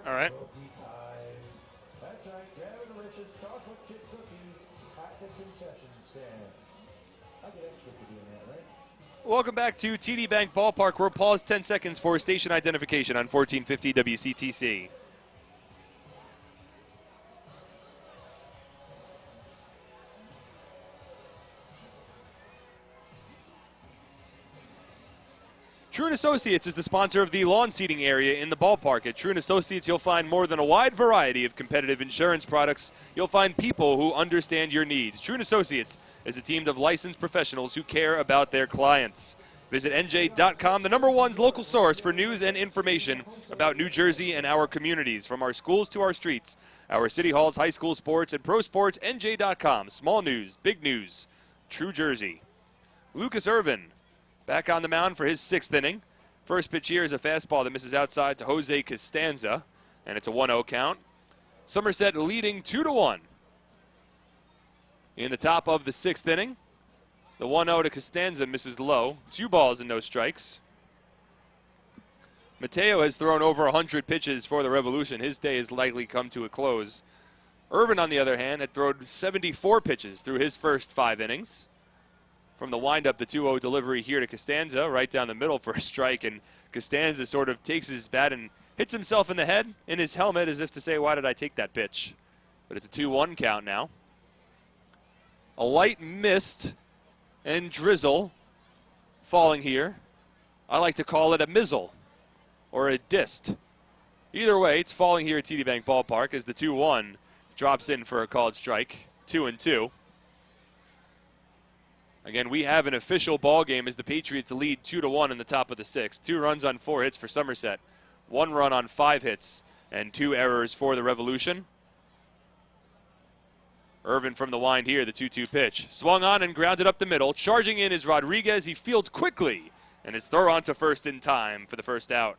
All right. That's right, grab a delicious chocolate chip cookie at the concession stand. I get extra for doing that, right? Welcome back to TD Bank Ballpark. We're paused 10 seconds for station identification on 1450 WCTC. True & Associates is the sponsor of the lawn seating area in the ballpark. At True & Associates, you'll find more than a wide variety of competitive insurance products. You'll find people who understand your needs. True & Associates is a team of licensed professionals who care about their clients. Visit NJ.com, the #1 local source for news and information about New Jersey and our communities. From our schools to our streets, our city halls, high school sports, and pro sports, NJ.com. Small news, big news, True Jersey. Lucas Irvin back on the mound for his 6th inning. First pitch here is a fastball that misses outside to Jose Costanza, and it's a 1-0 count. Somerset leading 2-1. In the top of the 6th inning, the 1-0 to Costanza misses low. 2 balls and no strikes. Mateo has thrown over 100 pitches for the Revolution. His day has likely come to a close. Irvin, on the other hand, had thrown 74 pitches through his first 5 innings. From the windup, the 2-0 delivery here to Costanza, right down the middle for a strike, and Costanza sort of takes his bat and hits himself in the head in his helmet as if to say, why did I take that pitch? But it's a 2-1 count now. A light mist and drizzle falling here. I like to call it a mizzle or a dist. Either way, it's falling here at TD Bank Ballpark as the 2-1 drops in for a called strike. 2-2. Again, we have an official ball game as the Patriots lead 2-1 in the top of the 6th. 2 runs on 4 hits for Somerset, 1 run on 5 hits, and 2 errors for the Revolution. Irvin from the wind here, the 2-2 pitch. Swung on and grounded up the middle. Charging in is Rodriguez. He fields quickly and is thrown onto first in time for the first out.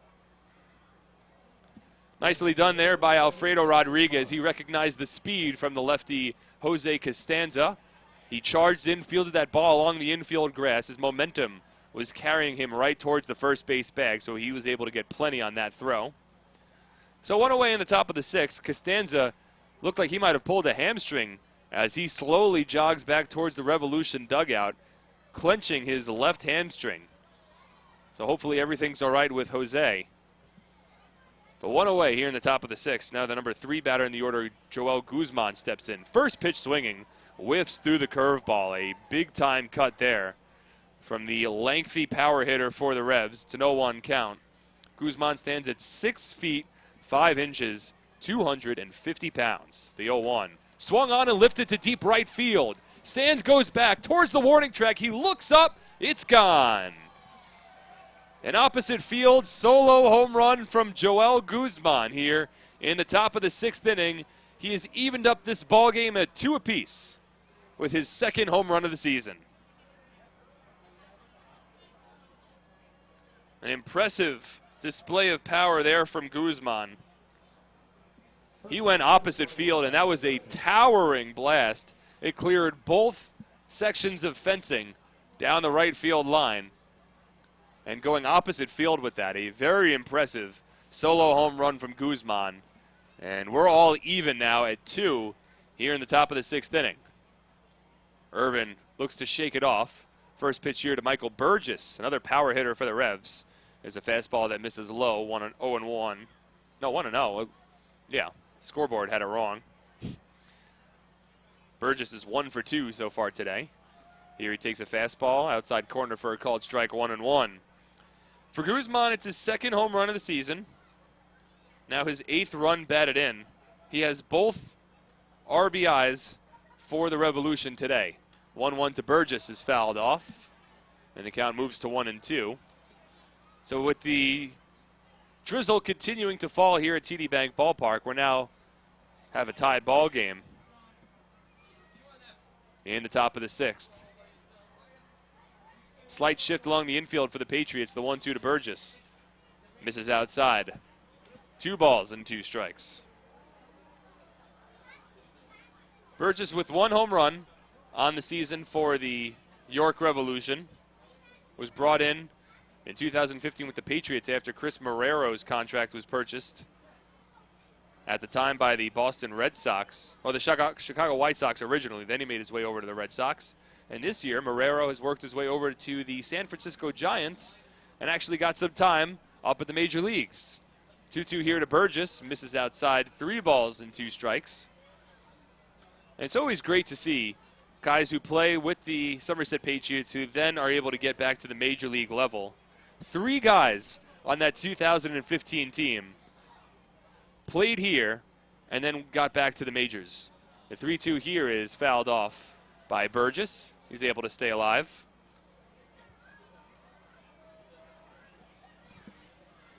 Nicely done there by Alfredo Rodriguez. He recognized the speed from the lefty Jose Costanza. He charged in, fielded that ball along the infield grass. His momentum was carrying him right towards the first base bag, so he was able to get plenty on that throw. So 1 away in the top of the 6th. Costanza looked like he might have pulled a hamstring as he slowly jogs back towards the Revolution dugout, clenching his left hamstring. So hopefully everything's all right with Jose. But 1 away here in the top of the 6th. Now the number 3 batter in the order, Joel Guzman, steps in. First pitch swinging. Whiffs through the curveball. A big-time cut there from the lengthy power hitter for the Revs. It's an 0-1 count. Guzman stands at 6 feet, 5 inches, 250 pounds. The 0-1. Swung on and lifted to deep right field. Sands goes back towards the warning track. He looks up. It's gone. An opposite field solo home run from Joel Guzman here in the top of the 6th inning. He has evened up this ball game at 2 apiece with his 2nd home run of the season. An impressive display of power there from Guzman. He went opposite field, and that was a towering blast. It cleared both sections of fencing down the right field line. And going opposite field with that, a very impressive solo home run from Guzman. And we're all even now at 2 here in the top of the 6th inning. Irvin looks to shake it off. First pitch here to Michael Burgess, another power hitter for the Revs. There's a fastball that misses low, 1-1. No, 1-0. Yeah, scoreboard had it wrong. Burgess is 1 for 2 so far today. Here he takes a fastball, outside corner for a called strike, 1-1. For Guzman, it's his 2nd home run of the season. Now his 8th run batted in. He has both RBIs for the Revolution today. 1-1 to Burgess is fouled off, and the count moves to 1-2. So with the drizzle continuing to fall here at TD Bank Ballpark, we're now have a tied ball game in the top of the 6th. Slight shift along the infield for the Patriots. The 1-2 to Burgess. Misses outside. 2 balls and 2 strikes. Burgess with 1 home run on the season for the York Revolution. Was brought in 2015 with the Patriots after Chris Marrero's contract was purchased at the time by the Boston Red Sox, or the Chicago White Sox originally. Then he made his way over to the Red Sox. And this year, Marrero has worked his way over to the San Francisco Giants and actually got some time up at the major leagues. 2-2 here to Burgess, misses outside, 3 balls and 2 strikes. And it's always great to see guys who play with the Somerset Patriots who then are able to get back to the major league level. 3 guys on that 2015 team played here and then got back to the majors. The 3-2 here is fouled off by Burgess. He's able to stay alive.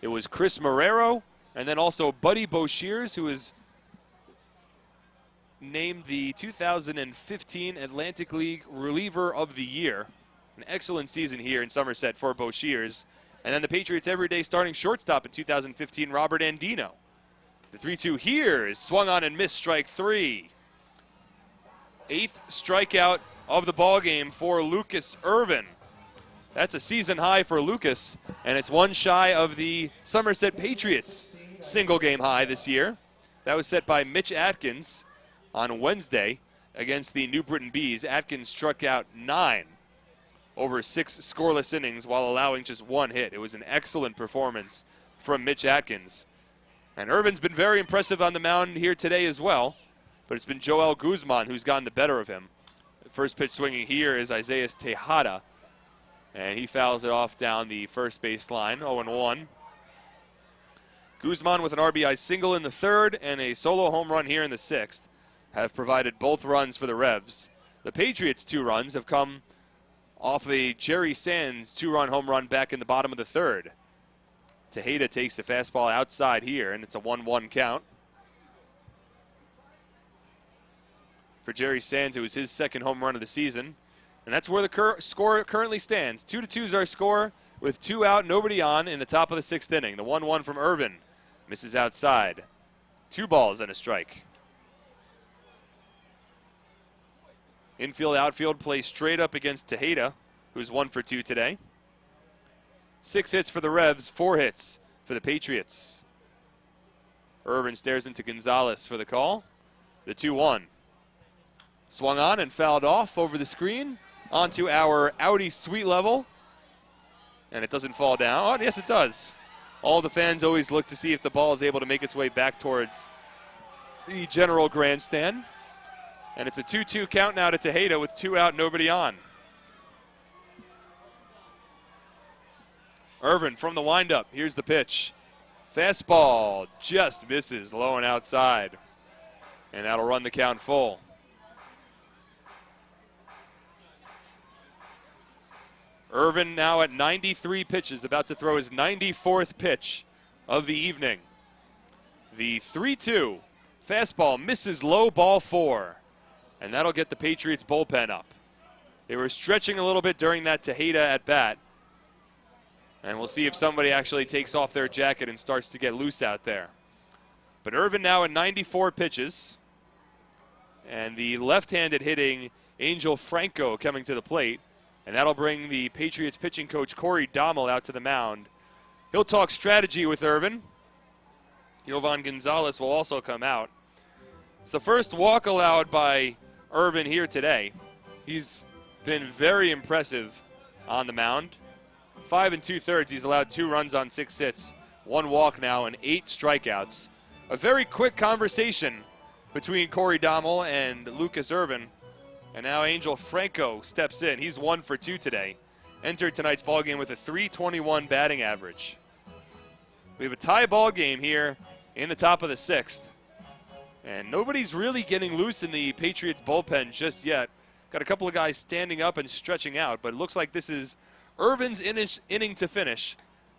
It was Chris Marrero and then also Buddy Boshears, who was named the 2015 Atlantic League Reliever of the Year. An excellent season here in Somerset for Boshears. And then the Patriots' everyday starting shortstop in 2015, Robert Andino. The 3-2 here is swung on and missed, strike 3. 8th strikeout of the ball game for Lucas Irvin. That's a season high for Lucas, and it's one shy of the Somerset Patriots single game high this year. That was set by Mitch Atkins on Wednesday against the New Britain Bees. Atkins struck out 9 over 6 scoreless innings while allowing just 1 hit. It was an excellent performance from Mitch Atkins. And Irvin's been very impressive on the mound here today as well, but it's been Joel Guzman who's gotten the better of him. The first pitch swinging here is Isaiah Tejada, and he fouls it off down the first base line, 0-1. Guzman with an RBI single in the 3rd and a solo home run here in the 6th have provided both runs for the Revs. The Patriots' 2 runs have come off a Jerry Sands 2-run home run back in the bottom of the 3rd. Tejada takes the fastball outside here, and it's a 1-1 count. For Jerry Sands, it was his 2nd home run of the season. And that's where the score currently stands. 2-2 is our score with 2 out, nobody on in the top of the 6th inning. The 1-1 from Irvin misses outside. 2 balls and a strike. Infield, outfield play straight up against Tejada, who's 1 for 2 today. 6 hits for the Revs, 4 hits for the Patriots. Irvin stares into Gonzalez for the call. The 2-1. Swung on and fouled off over the screen onto our Audi suite level. And it doesn't fall down. Oh, yes, it does. All the fans always look to see if the ball is able to make its way back towards the general grandstand. And it's a 2-2 count now to Tejada with 2 out, nobody on. Irvin from the windup. Here's the pitch. Fastball just misses low and outside. And that'll run the count full. Irvin now at 93 pitches, about to throw his 94th pitch of the evening. The 3-2 fastball misses low, ball 4. And that'll get the Patriots bullpen up. They were stretching a little bit during that Tejada at bat. And we'll see if somebody actually takes off their jacket and starts to get loose out there. But Irvin now at 94 pitches. And the left-handed hitting Angel Franco coming to the plate. And that'll bring the Patriots pitching coach Corey Dommel out to the mound. He'll talk strategy with Irvin. Jovan Gonzalez will also come out. It's the first walk allowed by Irvin here today. He's been very impressive on the mound. 5 2/3. He's allowed 2 runs on 6 hits, 1 walk now, and 8 strikeouts. A very quick conversation between Corey Dommel and Lucas Irvin. And now Angel Franco steps in. He's 1 for 2 today. Entered tonight's ball game with a .321 batting average. We have a tie ball game here in the top of the 6th. And nobody's really getting loose in the Patriots bullpen just yet. Got a couple of guys standing up and stretching out, but it looks like this is Irvin's inning to finish.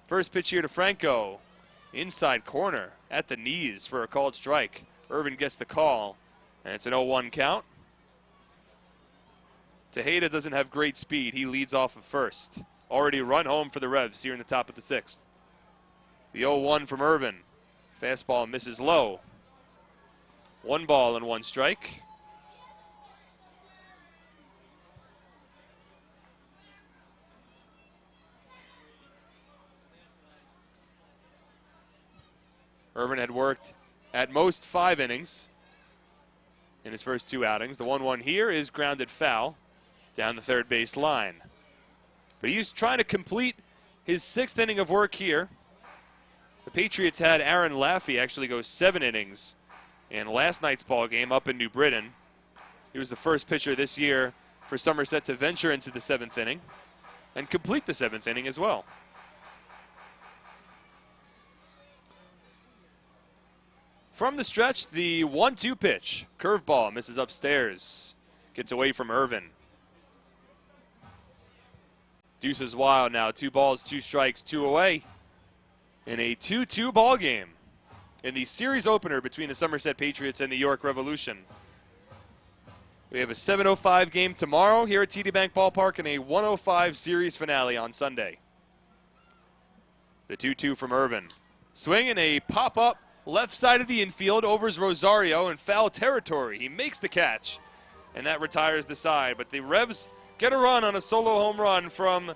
First pitch here to Franco. Inside corner at the knees for a called strike. Irvin gets the call, and it's an 0-1 count. Tejada doesn't have great speed. He leads off of first. Already run home for the Revs here in the top of the 6th. The 0-1 from Irvin. Fastball misses low. 1 ball and 1 strike. Irvin had worked at most 5 innings in his first 2 outings. The 1-1 here is grounded foul down the third base line. But he's trying to complete his 6th inning of work here. The Patriots had Aaron Laffey actually go 7 innings in last night's ball game up in New Britain. He was the first pitcher this year for Somerset to venture into the 7th inning and complete the 7th inning as well. From the stretch, the 1-2 pitch. Curveball misses upstairs. Gets away from Irvin. Deuce is wild now. 2 balls, 2 strikes, 2 away. In a 2-2 ball game in the series opener between the Somerset Patriots and the York Revolution. We have a 7:05 game tomorrow here at TD Bank Ballpark and a 1:05 series finale on Sunday. The 2-2 from Irvin. Swing and a pop-up left side of the infield overs Rosario in foul territory. He makes the catch, and that retires the side. But the Revs get a run on a solo home run from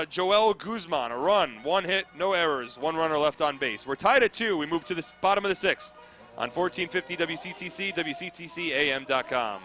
Joel Guzman. A run, 1 hit, no errors, 1 runner left on base. We're tied at 2. We move to the bottom of the 6th on 1450 WCTC, WCTCAM.com.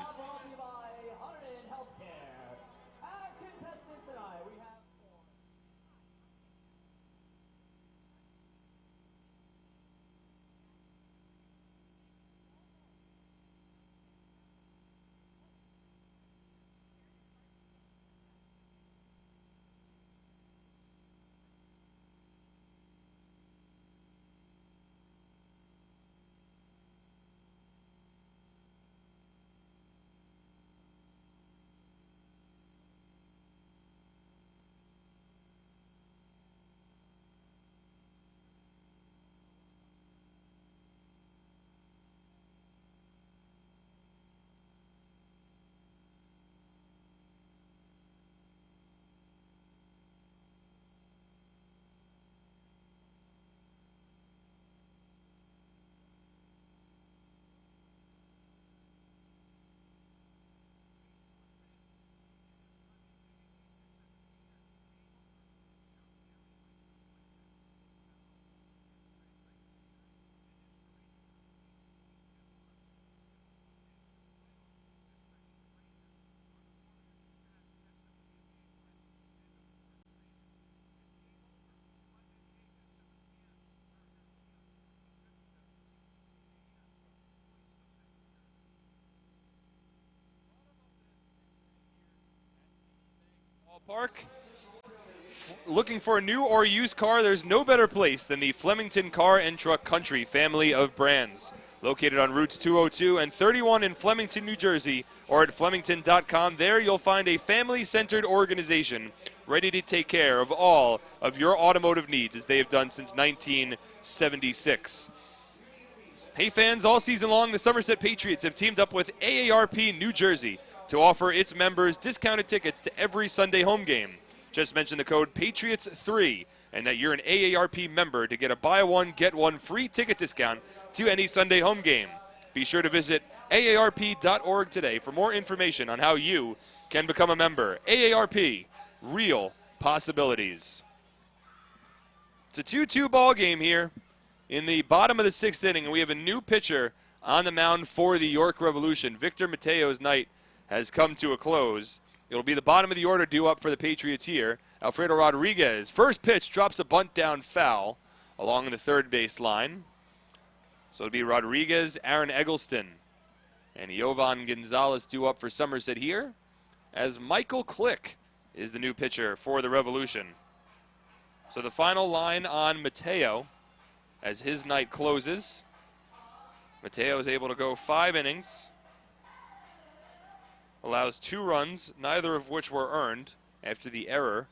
Park. Looking for a new or used car, there's no better place than the Flemington Car and Truck Country family of brands. Located on routes 202 and 31 in Flemington, New Jersey, or at Flemington.com. There you'll find a family-centered organization ready to take care of all of your automotive needs as they have done since 1976. Hey fans, all season long the Somerset Patriots have teamed up with AARP New Jersey to offer its members discounted tickets to every Sunday home game. Just mention the code PATRIOTS3 and that you're an AARP member to get a buy one, get one free ticket discount to any Sunday home game. Be sure to visit AARP.org today for more information on how you can become a member. AARP, real possibilities. It's a 2-2 ball game here in the bottom of the 6th inning, and we have a new pitcher on the mound for the York Revolution. Victor Mateo's night has come to a close. It'll be the bottom of the order due up for the Patriots here. Alfredo Rodriguez, first pitch, drops a bunt down foul along the third base line. So it'll be Rodriguez, Aaron Eggleston, and Jovan Gonzalez due up for Somerset here, as Michael Click is the new pitcher for the Revolution. So the final line on Mateo as his night closes. Mateo is able to go 5 innings. Allows 2 runs, neither of which were earned after the error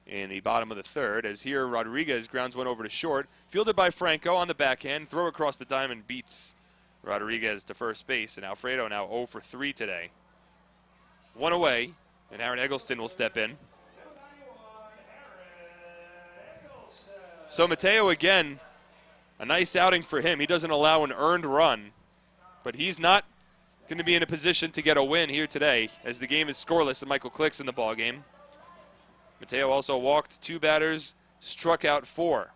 in the bottom of the 3rd. As here, Rodriguez grounds one over to short. Fielded by Franco on the backhand. Throw across the diamond beats Rodriguez to first base. And Alfredo now 0 for 3 today. 1 away, and Aaron Eggleston will step in. So Mateo again, a nice outing for him. He doesn't allow an earned run, but he's not going to be in a position to get a win here today as the game is scoreless and Michael Click's in the ball game. Mateo also walked 2 batters, struck out 4.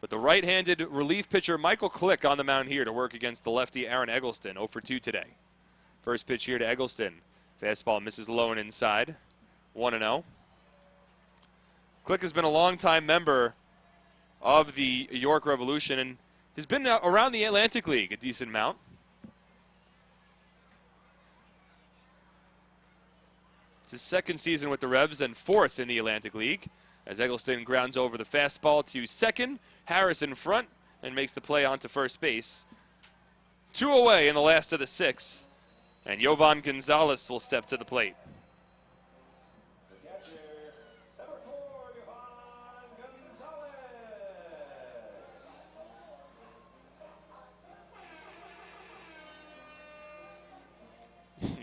But the right-handed relief pitcher Michael Click on the mound here to work against the lefty Aaron Eggleston, 0 for 2 today. First pitch here to Eggleston. Fastball misses low and inside, 1-0. Click has been a longtime member of the York Revolution and has been around the Atlantic League a decent amount. It's his 2nd season with the Revs and 4th in the Atlantic League. as Eggleston grounds over the fastball to second. Harris in front and makes the play onto first base. 2 away in the last of the 6th, and Jovan Gonzalez will step to the plate.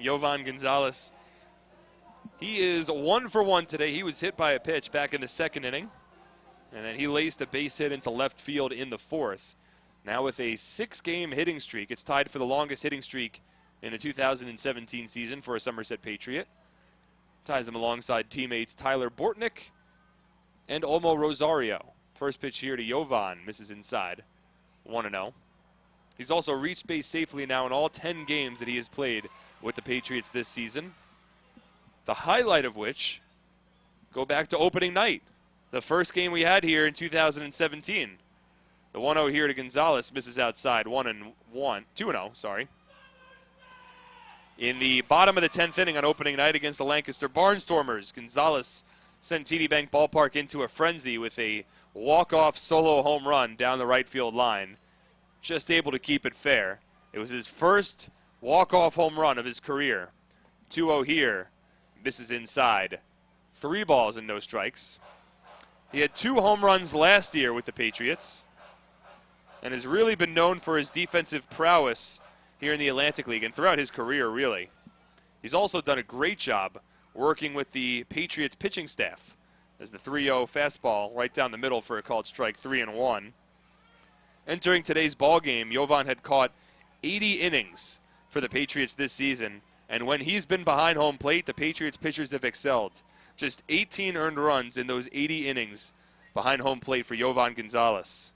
Jovan Gonzalez, he is 1 for 1 today. He was hit by a pitch back in the 2nd inning, and then he laced a base hit into left field in the 4th. Now with a 6-game hitting streak, it's tied for the longest hitting streak in the 2017 season for a Somerset Patriot. Ties him alongside teammates Tyler Bortnick and Olmo Rosario. First pitch here to Jovan, misses inside, 1-0. He's also reached base safely now in all 10 games that he has played with the Patriots this season. The highlight of which, go back to opening night, the first game we had here in 2017. The 1-0 here to Gonzalez, misses outside, 2-0, sorry. In the bottom of the 10th inning on opening night against the Lancaster Barnstormers, Gonzalez sent TD Bank Ballpark into a frenzy with a walk-off solo home run down the right field line. Just able to keep it fair. It was his first walk-off home run of his career. 2-0 here, misses inside. 3 balls and no strikes. He had 2 home runs last year with the Patriots and has really been known for his defensive prowess here in the Atlantic League and throughout his career, really. He's also done a great job working with the Patriots pitching staff as the 3-0 fastball right down the middle for a called strike, 3-1. Entering today's ball game, Jovan had caught 80 innings for the Patriots this season, and when he's been behind home plate, the Patriots pitchers have excelled. Just 18 earned runs in those 80 innings behind home plate for Jovan Gonzalez.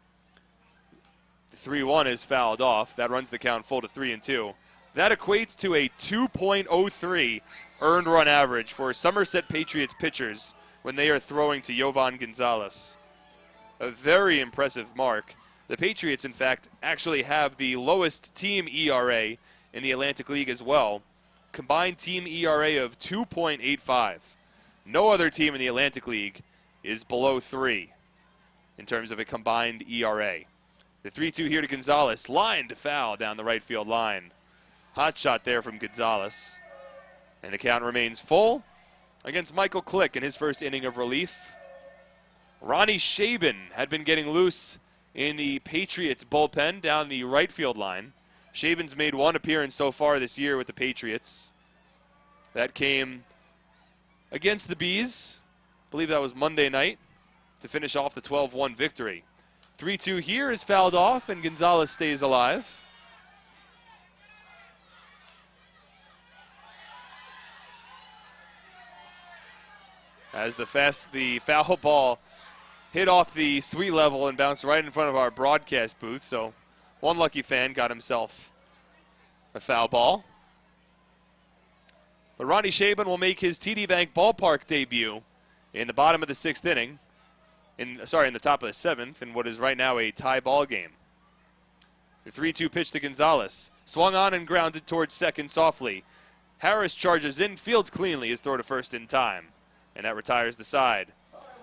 The 3-1 is fouled off. That runs the count full to 3-2. That equates to a 2.03 earned run average for Somerset Patriots pitchers when they are throwing to Jovan Gonzalez. A very impressive mark. The Patriots, in fact, actually have the lowest team ERA in the Atlantic League as well. Combined team ERA of 2.85. No other team in the Atlantic League is below 3 in terms of a combined ERA. The 3-2 here to Gonzalez. Line to foul down the right field line. Hot shot there from Gonzalez. And the count remains full against Michael Click in his first inning of relief. Ronnie Shaben had been getting loose in the Patriots bullpen down the right field line. Shaben's made 1 appearance so far this year with the Patriots. That came against the Bees. I believe that was Monday night to finish off the 12-1 victory. 3-2 here is fouled off, and Gonzalez stays alive. As the foul ball hit off the suite level and bounced right in front of our broadcast booth, so one lucky fan got himself a foul ball. But Ronnie Shaben will make his TD Bank Ballpark debut in the bottom of the 6th inning. In the top of the 7th, in what is right now a tie ball game. The 3-2 pitch to Gonzalez. Swung on and grounded towards second softly. Harris charges in, fields cleanly, his throw to first in time. And that retires the side.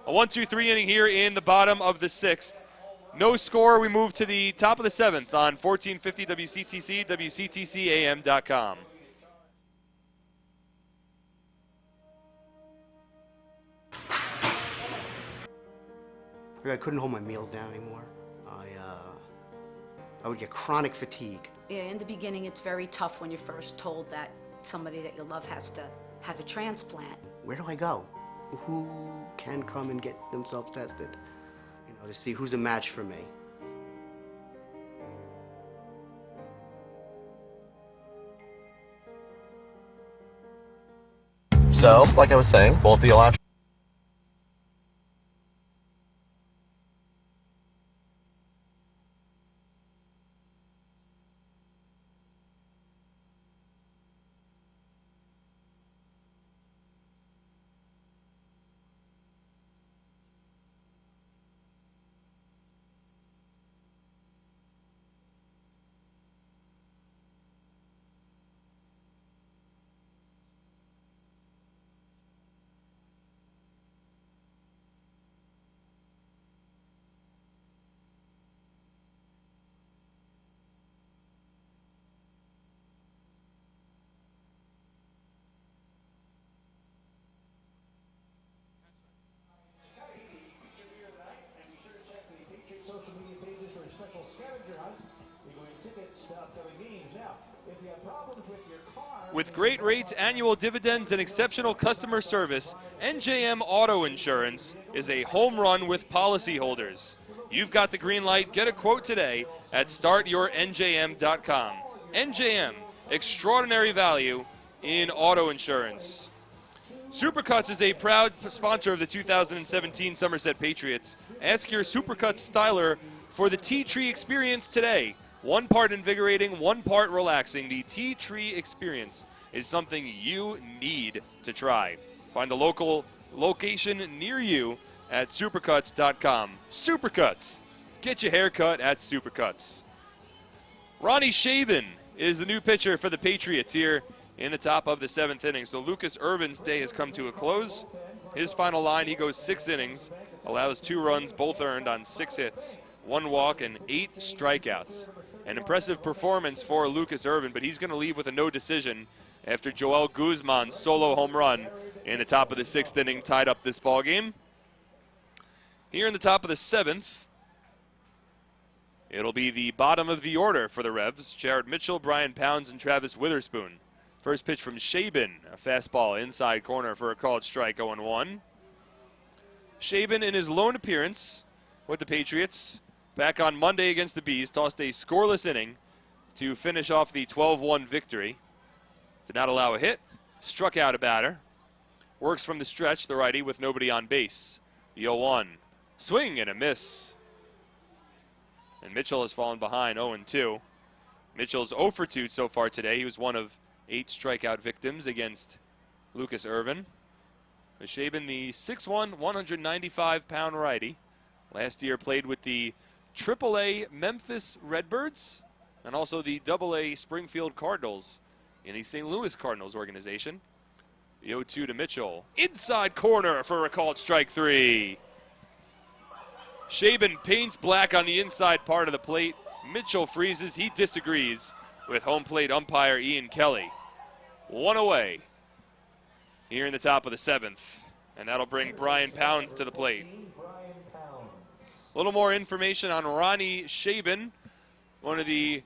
A 1-2-3 inning here in the bottom of the 6th. No score, we move to the top of the 7th on 1450 WCTC, WCTCAM.com. I couldn't hold my meals down anymore. I would get chronic fatigue. Yeah, in the beginning, it's very tough when you're first told that somebody that you love has to have a transplant. Where do I go? Who can come and get themselves tested? You know, to see who's a match for me. So, like I was saying, both the elections. With great rates, annual dividends, and exceptional customer service, NJM Auto Insurance is a home run with policyholders. You've got the green light. Get a quote today at startyournjm.com. NJM, extraordinary value in auto insurance. Supercuts is a proud sponsor of the 2017 Somerset Patriots. Ask your Supercuts styler for the Tea Tree Experience today. 1 part invigorating, 1 part relaxing. The Tea Tree Experience is something you need to try. Find the local location near you at supercuts.com. Supercuts. Get your hair cut at Supercuts. Ronnie Shaben is the new pitcher for the Patriots here in the top of the 7th inning. So Lucas Irvin's day has come to a close. His final line, he goes 6 innings, allows 2 runs, both earned on 6 hits, 1 walk, and 8 strikeouts. An impressive performance for Lucas Irvin, but he's going to leave with a no decision after Joel Guzman's solo home run in the top of the 6th inning tied up this ball game. Here in the top of the 7th, it'll be the bottom of the order for the Revs. Jared Mitchell, Brian Pounds, and Travis Witherspoon. First pitch from Shaben, a fastball inside corner for a called strike, 0-1. Shaben, in his lone appearance with the Patriots, back on Monday against the Bees, tossed a scoreless inning to finish off the 12-1 victory. Did not allow a hit, struck out a batter. Works from the stretch, the righty, with nobody on base. The 0-1. Swing and a miss. And Mitchell has fallen behind, 0-2. Mitchell's 0 for 2 so far today. He was one of 8 strikeout victims against Lucas Irvin. Shaben, the 6'1", 195-pound righty. Last year played with the AAA Memphis Redbirds and also the AA Springfield Cardinals in the St. Louis Cardinals organization. The 0-2 to Mitchell. Inside corner for a called strike 3. Shaben paints black on the inside part of the plate. Mitchell freezes. He disagrees with home plate umpire Ian Kelly. 1 away here in the top of the 7th. And that'll bring Brian Pounds to the plate. A little more information on Ronnie Shaben, one of the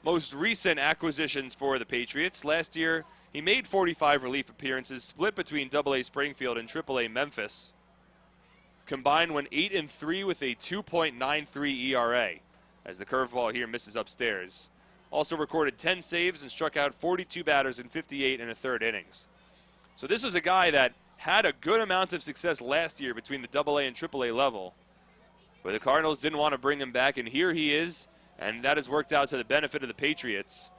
most recent acquisitions for the Patriots. Last year, he made 45 relief appearances, split between AA Springfield and AAA Memphis. Combined went 8-3 with a 2.93 ERA, as the curveball here misses upstairs. Also recorded 10 saves and struck out 42 batters in 58 1/3 innings. So this was a guy that had a good amount of success last year between the AA and AAA level, but the Cardinals didn't want to bring him back, and here he is, and that has worked out to the benefit of the Patriots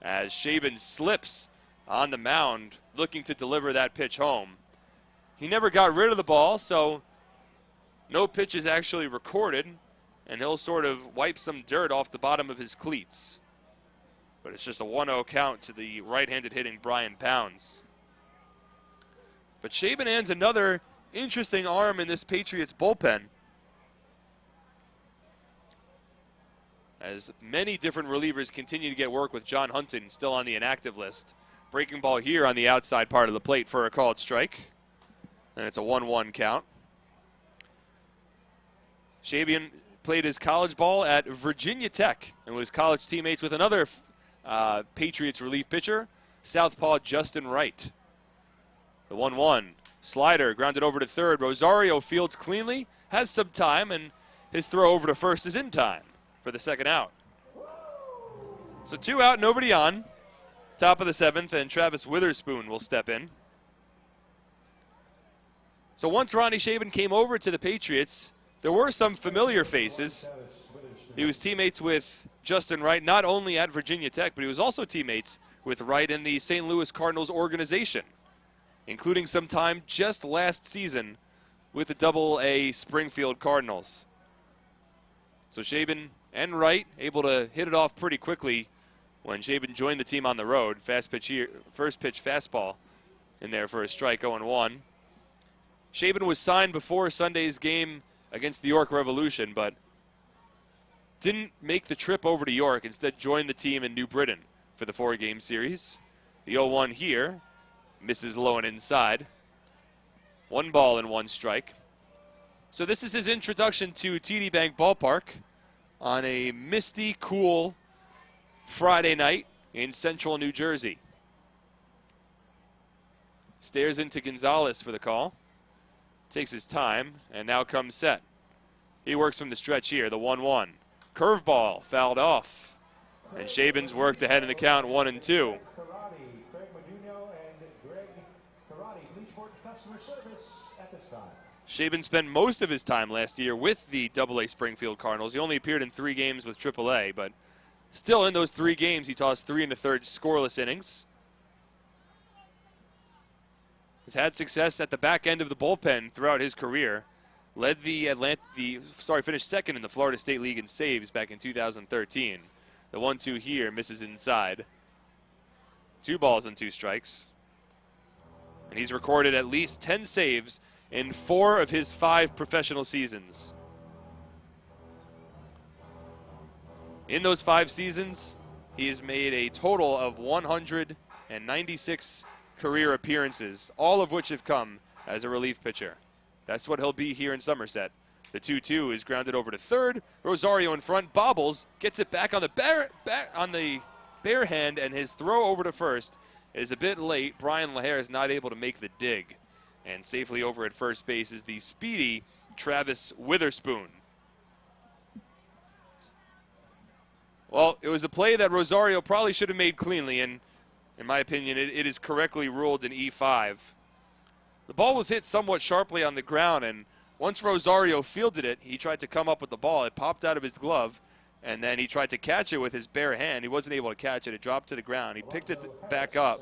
as Shaben slips on the mound looking to deliver that pitch home. He never got rid of the ball, so no pitch is actually recorded, and he'll sort of wipe some dirt off the bottom of his cleats. But it's just a 1-0 count to the right-handed hitting Brian Pounds. But Shaben adds another interesting arm in this Patriots bullpen, as many different relievers continue to get work with John Hunton still on the inactive list. Breaking ball here on the outside part of the plate for a called strike. And it's a 1-1 count. Shaben played his college ball at Virginia Tech and was college teammates with another Patriots relief pitcher, southpaw Justin Wright. The 1-1. Slider grounded over to third. Rosario fields cleanly, has some time, and his throw over to first is in time for the second out. So 2 out, nobody on. Top of the 7th, and Travis Witherspoon will step in. So once Ronnie Shaben came over to the Patriots, there were some familiar faces. He was teammates with Justin Wright, not only at Virginia Tech, but he was also teammates with Wright in the St. Louis Cardinals organization, including some time just last season with the AA Springfield Cardinals. So Shaben and Wright able to hit it off pretty quickly when Shaben joined the team on the road. First pitch fastball in there for a strike, 0-1. Shaben was signed before Sunday's game against the York Revolution, but didn't make the trip over to York. Instead joined the team in New Britain for the 4-game series. The 0-1 here misses low and inside. 1 ball and 1 strike. So this is his introduction to TD Bank Ballpark on a misty, cool Friday night in central New Jersey. Stares into Gonzalez for the call. Takes his time, and now comes set. He works from the stretch here, the 1-1. Curveball fouled off. And Shaben's worked ahead in the count 1-2. Shaben spent most of his time last year with the AA Springfield Cardinals. He only appeared in 3 games with AAA, but still in those 3 games, he tossed 3 1/3 scoreless innings. He's had success at the back end of the bullpen throughout his career. Led finished second in the Florida State League in saves back in 2013. The 1-2 here misses inside. 2 balls and 2 strikes. And he's recorded at least 10 saves in 4 of his 5 professional seasons. In those 5 seasons, he has made a total of 196 career appearances, all of which have come as a relief pitcher. That's what he'll be here in Somerset. The 2-2 is grounded over to third. Rosario in front, bobbles, gets it back on the bare hand, and his throw over to first is a bit late. Brian LaHare is not able to make the dig. And safely over at first base is the speedy Travis Witherspoon. Well, it was a play that Rosario probably should have made cleanly, and in my opinion, it is correctly ruled an E5. The ball was hit somewhat sharply on the ground, and once Rosario fielded it, he tried to come up with the ball. It popped out of his glove, and then he tried to catch it with his bare hand. He wasn't able to catch it. It dropped to the ground. He picked it back up,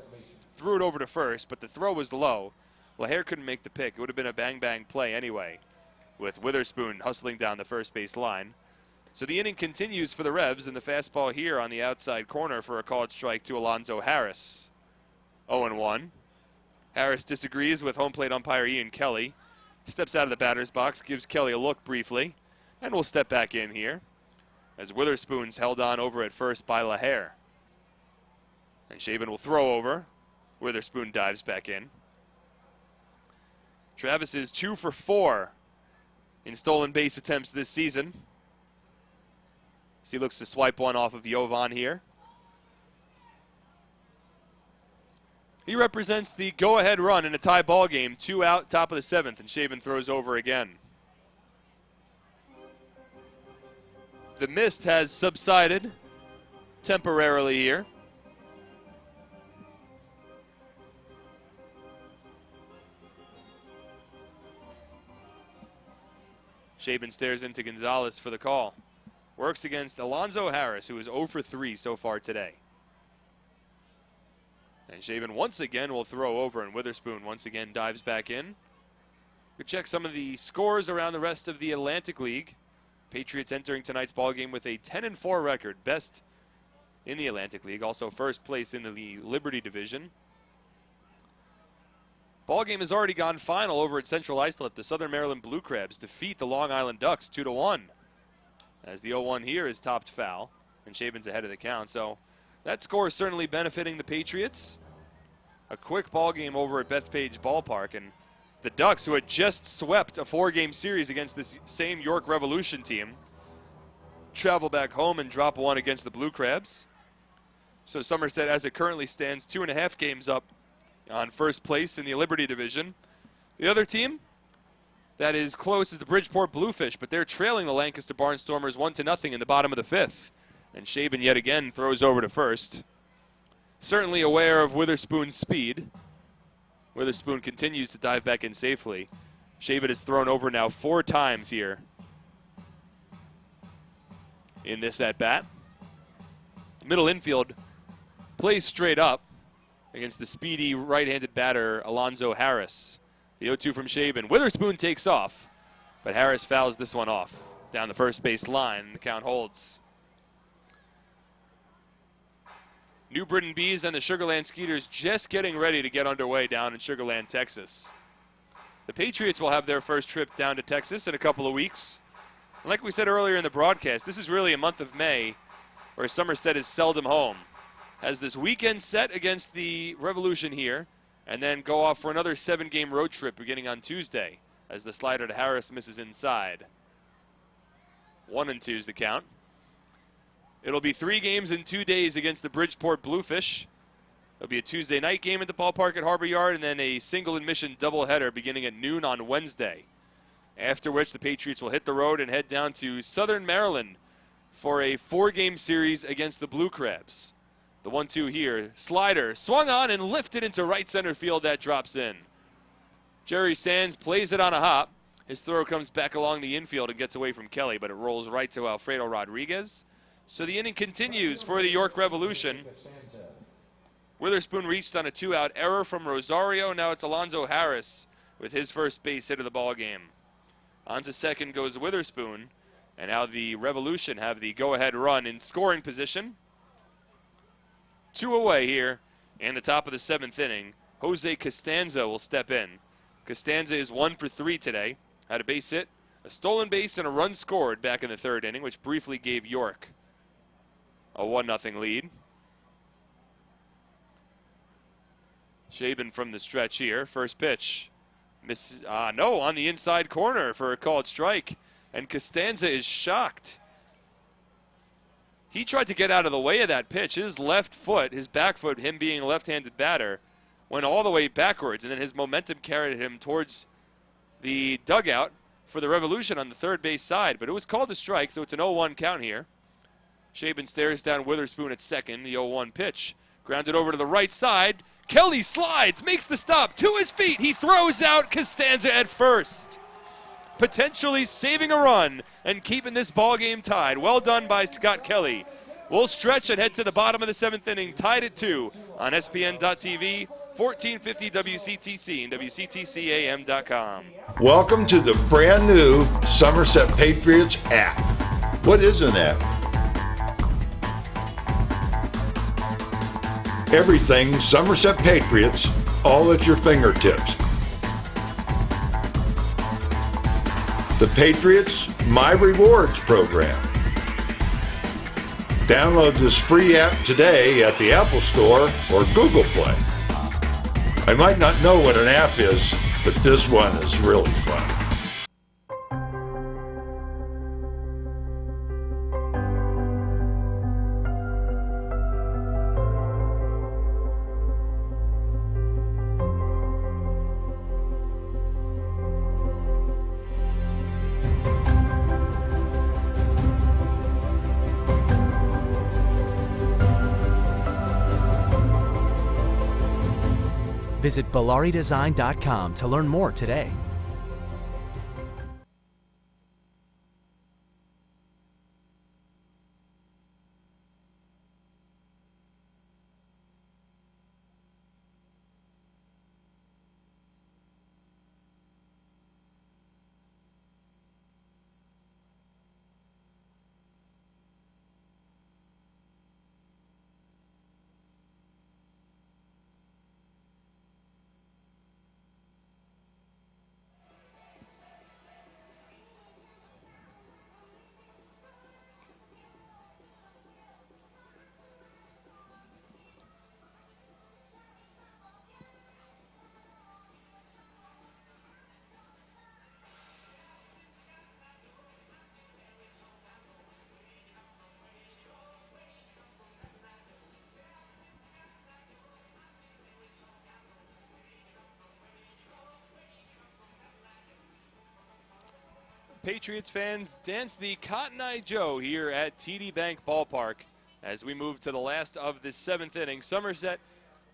threw it over to first, but the throw was low. LaHare couldn't make the pick. It would have been a bang-bang play anyway, with Witherspoon hustling down the first base line. So the inning continues for the Revs, and the fastball here on the outside corner for a called strike to Alonzo Harris. 0-1. Harris disagrees with home plate umpire Ian Kelly. Steps out of the batter's box, gives Kelly a look briefly, and will step back in here as Witherspoon's held on over at first by LaHare. And Shaben will throw over. Witherspoon dives back in. Travis is 2 for 4 in stolen base attempts this season. As he looks to swipe one off of Jovan here. He represents the go-ahead run in a tie ball game. 2 out, top of the 7th, and Shaben throws over again. The mist has subsided temporarily here. Shaben stares into Gonzalez for the call. Works against Alonzo Harris, who is 0 for 3 so far today. And Shaben once again will throw over, and Witherspoon once again dives back in. We check some of the scores around the rest of the Atlantic League. Patriots entering tonight's ballgame with a 10-4 record, best in the Atlantic League, also first place in the Liberty Division. Ballgame has already gone final over at Central Islip. The Southern Maryland Blue Crabs defeat the Long Island Ducks 2-1. As the 0-1 here is topped foul, and Shaben's ahead of the count. So that score is certainly benefiting the Patriots. A quick ball game over at Bethpage Ballpark, and the Ducks, who had just swept a 4-game series against this same York Revolution team, travel back home and drop 1 against the Blue Crabs. So Somerset, as it currently stands, 2.5 games up on first place in the Liberty Division. The other team that is close is the Bridgeport Bluefish, but they're trailing the Lancaster Barnstormers 1-0 in the bottom of the 5th. And Shaben yet again throws over to first. Certainly aware of Witherspoon's speed. Witherspoon continues to dive back in safely. Shaben has thrown over now 4 times here in this at-bat. Middle infield plays straight up against the speedy right-handed batter Alonzo Harris. The 0-2 from Shaben. Witherspoon takes off, but Harris fouls this one off down the first base line. The count holds. New Britain Bees and the Sugarland Skeeters just getting ready to get underway down in Sugarland, Texas. The Patriots will have their first trip down to Texas in a couple of weeks. And like we said earlier in the broadcast, this is really a month of May where Somerset is seldom home. Has this weekend set against the Revolution here, and then go off for another 7-game road trip beginning on Tuesday as the slider to Harris misses inside. 1-2 is the count. It'll be 3 games in 2 days against the Bridgeport Bluefish. It'll be a Tuesday night game at the ballpark at Harbor Yard, and then a single admission doubleheader beginning at noon on Wednesday. After which the Patriots will hit the road and head down to Southern Maryland for a 4-game series against the Blue Crabs. The 1-2 here. Slider swung on and lifted into right center field. That drops in. Jerry Sands plays it on a hop. His throw comes back along the infield and gets away from Kelly, but it rolls right to Alfredo Rodriguez. So the inning continues for the York Revolution. Witherspoon reached on a 2-out error from Rosario. Now it's Alonzo Harris with his first base hit of the ball game. On to second goes Witherspoon. And now the Revolution have the go-ahead run in scoring position. 2 away here in the top of the 7th inning. Jose Costanza will step in. Costanza is 1 for 3 today. Had a base hit, a stolen base, and a run scored back in the 3rd inning, which briefly gave York a 1-0 lead. Shaban from the stretch here. First pitch. No, on the inside corner for a called strike. And Costanza is shocked. He tried to get out of the way of that pitch. His left foot, his back foot, him being a left-handed batter, went all the way backwards, and then his momentum carried him towards the dugout for the Revolution on the third base side. But it was called a strike, so it's an 0-1 count here. Shaban stares down Witherspoon at second. The 0-1 pitch. Grounded over to the right side. Kelly slides, makes the stop to his feet. He throws out Costanza at first, potentially saving a run and keeping this ball game tied. Well done by Scott Kelly. We'll stretch and head to the bottom of the 7th inning, tied at 2 on SPN.TV, 1450 WCTC and WCTCAM.com. Welcome to the brand new Somerset Patriots app. What is an app? Everything Somerset Patriots, all at your fingertips. The Patriots My Rewards program. Download this free app today at the Apple Store or Google Play. I might not know what an app is, but this one is really fun. Visit BellariDesign.com to learn more today. Patriots fans dance the Cotton Eye Joe here at TD Bank Ballpark as we move to the last of this 7th inning. Somerset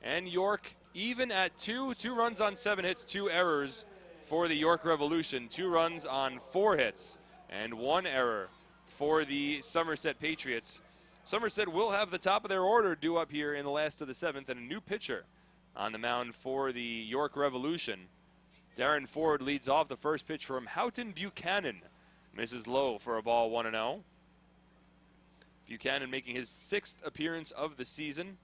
and York even at 2 runs on 7 hits, 2 errors for the York Revolution, 2 runs on 4 hits, and 1 error for the Somerset Patriots. Somerset will have the top of their order due up here in the last of the 7th, and a new pitcher on the mound for the York Revolution. Darren Ford leads off. The first pitch from Houghton Buchanan misses low for a ball, 1-0. Buchanan making his 6th appearance of the season.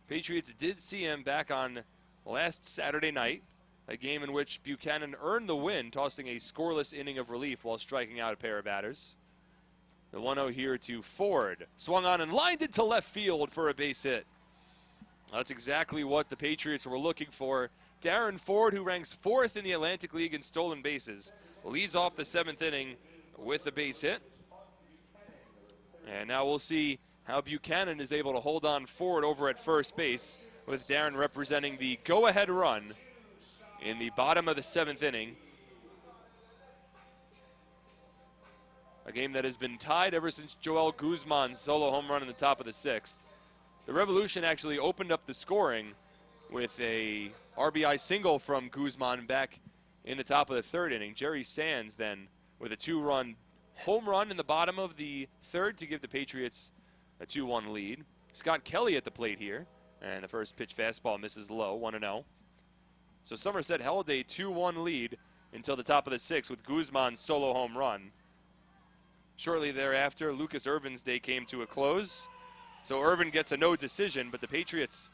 Patriots did see him back on last Saturday night, a game in which Buchanan earned the win, tossing a scoreless inning of relief while striking out a pair of batters. The 1-0 here to Ford. Swung on and lined it to left field for a base hit. That's exactly what the Patriots were looking for. Darren Ford, who ranks 4th in the Atlantic League in stolen bases, leads off the 7th inning with the base hit. And now we'll see how Buchanan is able to hold on forward over at first base, with Darren representing the go-ahead run in the bottom of the 7th inning. A game that has been tied ever since Joel Guzman's solo home run in the top of the 6th. The Revolution actually opened up the scoring with a RBI single from Guzman back in the top of the 3rd inning. Jerry Sands then with a 2-run home run in the bottom of the 3rd to give the Patriots a 2-1 lead. Scott Kelly at the plate here, and the first pitch fastball misses low, 1-0. So Somerset held a 2-1 lead until the top of the 6th with Guzman's solo home run. Shortly thereafter, Lucas Irvin's day came to a close. So Irvin gets a no decision, but the Patriots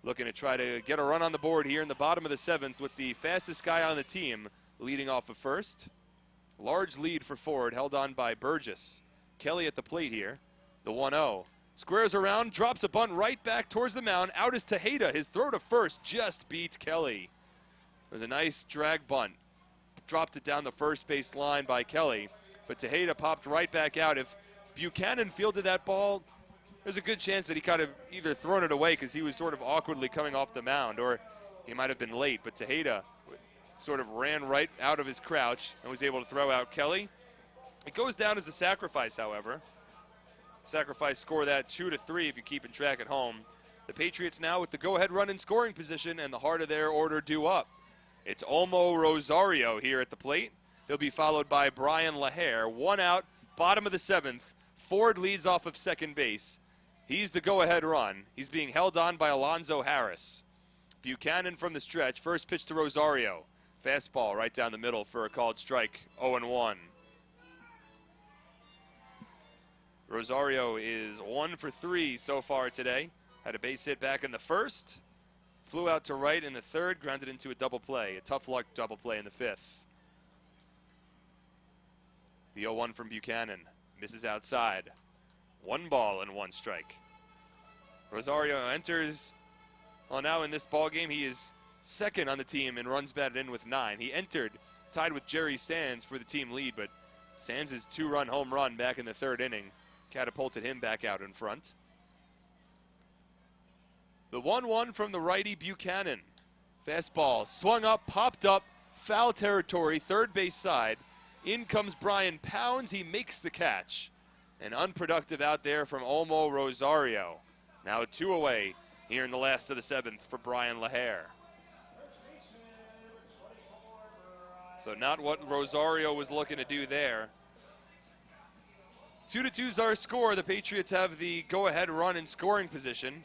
looking to try to get a run on the board here in the bottom of the 7th with the fastest guy on the team leading off of first. Large lead for Ford, held on by Burgess. Kelly at the plate here, the 1-0. Squares around, drops a bunt right back towards the mound. Out is Tejeda. His throw to first just beats Kelly. It was a nice drag bunt. Dropped it down the first base line by Kelly, but Tejeda popped right back out. If Buchanan fielded that ball, there's a good chance that he could have either thrown it away because he was sort of awkwardly coming off the mound, or he might have been late, but Tejeda sort of ran right out of his crouch and was able to throw out Kelly. It goes down as a sacrifice, however. Sacrifice score that 2-3 if you're keeping track at home. The Patriots now with the go-ahead run in scoring position and the heart of their order due up. It's Olmo Rosario here at the plate. He'll be followed by Brian LaHare. 1 out, bottom of the 7th. Ford leads off of second base. He's the go-ahead run. He's being held on by Alonzo Harris. Buchanan from the stretch. First pitch to Rosario. Fastball right down the middle for a called strike, 0-1. Rosario is 1 for 3 so far today. Had a base hit back in the 1st. Flew out to right in the 3rd, grounded into a double play. A tough luck double play in the 5th. The 0-1 from Buchanan. Misses outside. 1 ball and 1 strike. Rosario enters, well, now in this ball game, he is 2nd on the team in runs batted in with 9. He entered tied with Jerry Sands for the team lead, but Sands' 2-run home run back in the 3rd inning catapulted him back out in front. The 1-1 from the righty Buchanan. Fastball swung up, popped up, foul territory, third base side. In comes Brian Pounds. He makes the catch. And unproductive out there from Olmo Rosario. Now 2 away here in the last of the 7th for Brian LaHare. So not what Rosario was looking to do there. 2-2's our score. The Patriots have the go-ahead run in scoring position.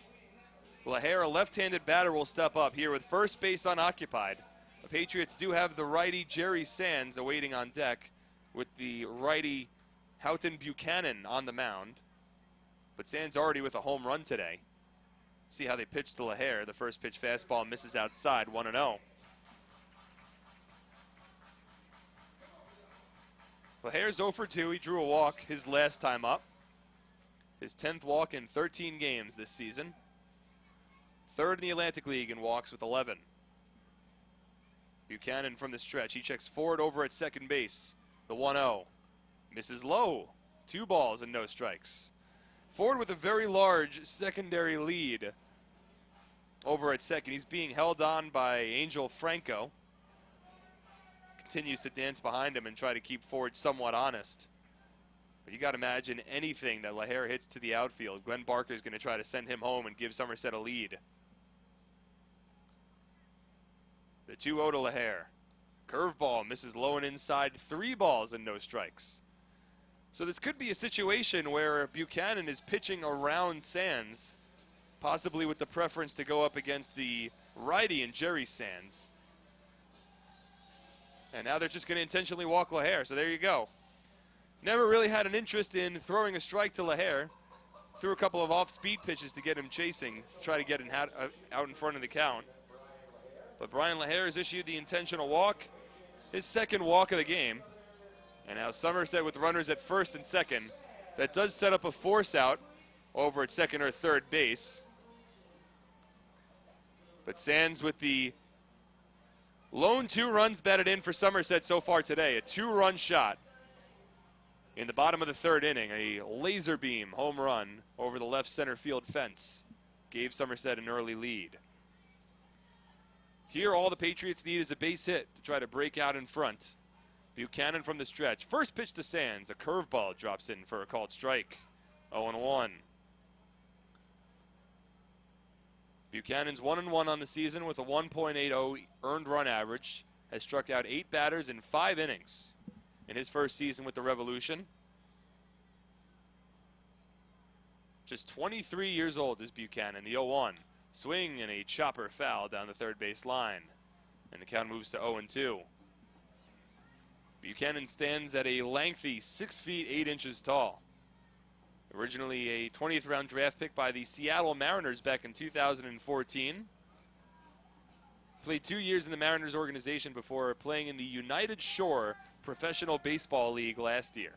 LaHare, a left-handed batter, will step up here with first base unoccupied. The Patriots do have the righty Jerry Sands awaiting on deck with the righty Houghton Buchanan on the mound. But Sands already with a home run today. See how they pitch to LaHare. The first pitch fastball misses outside, 1-0. LaHare's 0 for 2. He drew a walk his last time up. His 10th walk in 13 games this season. 3rd in the Atlantic League in walks with 11. Buchanan from the stretch. He checks forward over at second base. The 1-0. Misses low. 2 balls and no strikes. Ford with a very large secondary lead over at second. He's being held on by Angel Franco. Continues to dance behind him and try to keep Ford somewhat honest. But you got to imagine anything that LaHare hits to the outfield. Glenn Barker is going to try to send him home and give Somerset a lead. The 2-0 to LaHare. Curveball misses low and inside. 3 balls and no strikes. So this could be a situation where Buchanan is pitching around Sands, possibly with the preference to go up against the righty in Jerry Sands. And now they're just going to intentionally walk LaHare, so there you go. Never really had an interest in throwing a strike to LaHare. Threw a couple of off-speed pitches to get him chasing, to try to get him out in front of the count. But Brian LaHare has issued the intentional walk, his 2nd walk of the game. And now Somerset with runners at first and second. That does set up a force out over at second or third base. But Sands with the lone 2 runs batted in for Somerset so far today. A 2-run shot. In the bottom of the third inning, a laser beam home run over the left center field fence gave Somerset an early lead. Here, all the Patriots need is a base hit to try to break out in front. Buchanan from the stretch. First pitch to Sands. A curveball drops in for a called strike. 0-1. Buchanan's 1-1 on the season with a 1.80 earned run average. Has struck out 8 batters in 5 innings in his first season with the Revolution. Just 23 years old is Buchanan, the 0-1. Swing and a chopper foul down the third base line. And the count moves to 0-2. Buchanan stands at a lengthy 6 feet 8 inches tall. Originally a 20th round draft pick by the Seattle Mariners back in 2014. Played 2 years in the Mariners organization before playing in the United Shore Professional Baseball League last year.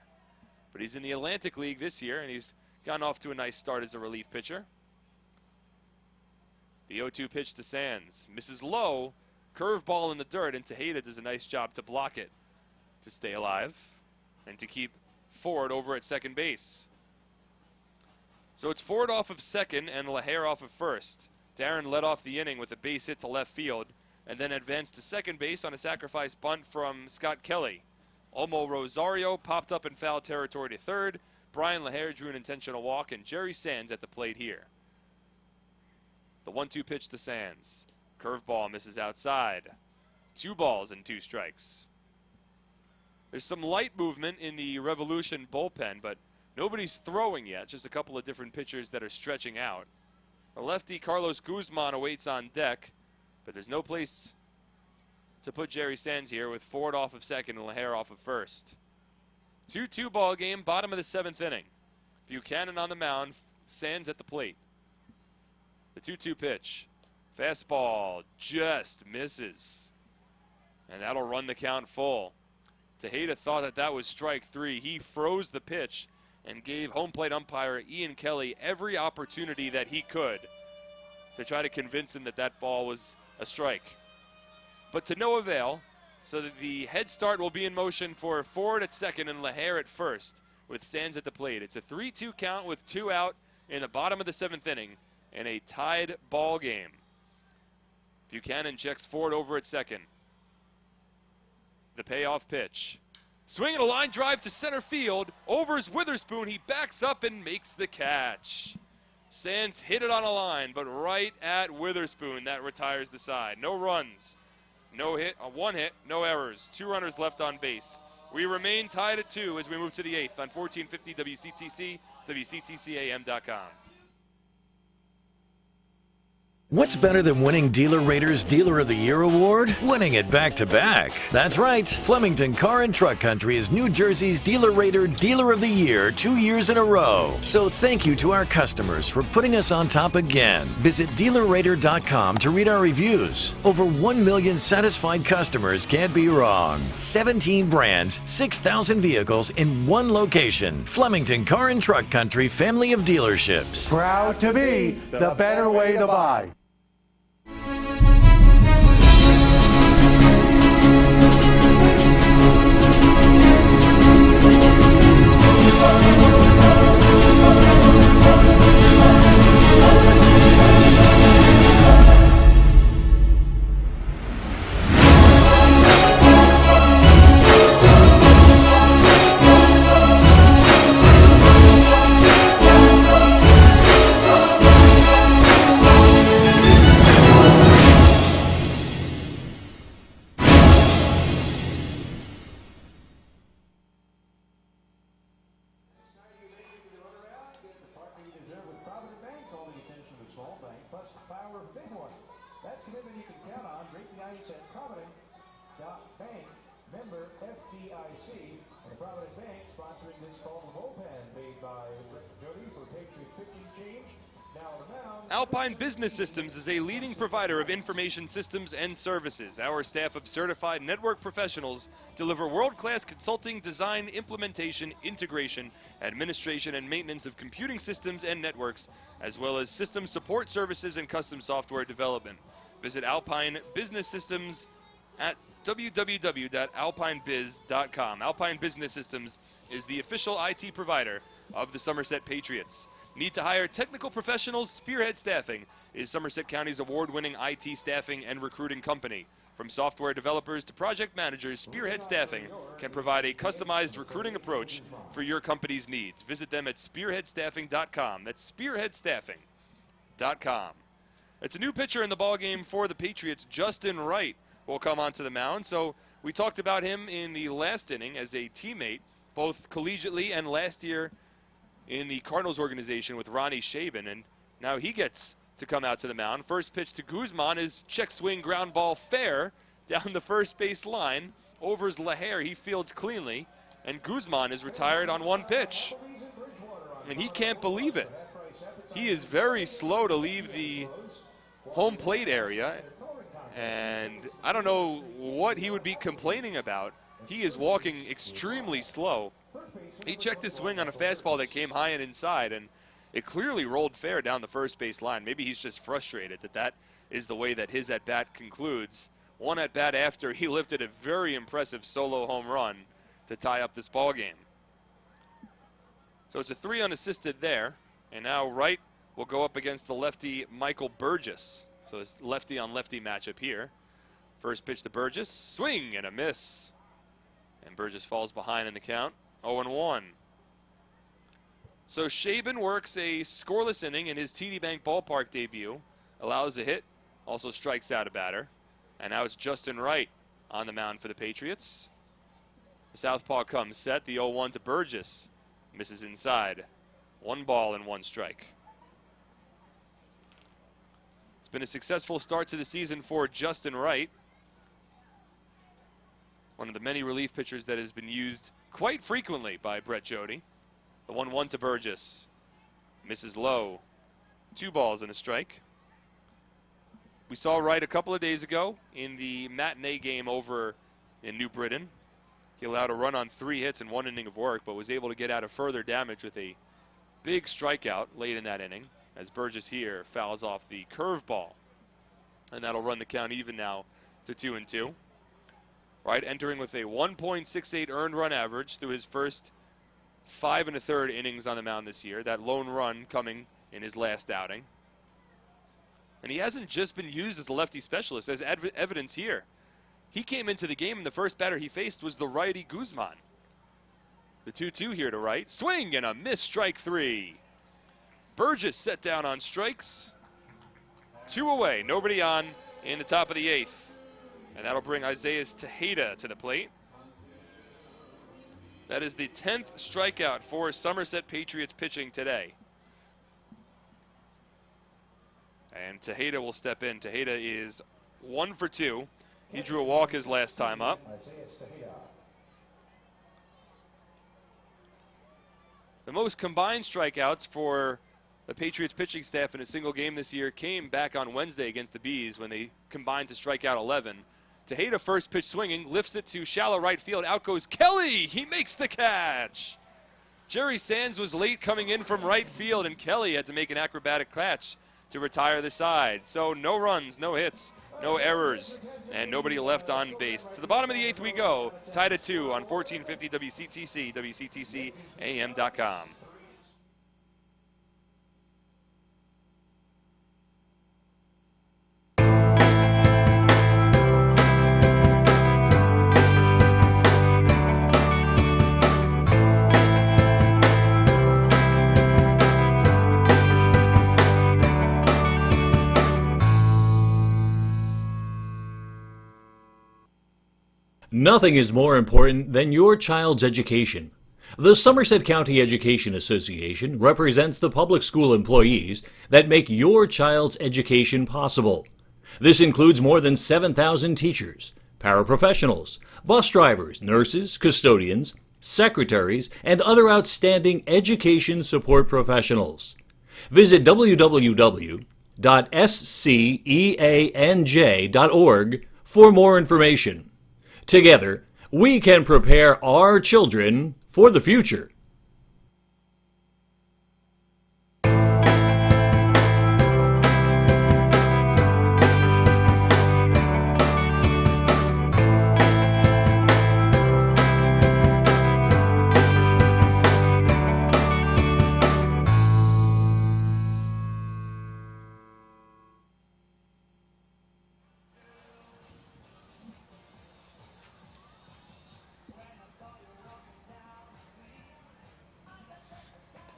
But he's in the Atlantic League this year, and he's gotten off to a nice start as a relief pitcher. The 0-2 pitch to Sands. Misses low. Curveball in the dirt, and Tejeda does a nice job to block it to stay alive and to keep Ford over at second base. So it's Ford off of second and LaHare off of first. Darren led off the inning with a base hit to left field and then advanced to second base on a sacrifice bunt from Scott Kelly. Olmo Rosario popped up in foul territory to third. Brian LaHare drew an intentional walk, and Jerry Sands at the plate here. The 1-2 pitch to Sands. Curveball misses outside. 2 balls and 2 strikes. There's some light movement in the Revolution bullpen, but nobody's throwing yet. Just a couple of different pitchers that are stretching out. The lefty Carlos Guzman awaits on deck, but there's no place to put Jerry Sands here with Ford off of second and LaHare off of first. 2-2 ball game, bottom of the 7th inning. Buchanan on the mound, Sands at the plate. The 2-2 pitch. Fastball just misses. And that'll run the count full. Tejeda thought that was strike 3. He froze the pitch and gave home plate umpire Ian Kelly every opportunity that he could to try to convince him that that ball was a strike. But to no avail, so that the head start will be in motion for Ford at second and LaHare at first with Sands at the plate. It's a 3-2 count with 2 out in the bottom of the 7th inning and a tied ball game. Buchanan checks Ford over at second. The payoff pitch. Swinging a line drive to center field. Overs Witherspoon. He backs up and makes the catch. Sands hit it on a line, but right at Witherspoon. That retires the side. No runs. No hit. 1 hit. No errors. 2 runners left on base. We remain tied at 2 as we move to the 8th on 1450 WCTC, WCTCAM.com. What's better than winning Dealer Rater's Dealer of the Year award? Winning it back-to-back. That's right. Flemington Car and Truck Country is New Jersey's Dealer Rater Dealer of the Year 2 years in a row. So thank you to our customers for putting us on top again. Visit DealerRater.com to read our reviews. Over 1 million satisfied customers can't be wrong. 17 brands, 6,000 vehicles in one location. Flemington Car and Truck Country family of dealerships. Proud to be the better way to buy. Alpine Business Systems is a leading provider of information systems and services. Our staff of certified network professionals deliver world-class consulting, design, implementation, integration, administration, and maintenance of computing systems and networks, as well as system support services and custom software development. Visit Alpine Business Systems at www.alpinebiz.com. Alpine Business Systems is the official IT provider of the Somerset Patriots. Need to hire technical professionals? Spearhead Staffing is Somerset County's award-winning IT staffing and recruiting company. From software developers to project managers, Spearhead Staffing can provide a customized recruiting approach for your company's needs. Visit them at spearheadstaffing.com. That's spearheadstaffing.com. It's a new pitcher in the ballgame for the Patriots. Justin Wright will come onto the mound. So we talked about him in the last inning as a teammate, both collegiately and last year in the Cardinals organization with Ronnie Shaven, and now he gets to come out to the mound. First pitch to Guzman is check swing ground ball fair down the first base line. Overs Lahair, he fields cleanly, and Guzman is retired on one pitch. And he can't believe it. He is very slow to leave the home plate area, and I don't know what he would be complaining about. He is walking extremely slow. He checked his swing on a fastball that came high and inside, and it clearly rolled fair down the first base line. Maybe he's just frustrated that is the way that his at-bat concludes. One at-bat after, he lifted a very impressive solo home run to tie up this ball game. So it's a 3 unassisted there, and now Wright will go up against the lefty Michael Burgess. So it's lefty-on-lefty matchup here. First pitch to Burgess, swing and a miss. And Burgess falls behind in the count, 0-1. So Shaben works a scoreless inning in his TD Bank Ballpark debut, allows a hit, also strikes out a batter. And now it's Justin Wright on the mound for the Patriots. The southpaw comes set, the 0-1 to Burgess. Misses inside. 1 ball and 1 strike. It's been a successful start to the season for Justin Wright. One of the many relief pitchers that has been used quite frequently by Brett Jody. The 1-1 to Burgess. Misses low. 2 balls and a strike. We saw Wright a couple of days ago in the matinee game over in New Britain. He allowed a run on 3 hits in 1 inning of work, but was able to get out of further damage with a big strikeout late in that inning, as Burgess here fouls off the curveball. And that'll run the count even now to 2-2. Wright entering with a 1.68 earned run average through his first 5 1/3 innings on the mound this year. That lone run coming in his last outing. And he hasn't just been used as a lefty specialist, as evidence here. He came into the game, and the first batter he faced was the righty Guzman. The 2-2 here to Wright. Swing and a miss, strike 3. Burgess set down on strikes. 2 away, nobody on in the top of the 8th. And that'll bring Isaiah Tejeda to the plate. That is the 10th strikeout for Somerset Patriots pitching today. And Tejeda will step in. Tejeda is 1 for 2. He drew a walk his last time up. The most combined strikeouts for the Patriots pitching staff in a single game this year came back on Wednesday against the Bees when they combined to strike out 11. Tejeda first pitch swinging, lifts it to shallow right field. Out goes Kelly. He makes the catch. Jerry Sands was late coming in from right field, and Kelly had to make an acrobatic catch to retire the side. So no runs, no hits, no errors, and nobody left on base. To the bottom of the 8th we go, tied at 2 on 1450 WCTC, WCTCAM.com. Nothing is more important than your child's education. The Somerset County Education Association represents the public school employees that make your child's education possible. This includes more than 7,000 teachers, paraprofessionals, bus drivers, nurses, custodians, secretaries, and other outstanding education support professionals. Visit www.sceanj.org for more information. Together, we can prepare our children for the future.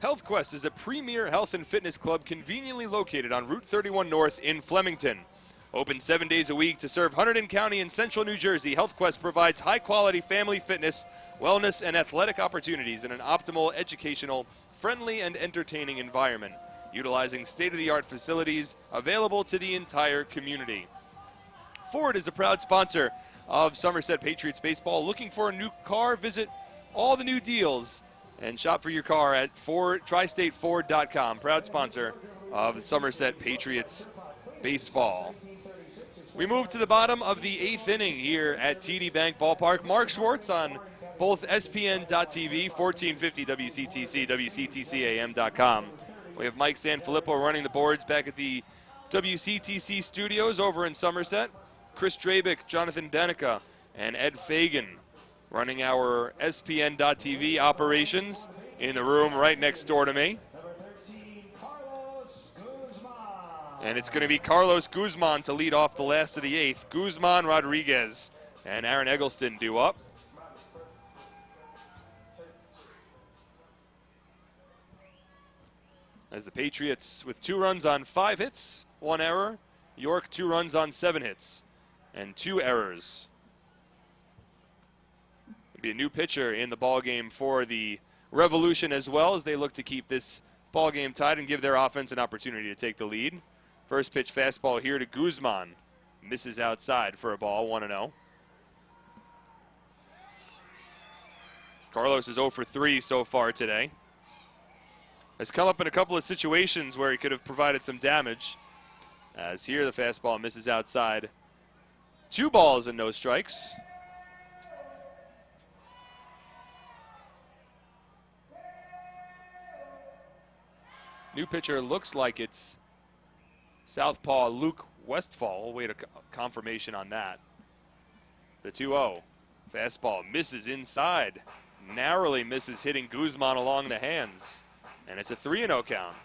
HealthQuest is a premier health and fitness club conveniently located on Route 31 North in Flemington. Open 7 days a week to serve Hunterdon County and Central New Jersey, HealthQuest provides high-quality family fitness, wellness, and athletic opportunities in an optimal, educational, friendly, and entertaining environment, utilizing state-of-the-art facilities available to the entire community. Ford is a proud sponsor of Somerset Patriots baseball. Looking for a new car? Visit all the new deals and shop for your car at TriStateFord.com. Proud sponsor of the Somerset Patriots baseball. We move to the bottom of the 8th inning here at TD Bank Ballpark. Mark Schwartz on both SPN.TV, 1450 WCTC, WCTCAM.com. We have Mike Sanfilippo running the boards back at the WCTC studios over in Somerset. Chris Drabick, Jonathan Danica, and Ed Fagan running our SPN.TV operations in the room right next door to me. And it's going to be Carlos Guzman to lead off the last of the 8th. Guzman, Rodriguez, and Aaron Eggleston due up. As the Patriots with 2 runs on 5 hits, 1 error. York 2 runs on 7 hits and 2 errors. It'll be a new pitcher in the ballgame for the Revolution as well, as they look to keep this ballgame tied and give their offense an opportunity to take the lead. First pitch fastball here to Guzman. Misses outside for a ball, 1-0. Carlos is 0 for 3 so far today. Has come up in a couple of situations where he could have provided some damage. As here the fastball misses outside. 2 balls and no strikes. New pitcher looks like it's southpaw Luke Westfall. We'll wait a confirmation on that. The 2-0. Fastball misses inside. Narrowly misses, hitting Guzman along the hands. And it's a 3-0 count.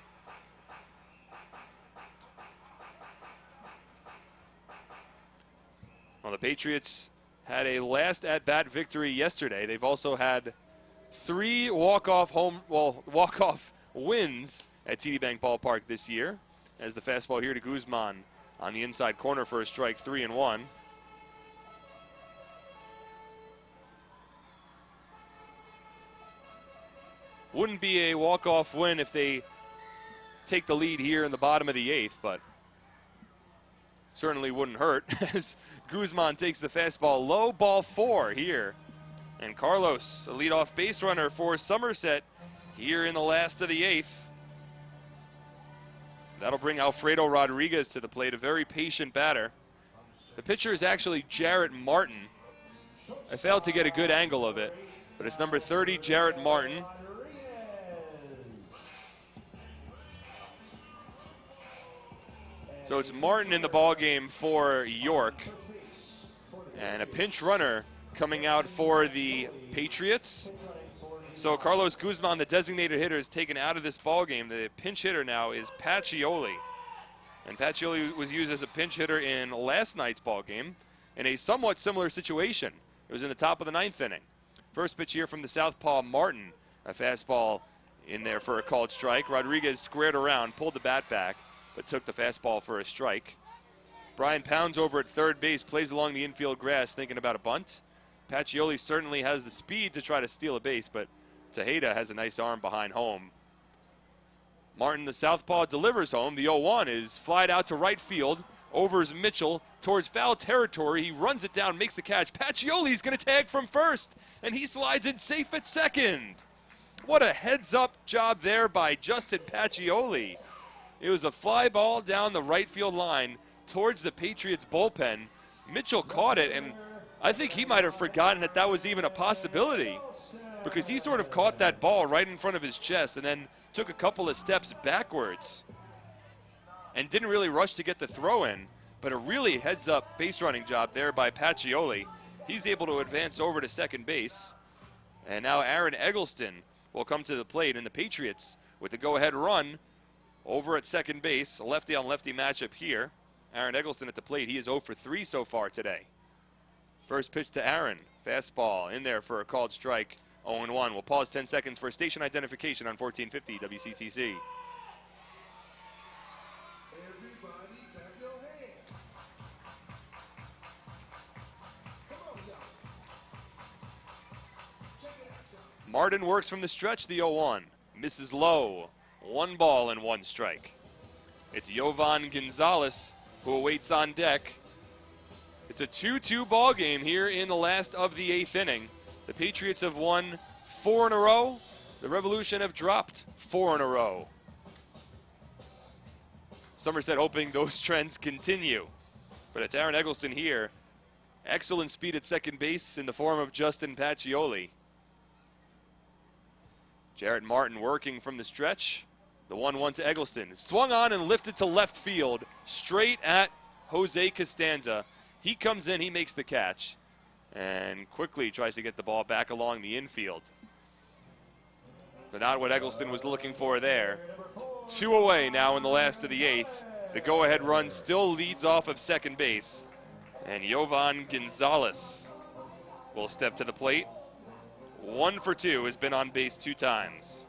Well, the Patriots had a last at-bat victory yesterday. They've also had 3 walk-off wins at TD Bank Ballpark this year. As the fastball here to Guzman on the inside corner for a strike, 3-1. Wouldn't be a walk-off win if they take the lead here in the bottom of the 8th, but certainly wouldn't hurt as Guzman takes the fastball low, ball 4 here. And Carlos, a leadoff base runner for Somerset here in the last of the 8th. That'll bring Alfredo Rodriguez to the plate, a very patient batter. The pitcher is actually Jarrett Martin. I failed to get a good angle of it, but it's number 30, Jarrett Martin. So it's Martin in the ballgame for York. And a pinch runner coming out for the Patriots. So Carlos Guzman, the designated hitter, is taken out of this ballgame. The pinch hitter now is Pacioli. And Pacioli was used as a pinch hitter in last night's ballgame in a somewhat similar situation. It was in the top of the 9th inning. First pitch here from the southpaw Martin. A fastball in there for a called strike. Rodriguez squared around, pulled the bat back, but took the fastball for a strike. Brian Pounds over at third base plays along the infield grass thinking about a bunt. Pacioli certainly has the speed to try to steal a base, but Tejeda has a nice arm behind home. Martin, the southpaw, delivers home. The 0-1 is flied out to right field. Overs Mitchell towards foul territory. He runs it down, makes the catch. Pacioli's going to tag from first, and he slides in safe at second. What a heads-up job there by Justin Pacioli. It was a fly ball down the right field line towards the Patriots bullpen. Mitchell caught it, and I think he might have forgotten that that was even a possibility, because he sort of caught that ball right in front of his chest and then took a couple of steps backwards and didn't really rush to get the throw in, but a really heads-up base running job there by Pacioli. He's able to advance over to second base, and now Aaron Eggleston will come to the plate, and the Patriots with the go-ahead run over at second base. A lefty-on-lefty matchup here. Aaron Eggleston at the plate. He is 0 for 3 so far today. First pitch to Aaron. Fastball in there for a called strike. 0-1. We'll pause 10 seconds for station identification on 1450 WCTC. Martin works from the stretch, the 0-1. Misses low. 1 ball and 1 strike. It's Jovan Gonzalez who awaits on deck. It's a 2-2 ball game here in the last of the 8th inning. The Patriots have won 4 in a row. The Revolution have dropped 4 in a row. Somerset hoping those trends continue. But it's Aaron Eggleston here. Excellent speed at second base in the form of Justin Pacioli. Jarrett Martin working from the stretch. The 1-1 to Eggleston. Swung on and lifted to left field, straight at Jose Costanza. He comes in, he makes the catch, and quickly tries to get the ball back along the infield. So not what Eggleston was looking for there. 2 away now in the last of the 8th. The go-ahead run still leads off of second base. And Jovan Gonzalez will step to the plate. 1 for 2, has been on base 2 times.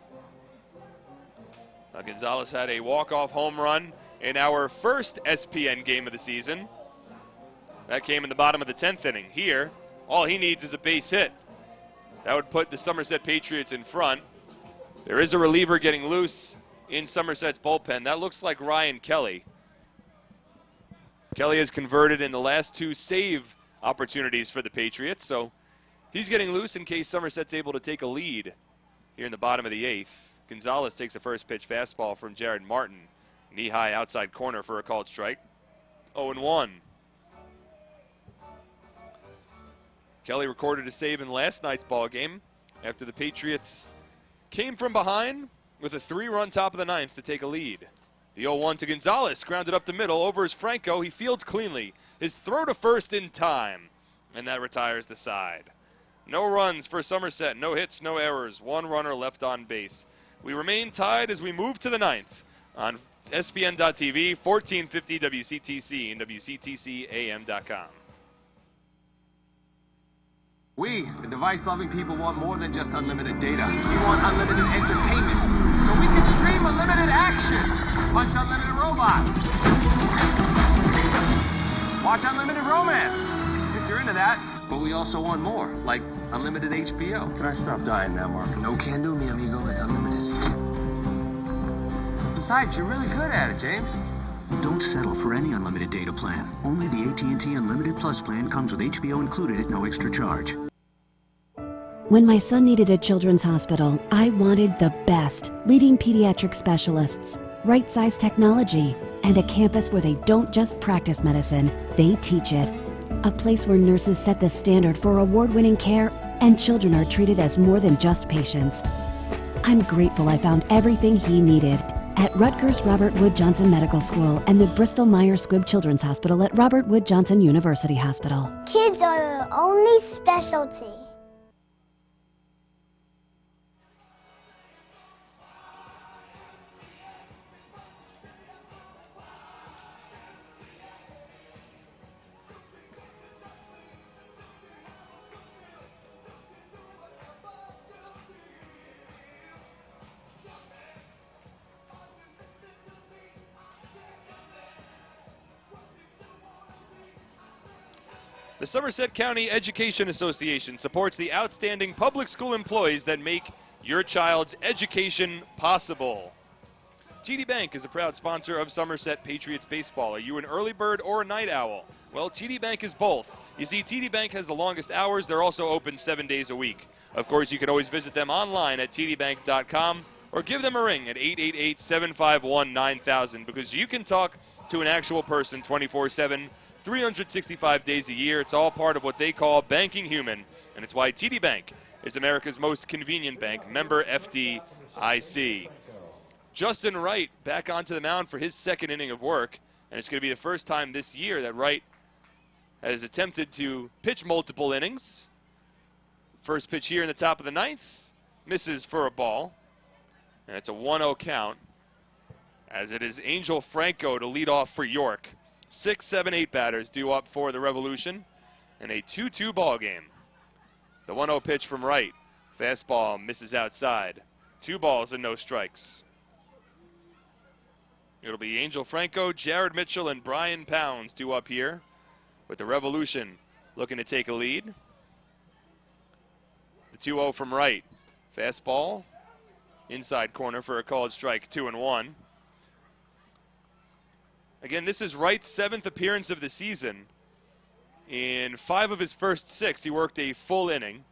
Now Gonzalez had a walk-off home run in our first SPN game of the season. That came in the bottom of the 10th inning. Here, all he needs is a base hit. That would put the Somerset Patriots in front. There is a reliever getting loose in Somerset's bullpen. That looks like Ryan Kelly. Kelly has converted in the last 2 save opportunities for the Patriots, so he's getting loose in case Somerset's able to take a lead here in the bottom of the 8th. Gonzalez takes a first pitch fastball from Jared Martin. Knee-high outside corner for a called strike. 0-1. Kelly recorded a save in last night's ball game after the Patriots came from behind with a 3-run top of the 9th to take a lead. The 0-1 to Gonzalez, grounded up the middle over is Franco. He fields cleanly. His throw to first in time, and that retires the side. No runs for Somerset, no hits, no errors. 1 runner left on base. We remain tied as we move to the 9th on SPN.TV, 1450 WCTC, and WCTCAM.com. We, the device-loving people, want more than just unlimited data. We want unlimited entertainment, so we can stream unlimited action, punch unlimited robots, watch unlimited romance, if you're into that. But we also want more, like unlimited HBO. Can I stop dying now, Mark? No can do, mi amigo. It's unlimited. Besides, you're really good at it, James. Don't settle for any unlimited data plan. Only the AT&T Unlimited Plus plan comes with HBO included at no extra charge. When my son needed a children's hospital, I wanted the best. Leading pediatric specialists, right-size technology, and a campus where they don't just practice medicine, they teach it. A place where nurses set the standard for award-winning care and children are treated as more than just patients. I'm grateful I found everything he needed at Rutgers Robert Wood Johnson Medical School and the Bristol Myers Squibb Children's Hospital at Robert Wood Johnson University Hospital. Kids are our only specialty. The Somerset County Education Association supports the outstanding public school employees that make your child's education possible. TD Bank is a proud sponsor of Somerset Patriots baseball. Are you an early bird or a night owl? Well, TD Bank is both. You see, TD Bank has the longest hours. They're also open 7 days a week. Of course, you can always visit them online at tdbank.com or give them a ring at 888-751-9000 because you can talk to an actual person 24/7, 365 days a year. It's all part of what they call banking human, and it's why TD Bank is America's most convenient bank, member FDIC. Justin Wright back onto the mound for his second inning of work, and it's going to be the first time this year that Wright has attempted to pitch multiple innings. First pitch here in the top of the 9th, misses for a ball, and it's a 1-0 count, as it is Angel Franco to lead off for York. 6, 7, 8 batters due up for the Revolution in a 2-2 ball game. The 1-0 pitch from Wright. Fastball misses outside. 2 balls and no strikes. It'll be Angel Franco, Jared Mitchell, and Brian Pounds due up here, with the Revolution looking to take a lead. The 2-0 from Wright. Fastball, inside corner for a called strike, 2-1. Again, this is Wright's 7th appearance of the season. In 5 of his first 6, he worked a full inning.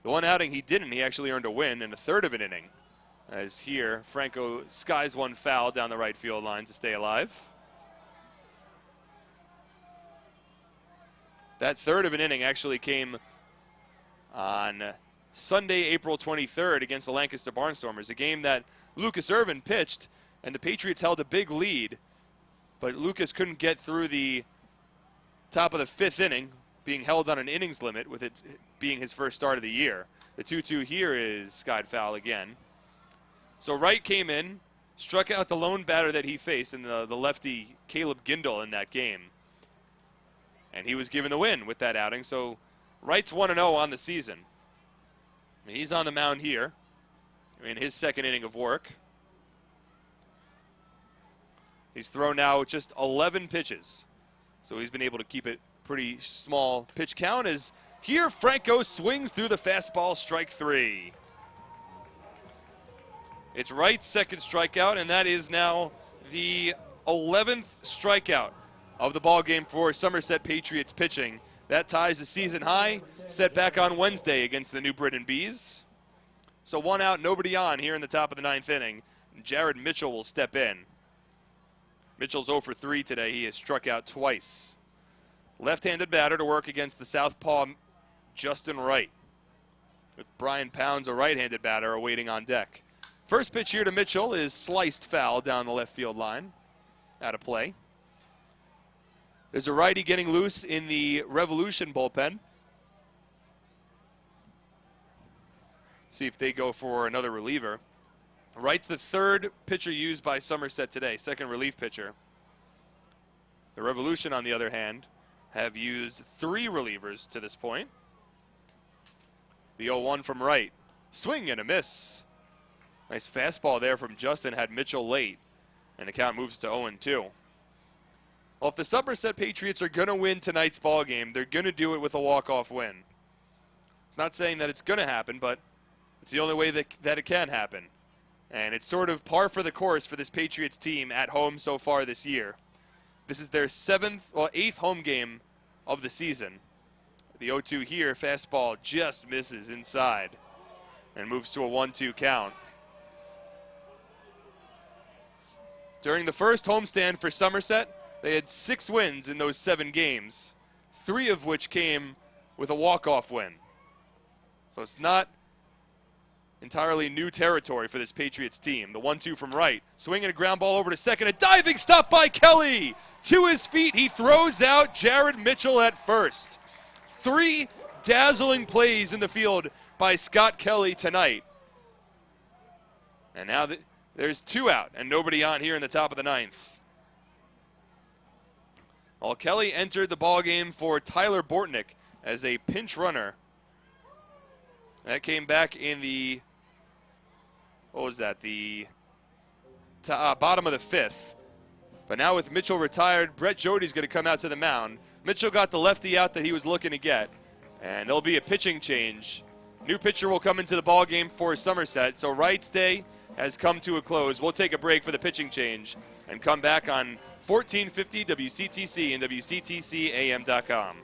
The one outing he didn't, he actually earned a win in a third of an inning. As here, Franco skies one foul down the right field line to stay alive. That third of an inning actually came on Sunday, April 23rd against the Lancaster Barnstormers, a game that Lucas Irvin pitched, and the Patriots held a big lead, but Lucas couldn't get through the top of the 5th inning, being held on an innings limit, with it being his first start of the year. The 2-2 here is skied foul again. So Wright came in, struck out the lone batter that he faced in the lefty Caleb Gindel in that game. And he was given the win with that outing. So Wright's 1-0 on the season. He's on the mound here in his 2nd inning of work. He's thrown now just 11 pitches. So he's been able to keep it pretty small pitch count, as here Franco swings through the fastball, strike 3. It's Wright's 2nd strikeout, and that is now the 11th strikeout of the ball game for Somerset Patriots pitching. That ties the season high, set back on Wednesday against the New Britain Bees. So 1 out, nobody on here in the top of the 9th inning. Jared Mitchell will step in. Mitchell's 0 for 3 today. He has struck out twice. Left-handed batter to work against the southpaw Justin Wright, with Brian Pounds, a right-handed batter, awaiting on deck. First pitch here to Mitchell is sliced foul down the left field line. Out of play. There's a righty getting loose in the Revolution bullpen. See if they go for another reliever. Wright's the 3rd pitcher used by Somerset today, 2nd relief pitcher. The Revolution, on the other hand, have used 3 relievers to this point. The 0-1 from Wright. Swing and a miss. Nice fastball there from Justin, had Mitchell late, and the count moves to 0-2. Well, if the Somerset Patriots are going to win tonight's ball game, they're going to do it with a walk-off win. It's not saying that it's going to happen, but it's the only way that it can happen. And it's sort of par for the course for this Patriots team at home so far this year. This is their 8th home game of the season. The 0-2 here, fastball just misses inside and moves to a 1-2 count. During the first homestand for Somerset, they had 6 wins in those 7 games, 3 of which came with a walk-off win. So it's not entirely new territory for this Patriots team. The 1-2 from Wright, swinging a ground ball over to second, a diving stop by Kelly. To his feet, he throws out Jared Mitchell at first. 3 dazzling plays in the field by Scott Kelly tonight. And now there's 2 out and nobody on here in the top of the 9th. Well, Kelly entered the ballgame for Tyler Bortnick as a pinch runner. That came back in the, the bottom of the 5th. But now with Mitchell retired, Brett Jody's going to come out to the mound. Mitchell got the lefty out that he was looking to get, and there'll be a pitching change. New pitcher will come into the ballgame for Somerset, so Wright's day has come to a close. We'll take a break for the pitching change and come back on 1450 WCTC and WCTCAM.com.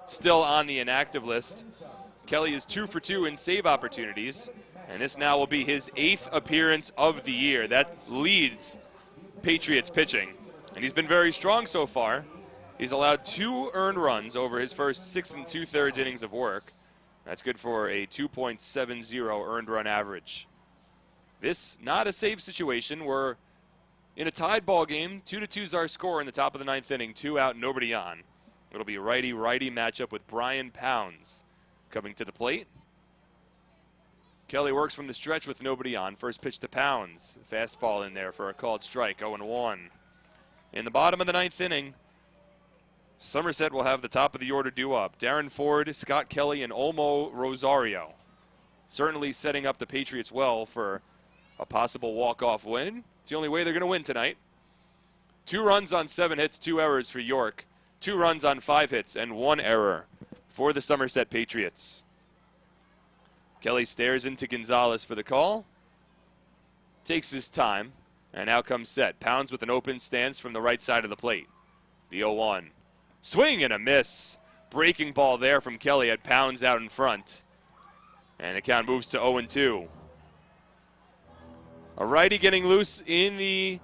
Still on the inactive list. Kelly is 2 for 2 in save opportunities, and this now will be his 8th appearance of the year. That leads Patriots pitching, and he's been very strong so far. He's allowed 2 earned runs over his first 6 2/3 innings of work. That's good for a 2.70 earned run average. This not a save situation. We're in a tied ball game. 2-2 is our score in the top of the 9th inning. 2 out, nobody on. It'll be a righty-righty matchup with Brian Pounds coming to the plate. Kelly works from the stretch with nobody on. First pitch to Pounds. Fastball in there for a called strike, 0-1. In the bottom of the 9th inning, Somerset will have the top of the order due up. Darren Ford, Scott Kelly, and Olmo Rosario. Certainly setting up the Patriots well for a possible walk-off win. It's the only way they're going to win tonight. 2 runs on 7 hits, 2 errors for York. 2 runs on 5 hits, and 1 error for the Somerset Patriots. Kelly stares into Gonzalez for the call. Takes his time, and now comes set. Pounds with an open stance from the right side of the plate. The 0-1. Swing and a miss. Breaking ball there from Kelly at Pounds out in front. And the count moves to 0-2. A righty getting loose in the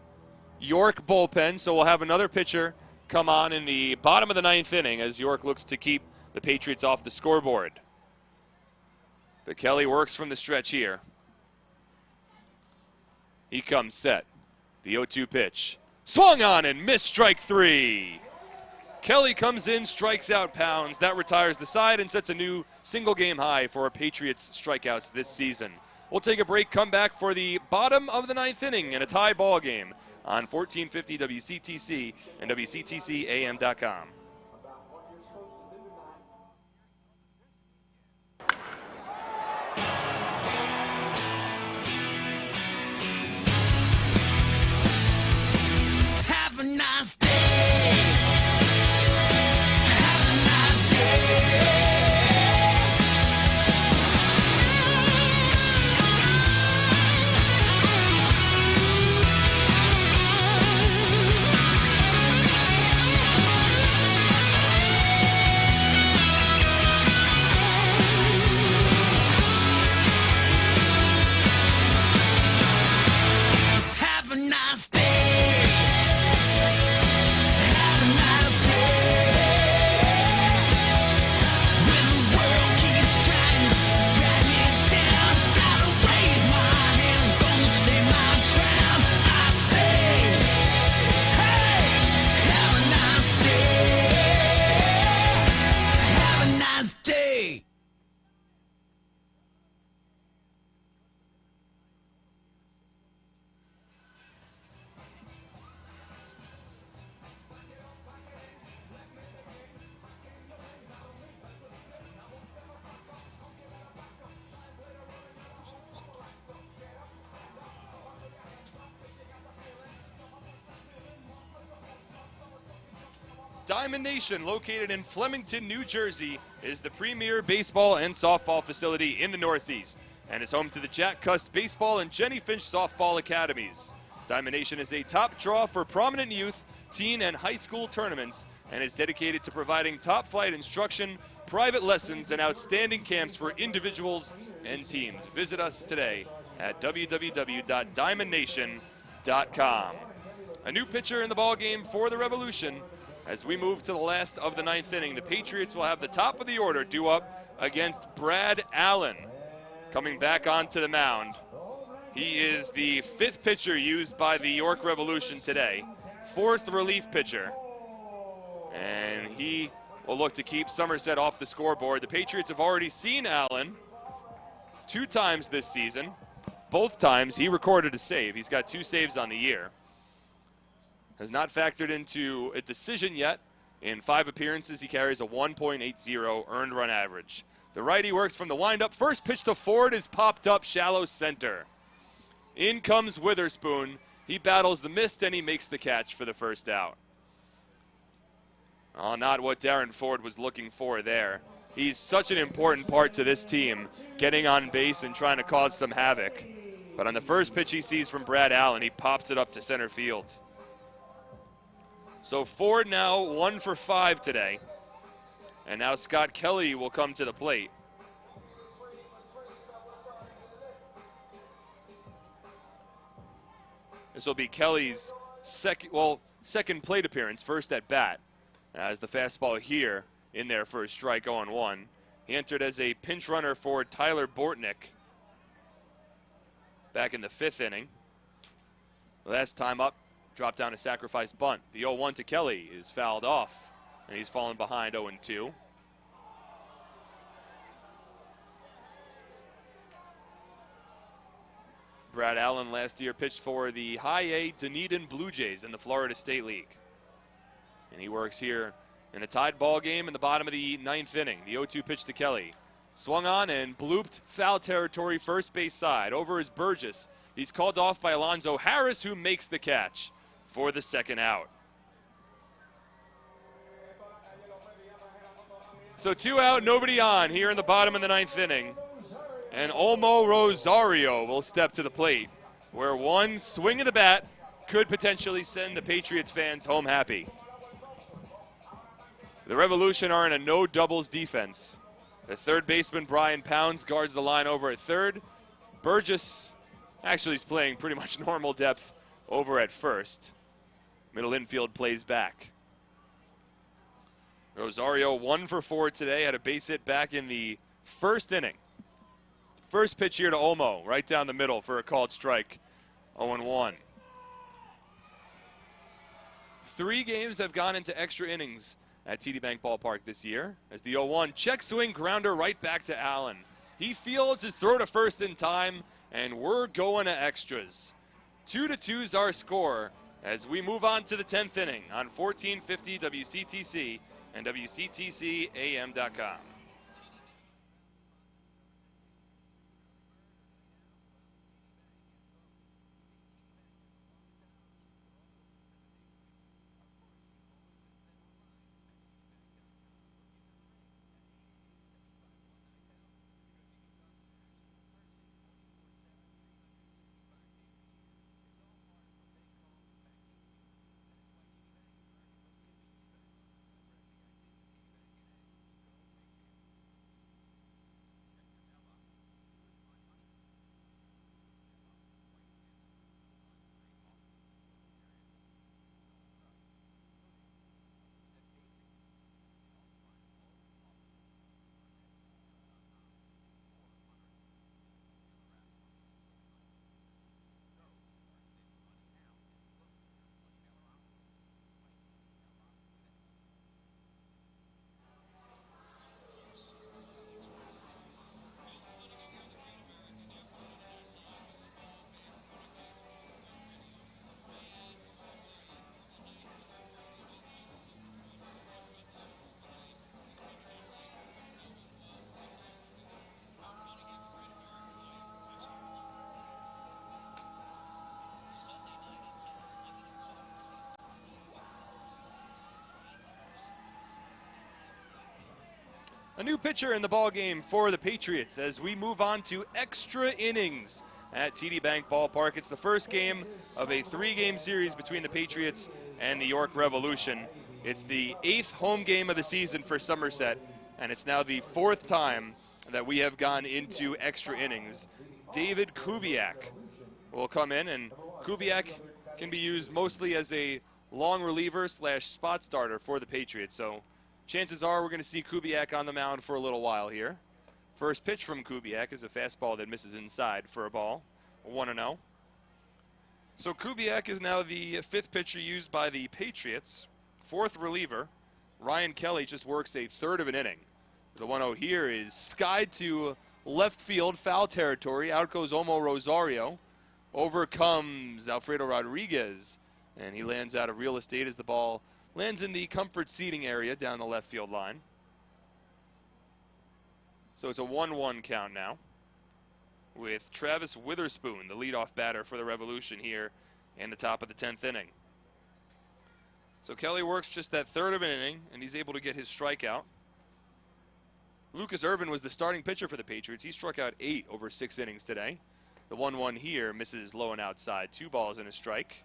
York bullpen, so we'll have another pitcher come on in the bottom of the 9th inning as York looks to keep the Patriots off the scoreboard. But Kelly works from the stretch here. He comes set. The 0-2 pitch. Swung on and missed, strike 3. Kelly comes in, strikes out Pounds. That retires the side and sets a new single-game high for Patriots strikeouts this season. We'll take a break, come back for the bottom of the 9th inning in a tie ball game on 1450 WCTC and WCTCAM.com. Have a nice day. Have a nice day. Have a nice day. Have a nice day. When the world keeps trying to drag me down, gotta raise my hand, gonna stay my ground. I say, hey, have a nice day. Have a nice day. Diamond Nation, located in Flemington, New Jersey, is the premier baseball and softball facility in the Northeast and is home to the Jack Cust Baseball and Jenny Finch Softball Academies. Diamond Nation is a top draw for prominent youth, teen, and high school tournaments and is dedicated to providing top-flight instruction, private lessons, and outstanding camps for individuals and teams. Visit us today at www.diamondnation.com. A new pitcher in the ballgame for the Revolution. As we move to the last of the 9th inning, the Patriots will have the top of the order due up against Brad Allen. Coming back onto the mound, he is the 5th pitcher used by the York Revolution today, 4th relief pitcher. And he will look to keep Somerset off the scoreboard. The Patriots have already seen Allen 2 times this season. Both times he recorded a save. He's got 2 saves on the year. Has not factored into a decision yet. In 5 appearances, he carries a 1.80 earned run average. The righty works from the windup. First pitch to Ford is popped up shallow center. In comes Witherspoon. He battles the mist and he makes the catch for the first out. Oh, not what Darren Ford was looking for there. He's such an important part to this team, getting on base and trying to cause some havoc. But on the first pitch he sees from Brad Allen, he pops it up to center field. So Ford now 1 for 5 today. And now Scott Kelly will come to the plate. This will be Kelly's second plate appearance, first at bat, as the fastball here in there for a strike 0-1. He entered as a pinch runner for Tyler Bortnick back in the 5th inning. Last time up, dropped down a sacrifice bunt. The 0-1 to Kelly is fouled off, and he's fallen behind 0-2. Brad Allen last year pitched for the High A Dunedin Blue Jays in the Florida State League. And he works here in a tied ball game in the bottom of the 9th inning. The 0-2 pitch to Kelly. Swung on and blooped foul territory, first base side. Over is Burgess. He's called off by Alonzo Harris, who makes the catch for the second out. So 2 out, nobody on here in the bottom of the 9th inning. And Olmo Rosario will step to the plate, where one swing of the bat could potentially send the Patriots fans home happy. The Revolution are in a no doubles defense. The third baseman, Brian Pounds, guards the line over at third. Burgess actually is playing pretty much normal depth over at first. Middle infield plays back. Rosario 1 for 4 today, had a base hit back in the 1st inning. First pitch here to Olmo, right down the middle for a called strike, 0-1. 3 games have gone into extra innings at TD Bank Ballpark this year, as the 0-1 check swing grounder right back to Allen. He fields his throw to first in time, and we're going to extras. 2-2 is our score as we move on to the 10th inning on 1450 WCTC and WCTCAM.com. A new pitcher in the ball game for the Patriots as we move on to extra innings at TD Bank Ballpark. It's the first game of a 3-game series between the Patriots and the York Revolution. It's the 8th home game of the season for Somerset, and it's now the 4th time that we have gone into extra innings. David Kubiak will come in, and Kubiak can be used mostly as a long reliever / spot starter for the Patriots. So chances are we're going to see Kubiak on the mound for a little while here. First pitch from Kubiak is a fastball that misses inside for a ball, 1-0. So Kubiak is now the 5th pitcher used by the Patriots, 4th reliever. Ryan Kelly just works a 1/3 of an inning. The 1-0 here is skied to left field, foul territory. Out goes Olmo Rosario. Over comes Alfredo Rodriguez, and he lands out of real estate as the ball lands in the comfort seating area down the left field line. So it's a 1-1 count now, with Travis Witherspoon, the leadoff batter for the Revolution here in the top of the 10th inning. So Kelly works just that 1/3 of an inning, and he's able to get his strikeout. Lucas Irvin was the starting pitcher for the Patriots. He struck out 8 over 6 innings today. The 1-1 here misses low and outside. 2 balls and a strike.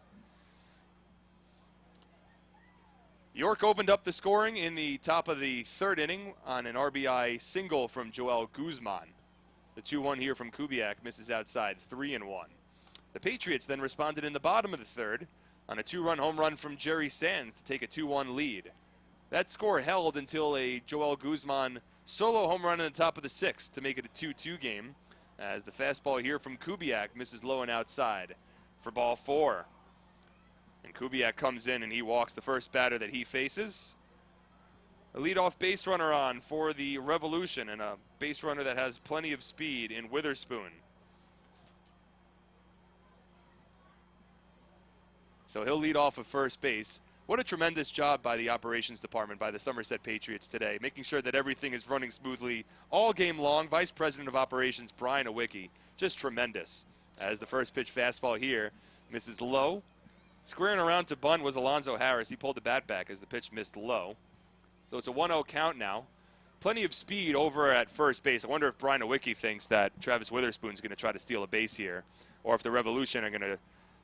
York opened up the scoring in the top of the third inning on an RBI single from Joel Guzman. The 2-1 here from Kubiak misses outside, 3-1. The Patriots then responded in the bottom of the third on a 2-run home run from Jerry Sands to take a 2-1 lead. That score held until a Joel Guzman solo home run in the top of the sixth to make it a 2-2 game, as the fastball here from Kubiak misses low and outside for ball 4. And Kubiak comes in and he walks the first batter that he faces. A leadoff base runner on for the Revolution, and a base runner that has plenty of speed in Witherspoon. So he'll lead off of first base. What a tremendous job by the operations department, by the Somerset Patriots today, making sure that everything is running smoothly all game long. Vice President of Operations Brian Awicki, just tremendous. As the first pitch fastball here misses low. Squaring around to bunt was Alonzo Harris. He pulled the bat back as the pitch missed low. So it's a 1-0 count now. Plenty of speed over at first base. I wonder if Brian Awicki thinks that Travis Witherspoon's going to try to steal a base here, or if the Revolution are going to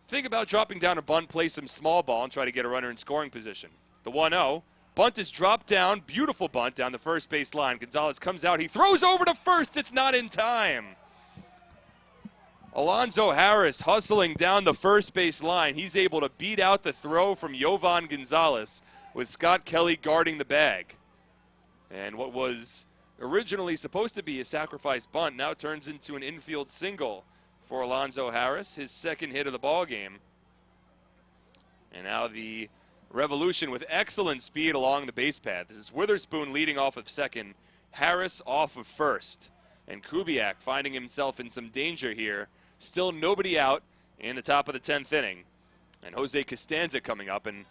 think about dropping down a bunt, play some small ball, and try to get a runner in scoring position. The 1-0. Bunt is dropped down. Beautiful bunt down the first base line. Gonzalez comes out. He throws over to first. It's not in time. Alonzo Harris hustling down the first base line. He's able to beat out the throw from Yovan Gonzalez with Scott Kelly guarding the bag. And what was originally supposed to be a sacrifice bunt now turns into an infield single for Alonzo Harris, his second hit of the ball game. And now the Revolution with excellent speed along the base path. This is Witherspoon leading off of second, Harris off of first. And Kubiak finding himself in some danger here. Still nobody out in the top of the 10th inning. And Jose Costanza coming up, and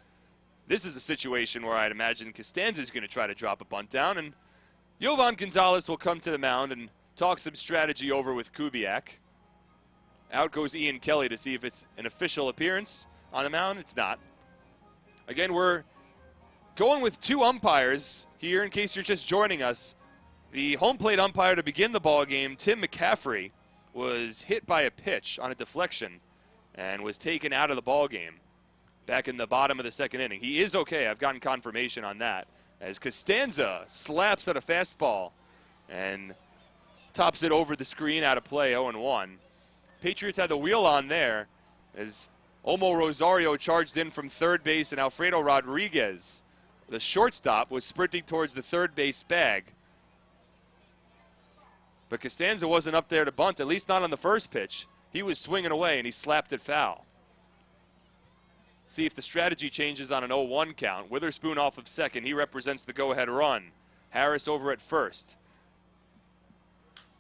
this is a situation where I'd imagine Costanza is going to try to drop a bunt down, and Yovan Gonzalez will come to the mound and talk some strategy over with Kubiak. Out goes Ian Kelly to see if it's an official appearance on the mound. It's not. Again, we're going with two umpires here in case you're just joining us. The home plate umpire to begin the ball game, Tim McCaffrey, was hit by a pitch on a deflection and was taken out of the ball game back in the bottom of the second inning. He is okay. I've gotten confirmation on that, as Costanza slaps at a fastball and tops it over the screen out of play, 0-1. Patriots had the wheel on there as Omo Rosario charged in from third base, and Alfredo Rodriguez, the shortstop, was sprinting towards the third base bag. But Costanza wasn't up there to bunt, at least not on the first pitch. He was swinging away, and he slapped it foul. See if the strategy changes on an 0-1 count. Witherspoon off of second. He represents the go-ahead run. Harris over at first.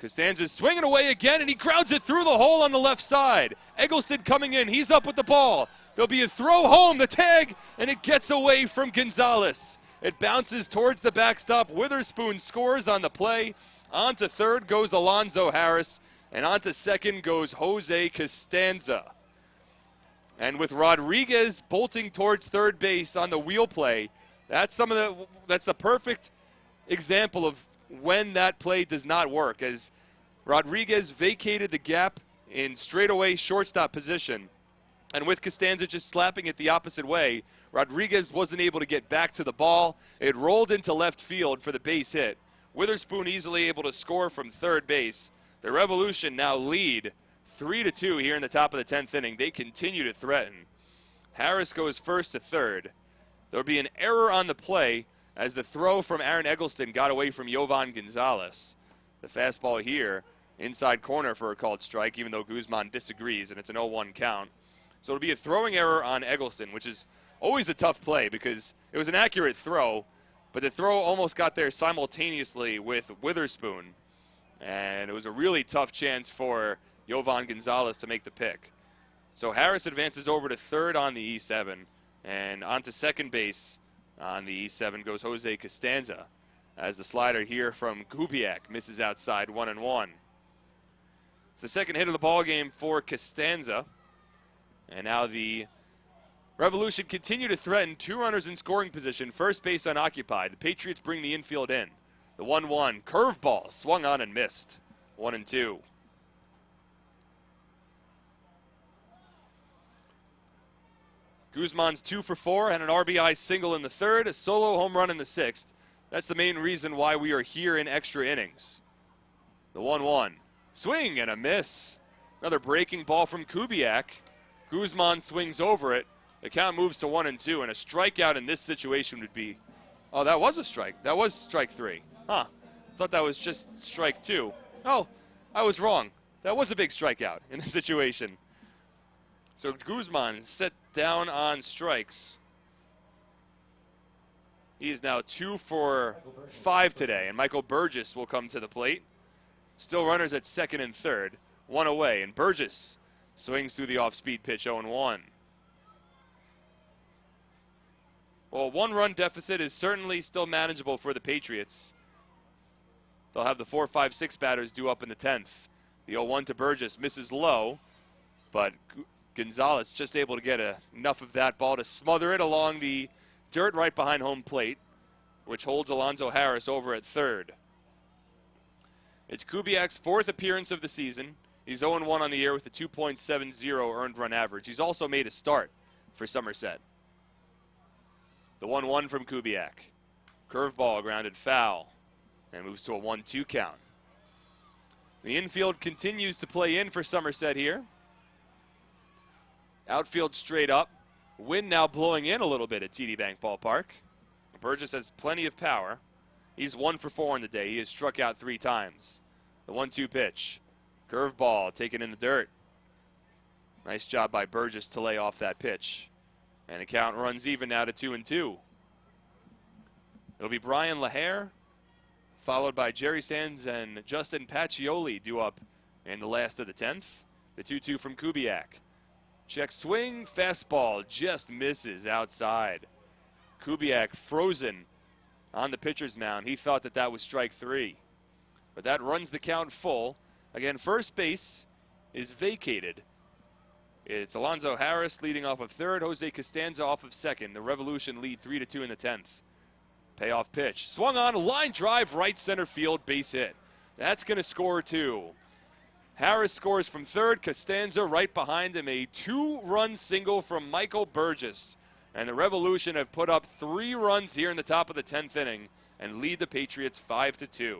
Costanza's swinging away again, and he grounds it through the hole on the left side. Eggleston coming in. He's up with the ball. There'll be a throw home, the tag, and it gets away from Gonzalez. It bounces towards the backstop. Witherspoon scores on the play. On to third goes Alonzo Harris, and on to second goes Jose Costanza. And with Rodriguez bolting towards third base on the wheel play, that's the perfect example of when that play does not work, as Rodriguez vacated the gap in straightaway shortstop position. And with Costanza just slapping it the opposite way, Rodriguez wasn't able to get back to the ball. It rolled into left field for the base hit. Witherspoon easily able to score from third base. The Revolution now lead 3-2 here in the top of the 10th inning. They continue to threaten. Harris goes first to third. There'll be an error on the play as the throw from Aaron Eggleston got away from Yovan Gonzalez. The fastball here, inside corner for a called strike, even though Guzman disagrees, and it's an 0-1 count. So it'll be a throwing error on Eggleston, which is always a tough play because it was an accurate throw, but the throw almost got there simultaneously with Witherspoon. And it was a really tough chance for Yovan Gonzalez to make the pick. So Harris advances over to third on the E7. And onto second base on the E7 goes Jose Costanza, as the slider here from Kubiak misses outside, 1-1. It's the second hit of the ball game for Costanza. And now the Revolution continue to threaten. Two runners in scoring position, first base unoccupied. The Patriots bring the infield in. The 1-1 curveball swung on and missed. 1-2. Guzman's 2 for 4, had an RBI single in the third, a solo home run in the sixth. That's the main reason why we are here in extra innings. The 1-1. Swing and a miss. Another breaking ball from Kubiak. Guzman swings over it. The count moves to 1-2, and a strikeout in this situation would be... Oh, that was a strike. That was strike 3. Huh. Thought that was just strike 2. Oh, I was wrong. That was a big strikeout in this situation. So Guzman set down on strikes. He is now 2 for 5 today, and Michael Burgess will come to the plate. Still runners at second and third. One away, and Burgess swings through the off-speed pitch, 0-1. Well, a one-run deficit is certainly still manageable for the Patriots. They'll have the 4, 5, 6 batters due up in the 10th. The 0-1 to Burgess misses low, but Gonzalez just able to get enough of that ball to smother it along the dirt right behind home plate, which holds Alonzo Harris over at third. It's Kubiak's 4th appearance of the season. He's 0-1 on the year with a 2.70 earned run average. He's also made a start for Somerset. The 1-1 from Kubiak. Curveball grounded foul and moves to a 1-2 count. The infield continues to play in for Somerset here. Outfield straight up. Wind now blowing in a little bit at TD Bank Ballpark. Burgess has plenty of power. He's 1 for 4 on the day. He has struck out 3 times. The 1-2 pitch. Curveball taken in the dirt. Nice job by Burgess to lay off that pitch. And the count runs even now to 2-2. It'll be Brian LaHare, followed by Jerry Sands and Justin Pacioli due up in the last of the 10th. The 2-2 from Kubiak. Check swing, fastball just misses outside. Kubiak frozen on the pitcher's mound. He thought that was strike 3. But that runs the count full. Again, first base is vacated. It's Alonzo Harris leading off of third, Jose Costanza off of second. The Revolution lead 3-2 in the 10th. Payoff pitch. Swung on, a line drive, right center field, base hit. That's going to score 2. Harris scores from third, Costanza right behind him. A 2-run single from Michael Burgess. And the Revolution have put up 3 runs here in the top of the 10th inning and lead the Patriots 5-2.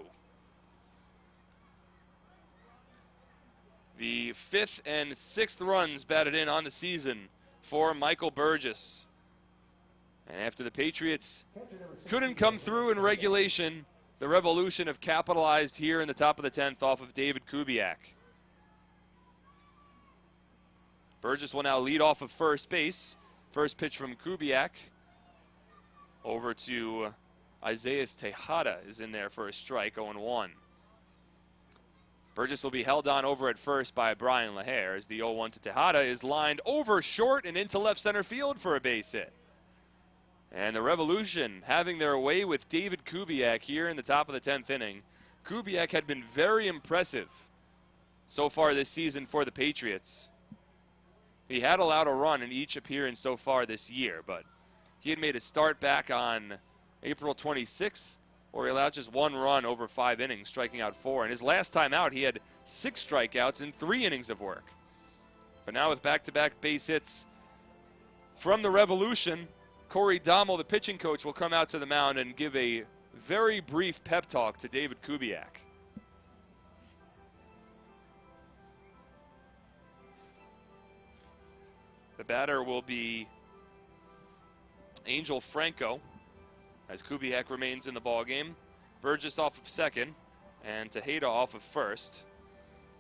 The 5th and 6th runs batted in on the season for Michael Burgess. And after the Patriots couldn't come through in regulation, the Revolution have capitalized here in the top of the 10th off of David Kubiak. Burgess will now lead off of first base. First pitch from Kubiak. Over to Isaiah Tejada is in there for a strike, 0-1. Burgess will be held on over at first by Brian LaHare as the 0-1 to Tejada is lined over short and into left center field for a base hit. And the Revolution having their way with David Kubiak here in the top of the 10th inning. Kubiak had been very impressive so far this season for the Patriots. He had allowed a run in each appearance so far this year, but he had made a start back on April 26th, where he allowed just 1 run over 5 innings, striking out 4. And his last time out, he had 6 strikeouts in 3 innings of work. But now with back-to-back base hits from the Revolution, Corey Dommel, the pitching coach, will come out to the mound and give a very brief pep talk to David Kubiak. The batter will be Angel Franco, as Kubiak remains in the ballgame. Burgess off of second, and Tejada off of first.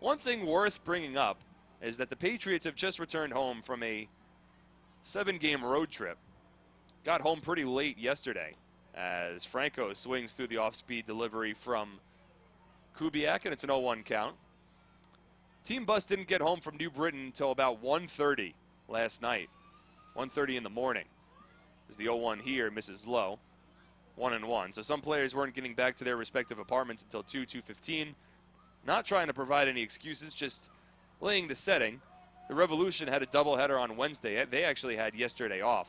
One thing worth bringing up is that the Patriots have just returned home from a 7-game road trip. Got home pretty late yesterday as Franco swings through the off-speed delivery from Kubiak, and it's an 0-1 count. Team bus didn't get home from New Britain until about 1:30 last night, 1:30 in the morning. As the 0-1 here misses low, 1-1. So some players weren't getting back to their respective apartments until 2:15. Not trying to provide any excuses, just laying the setting. The Revolution had a doubleheader on Wednesday. They actually had yesterday off.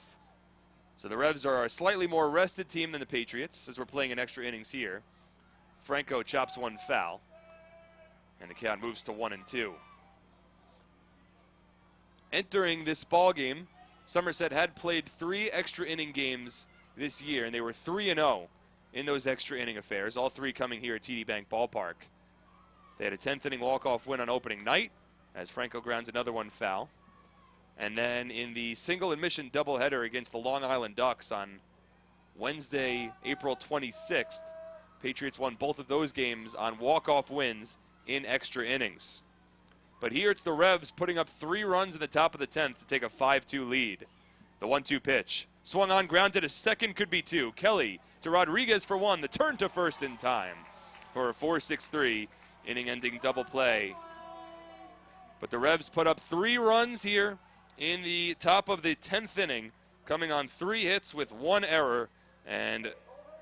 So the Revs are a slightly more rested team than the Patriots, as we're playing in extra innings here. Franco chops 1 foul, and the count moves to 1-2. Entering this ball game Somerset had played 3 extra inning games this year, and they were 3-0 in those extra inning affairs, all 3 coming here at TD Bank Ballpark. They had a 10th inning walk-off win on opening night, as Franco grounds another one foul. And then in the single admission doubleheader against the Long Island Ducks on Wednesday, April 26th, Patriots won both of those games on walk-off wins in extra innings. But here it's the Revs putting up 3 runs in the top of the 10th to take a 5-2 lead. The 1-2 pitch. Swung on, grounded, a second, could be 2. Kelly to Rodriguez for 1. The turn to first in time for a 4-6-3 inning-ending double play. But the Revs put up 3 runs here in the top of the 10th inning, coming on 3 hits with 1 error and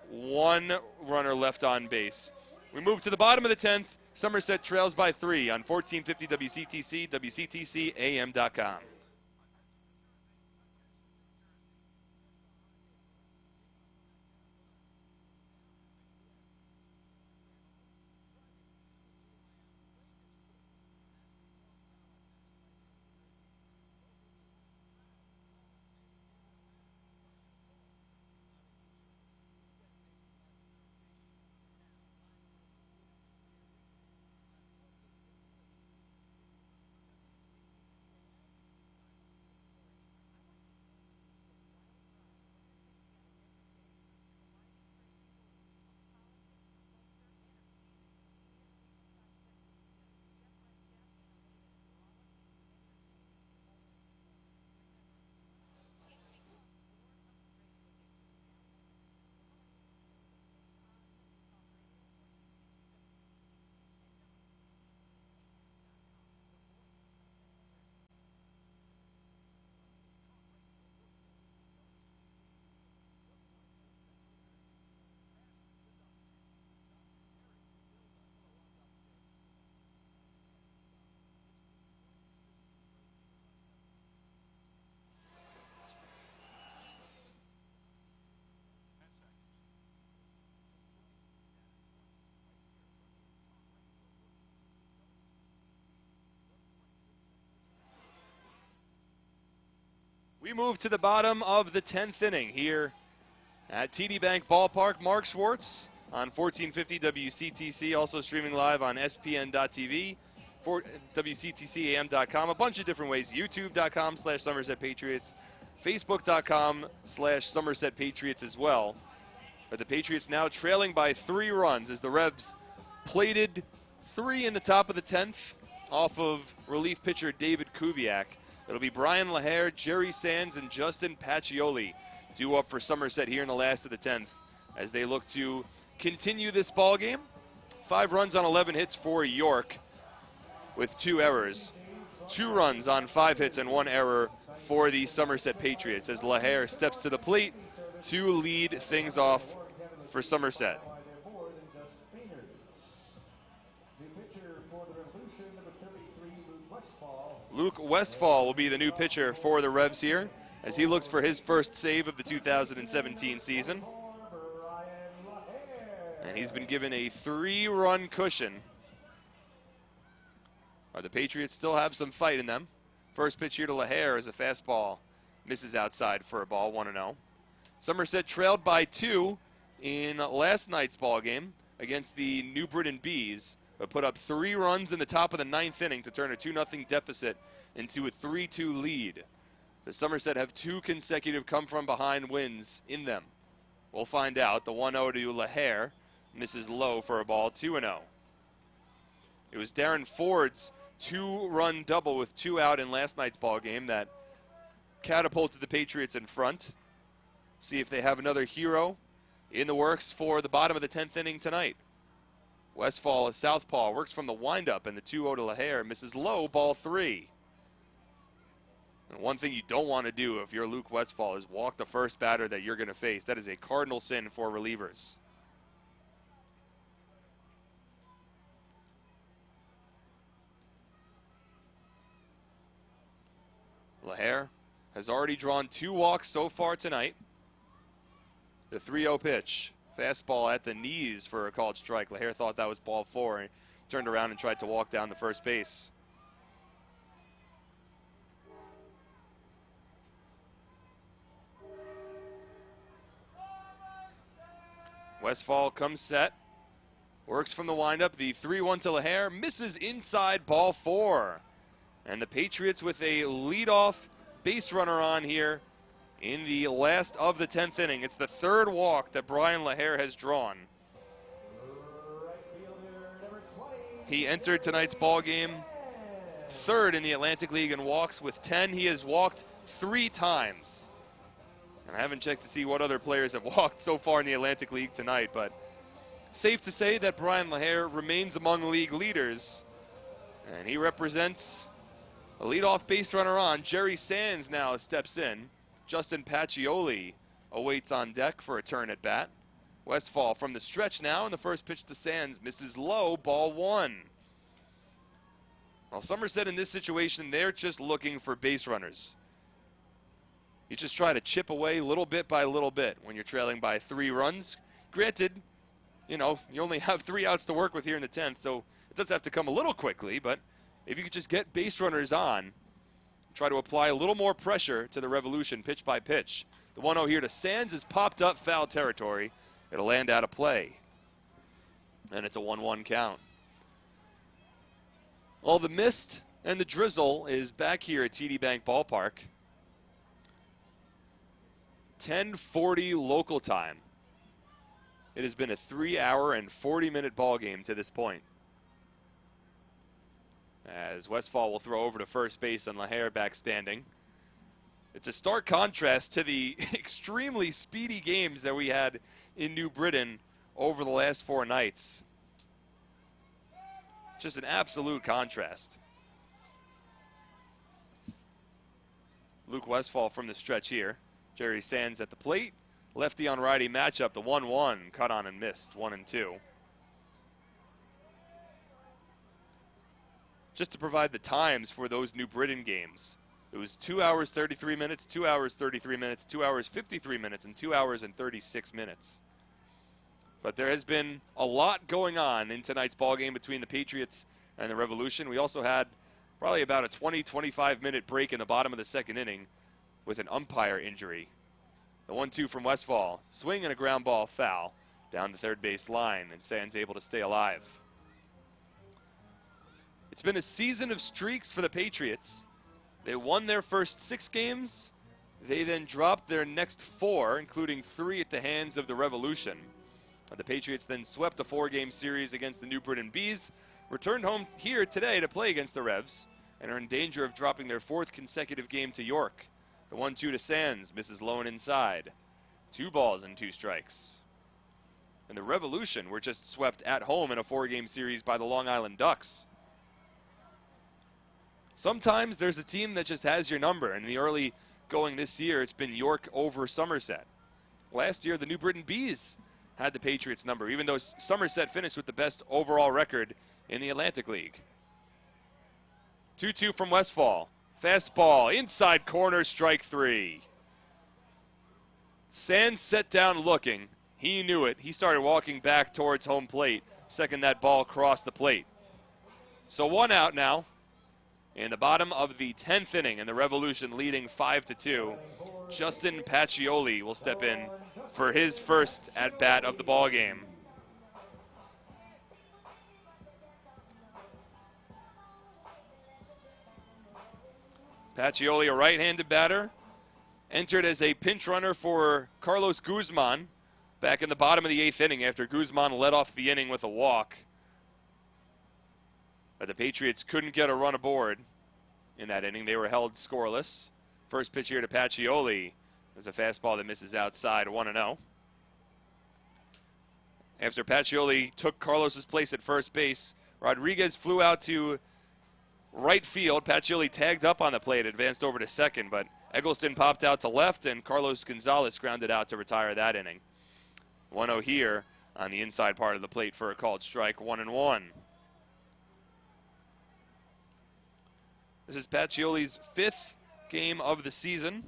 1 runner left on base. We move to the bottom of the 10th. Somerset trails by 3 on 1450 WCTC, WCTCAM.com. We move to the bottom of the 10th inning here at TD Bank Ballpark. Mark Schwartz on 1450 WCTC, also streaming live on spn.tv, for WCTCAM.com, a bunch of different ways, youtube.com/Somerset Patriots, facebook.com/Somerset Patriots as well. But the Patriots now trailing by 3 runs as the Revs plated 3 in the top of the 10th off of relief pitcher David Kubiak. It'll be Brian Lahair, Jerry Sands, and Justin Pacioli due up for Somerset here in the last of the 10th as they look to continue this ball game. 5 runs on 11 hits for York with 2 errors. 2 runs on 5 hits and 1 error for the Somerset Patriots as Lahair steps to the plate to lead things off for Somerset. Luke Westfall will be the new pitcher for the Revs here as he looks for his first save of the 2017 season. And he's been given a 3-run cushion. The Patriots still have some fight in them. First pitch here to Lahair is a fastball. Misses outside for a ball, 1-0. Somerset trailed by 2 in last night's ball game against the New Britain Bees, but put up 3 runs in the top of the 9th inning to turn a 2-0 deficit into a 3-2 lead. The Somerset have 2 consecutive come-from-behind wins in them. We'll find out. The 1-0 to Lahair misses low for a ball, 2-0. It was Darren Ford's 2-run double with 2 out in last night's ball game that catapulted the Patriots in front. See if they have another hero in the works for the bottom of the 10th inning tonight. Westfall, a southpaw, works from the windup, and the 2-0 to Lahair misses low, ball 3. And one thing you don't want to do if you're Luke Westfall is walk the first batter that you're going to face. That is a cardinal sin for relievers. Lahair has already drawn 2 walks so far tonight. The 3-0 pitch. Fastball at the knees for a called strike. Lahair thought that was ball 4 and turned around and tried to walk down the first base. Westfall comes set. Works from the windup. The 3-1 to LaHare. Misses inside, ball 4. And the Patriots with a leadoff base runner on here in the last of the 10th inning. It's the third walk that Brian LaHare has drawn. He entered tonight's ball game third in the Atlantic League in walks with 10. He has walked 3 times. And I haven't checked to see what other players have walked so far in the Atlantic League tonight, but safe to say that Brian LaHare remains among league leaders. And he represents a leadoff base runner on. Jerry Sands now steps in. Justin Pacioli awaits on deck for a turn at bat. Westfall from the stretch now, and the first pitch to Sands misses low, ball 1. Well, Somerset in this situation, they're just looking for base runners. You just try to chip away little bit by little bit when you're trailing by 3 runs. Granted, you only have 3 outs to work with here in the 10th, so it does have to come a little quickly, but if you could just get base runners on, try to apply a little more pressure to the Revolution pitch by pitch. The 1-0 here to Sands is popped up foul territory. It'll land out of play. And it's a 1-1 count. All the mist and the drizzle is back here at TD Bank Ballpark. 10:40 local time. It has been a 3-hour and 40-minute ball game to this point. As Westfall will throw over to first base and LaHare back standing. It's a stark contrast to the extremely speedy games that we had in New Britain over the last 4 nights. Just an absolute contrast. Luke Westfall from the stretch here. Jerry Sands at the plate. Lefty on righty matchup, the 1-1, cut on and missed, 1-2. Just to provide the times for those New Britain games. It was 2 hours, 33 minutes, 2 hours, 33 minutes, 2 hours, 53 minutes, and 2 hours and 36 minutes. But there has been a lot going on in tonight's ball game between the Patriots and the Revolution. We also had probably about a 20-25 minute break in the bottom of the 2nd inning with an umpire injury. The 1-2 from Westfall. Swing and a ground ball foul down the third base line, and Sands able to stay alive. It's been a season of streaks for the Patriots. They won their first 6 games. They then dropped their next 4, including 3 at the hands of the Revolution. The Patriots then swept a 4-game series against the New Britain Bees, returned home here today to play against the Revs, and are in danger of dropping their 4th consecutive game to York. The 1-2 to Sands, misses low and inside. 2 balls and 2 strikes. And the Revolution were just swept at home in a 4-game series by the Long Island Ducks. Sometimes there's a team that just has your number, and in the early going this year, it's been York over Somerset. Last year, the New Britain Bees had the Patriots number, even though Somerset finished with the best overall record in the Atlantic League. 2-2 from Westfall. Fastball, inside corner, strike 3. Sands set down looking. He knew it. He started walking back towards home plate, second that ball crossed the plate. So 1 out now in the bottom of the 10th inning, and the Revolution leading 5-2. Justin Pacioli will step in for his first at-bat of the ball game. Pacioli, a right-handed batter, entered as a pinch runner for Carlos Guzman back in the bottom of the 8th inning after Guzman led off the inning with a walk. But the Patriots couldn't get a run aboard in that inning. They were held scoreless. First pitch here to Pacioli. There's a fastball that misses outside, 1-0. After Pacioli took Carlos's place at first base, Rodriguez flew out to right field. Pacioli tagged up on the plate, advanced over to second, but Eggleston popped out to left, and Carlos Gonzalez grounded out to retire that inning. 1-0 here on the inside part of the plate for a called strike, 1-1. This is Pacioli's 5th game of the season.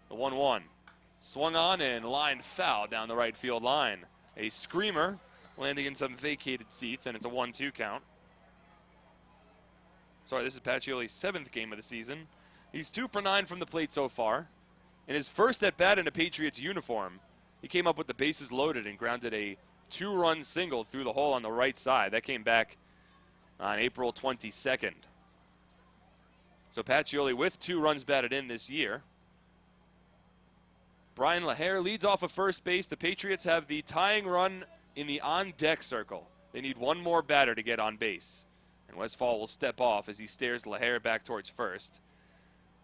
The 1-1. Swung on and lined foul down the right field line. A screamer landing in some vacated seats, and it's a 1-2 count. Sorry, this is Pacioli's 7th game of the season. He's 2 for 9 from the plate so far. In his first at-bat in a Patriots uniform, he came up with the bases loaded and grounded a 2-run single through the hole on the right side. That came back on April 22nd. So Pacioli with 2 runs batted in this year. Brian LaHare leads off of first base. The Patriots have the tying run in the on-deck circle. They need one more batter to get on base. And Westfall will step off as he stares LaHare back towards first.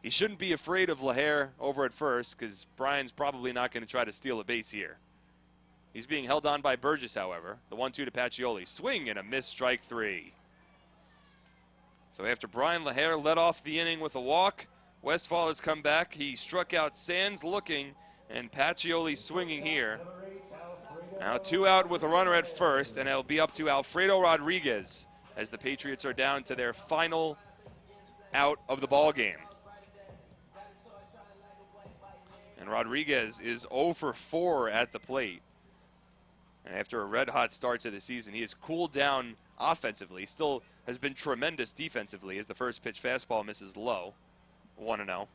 He shouldn't be afraid of LaHare over at first because Brian's probably not going to try to steal a base here. He's being held on by Burgess, however. The 1-2 to Pacioli. Swing and a miss, strike 3. So after Brian LaHare led off the inning with a walk, Westfall has come back. He struck out Sands looking, and Pacioli swinging here. Now 2 out with a runner at first, and it'll be up to Alfredo Rodriguez as the Patriots are down to their final out of the ball game. And Rodriguez is 0 for 4 at the plate. And after a red-hot start to the season, he has cooled down offensively. Still has been tremendous defensively as the first pitch fastball misses low. 1-0.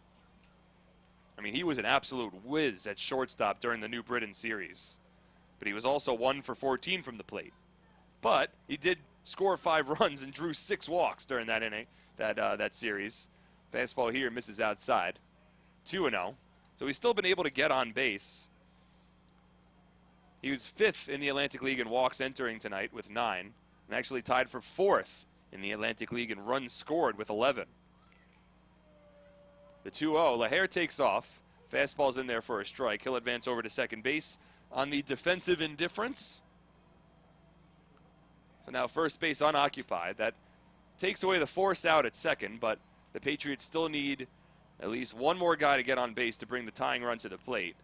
I mean, he was an absolute whiz at shortstop during the New Britain series. But he was also 1 for 14 from the plate. But he did score 5 runs and drew 6 walks during that inning, that series. Fastball here misses outside. 2-0. So he's still been able to get on base. He was 5th in the Atlantic League in walks entering tonight with 9, and actually tied for 4th in the Atlantic League in runs scored with 11. The 2-0, LaHare takes off. Fastball's in there for a strike. He'll advance over to second base on the defensive indifference. So now first base unoccupied. That takes away the force out at second, but the Patriots still need at least one more guy to get on base to bring the tying run to the plate.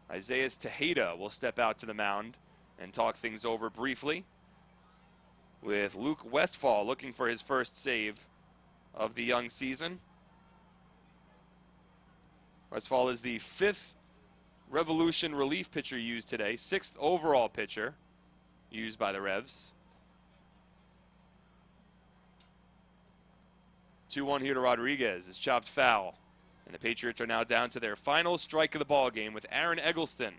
Isaias Tejeda will step out to the mound and talk things over briefly with Luke Westfall looking for his first save of the young season. Westfall is the 5th Revolution relief pitcher used today, 6th overall pitcher used by the Revs. 2-1 here to Rodriguez. It's chopped foul. And the Patriots are now down to their final strike of the ball game with Aaron Eggleston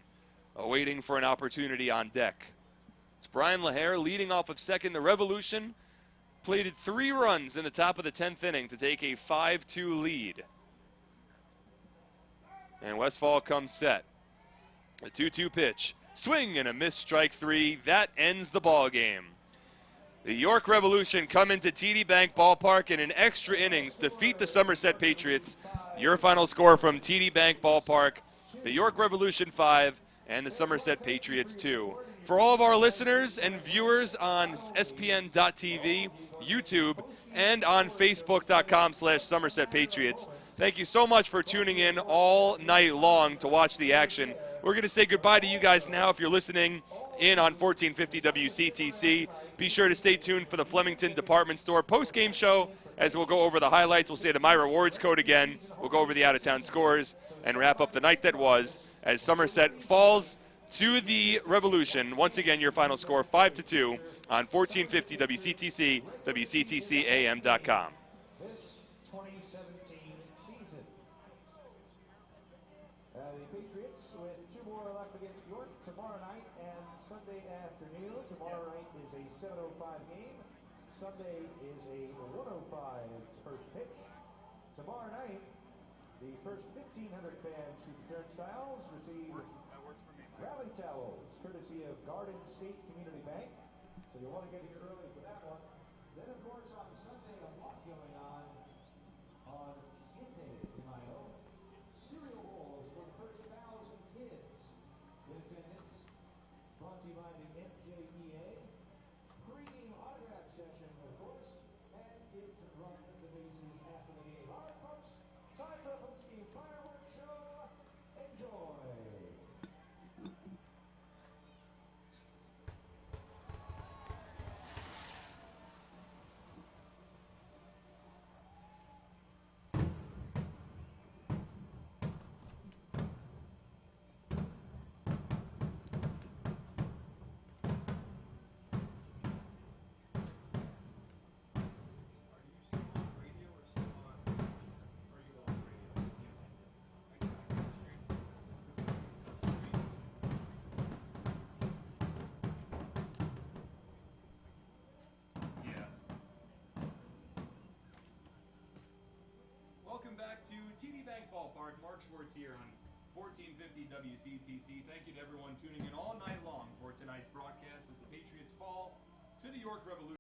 awaiting for an opportunity on deck. It's Brian LaHare leading off of second. The Revolution plated 3 runs in the top of the 10th inning to take a 5-2 lead. And Westfall comes set. A 2-2 pitch. Swing and a miss, strike 3. That ends the ball game. The York Revolution come into TD Bank Ballpark and in extra innings defeat the Somerset Patriots. Your final score from TD Bank Ballpark, the York Revolution 5 and the Somerset Patriots 2. For all of our listeners and viewers on SPN.TV, YouTube, and on Facebook.com/Somerset Patriots, thank you so much for tuning in all night long to watch the action. We're going to say goodbye to you guys now. If you're listening in on 1450 WCTC, be sure to stay tuned for the Flemington Department Store post-game show as we'll go over the highlights. We'll say the My Rewards code again. We'll go over the out-of-town scores and wrap up the night that was as Somerset falls to the Revolution. Once again, your final score 5-2 on 1450 WCTC, WCTCAM.com. This 2017 season. The Patriots with 2 more left against York tomorrow night and Sunday afternoon. Tomorrow night is a 7:05 game. Sunday is a 1:05 first pitch. Tomorrow night, the first 1,500 fans through the turnstiles receive rally towels, courtesy of Garden State Community Bank. So you'll want to get here early for that one. Then, of course, on Sunday, a lot going on Siete de Mayo. Cereal bowls for the first 1,000 kids in attendance. Brought to you by the NJEA. Pre-game autograph session, of course, and kids run the bases after the game. All right, folks, time for the post-game fireworks show. Enjoy. Bank Ballpark. Mark Schwartz here on 1450 WCTC. Thank you to everyone tuning in all night long for tonight's broadcast as the Patriots fall to the York Revolution.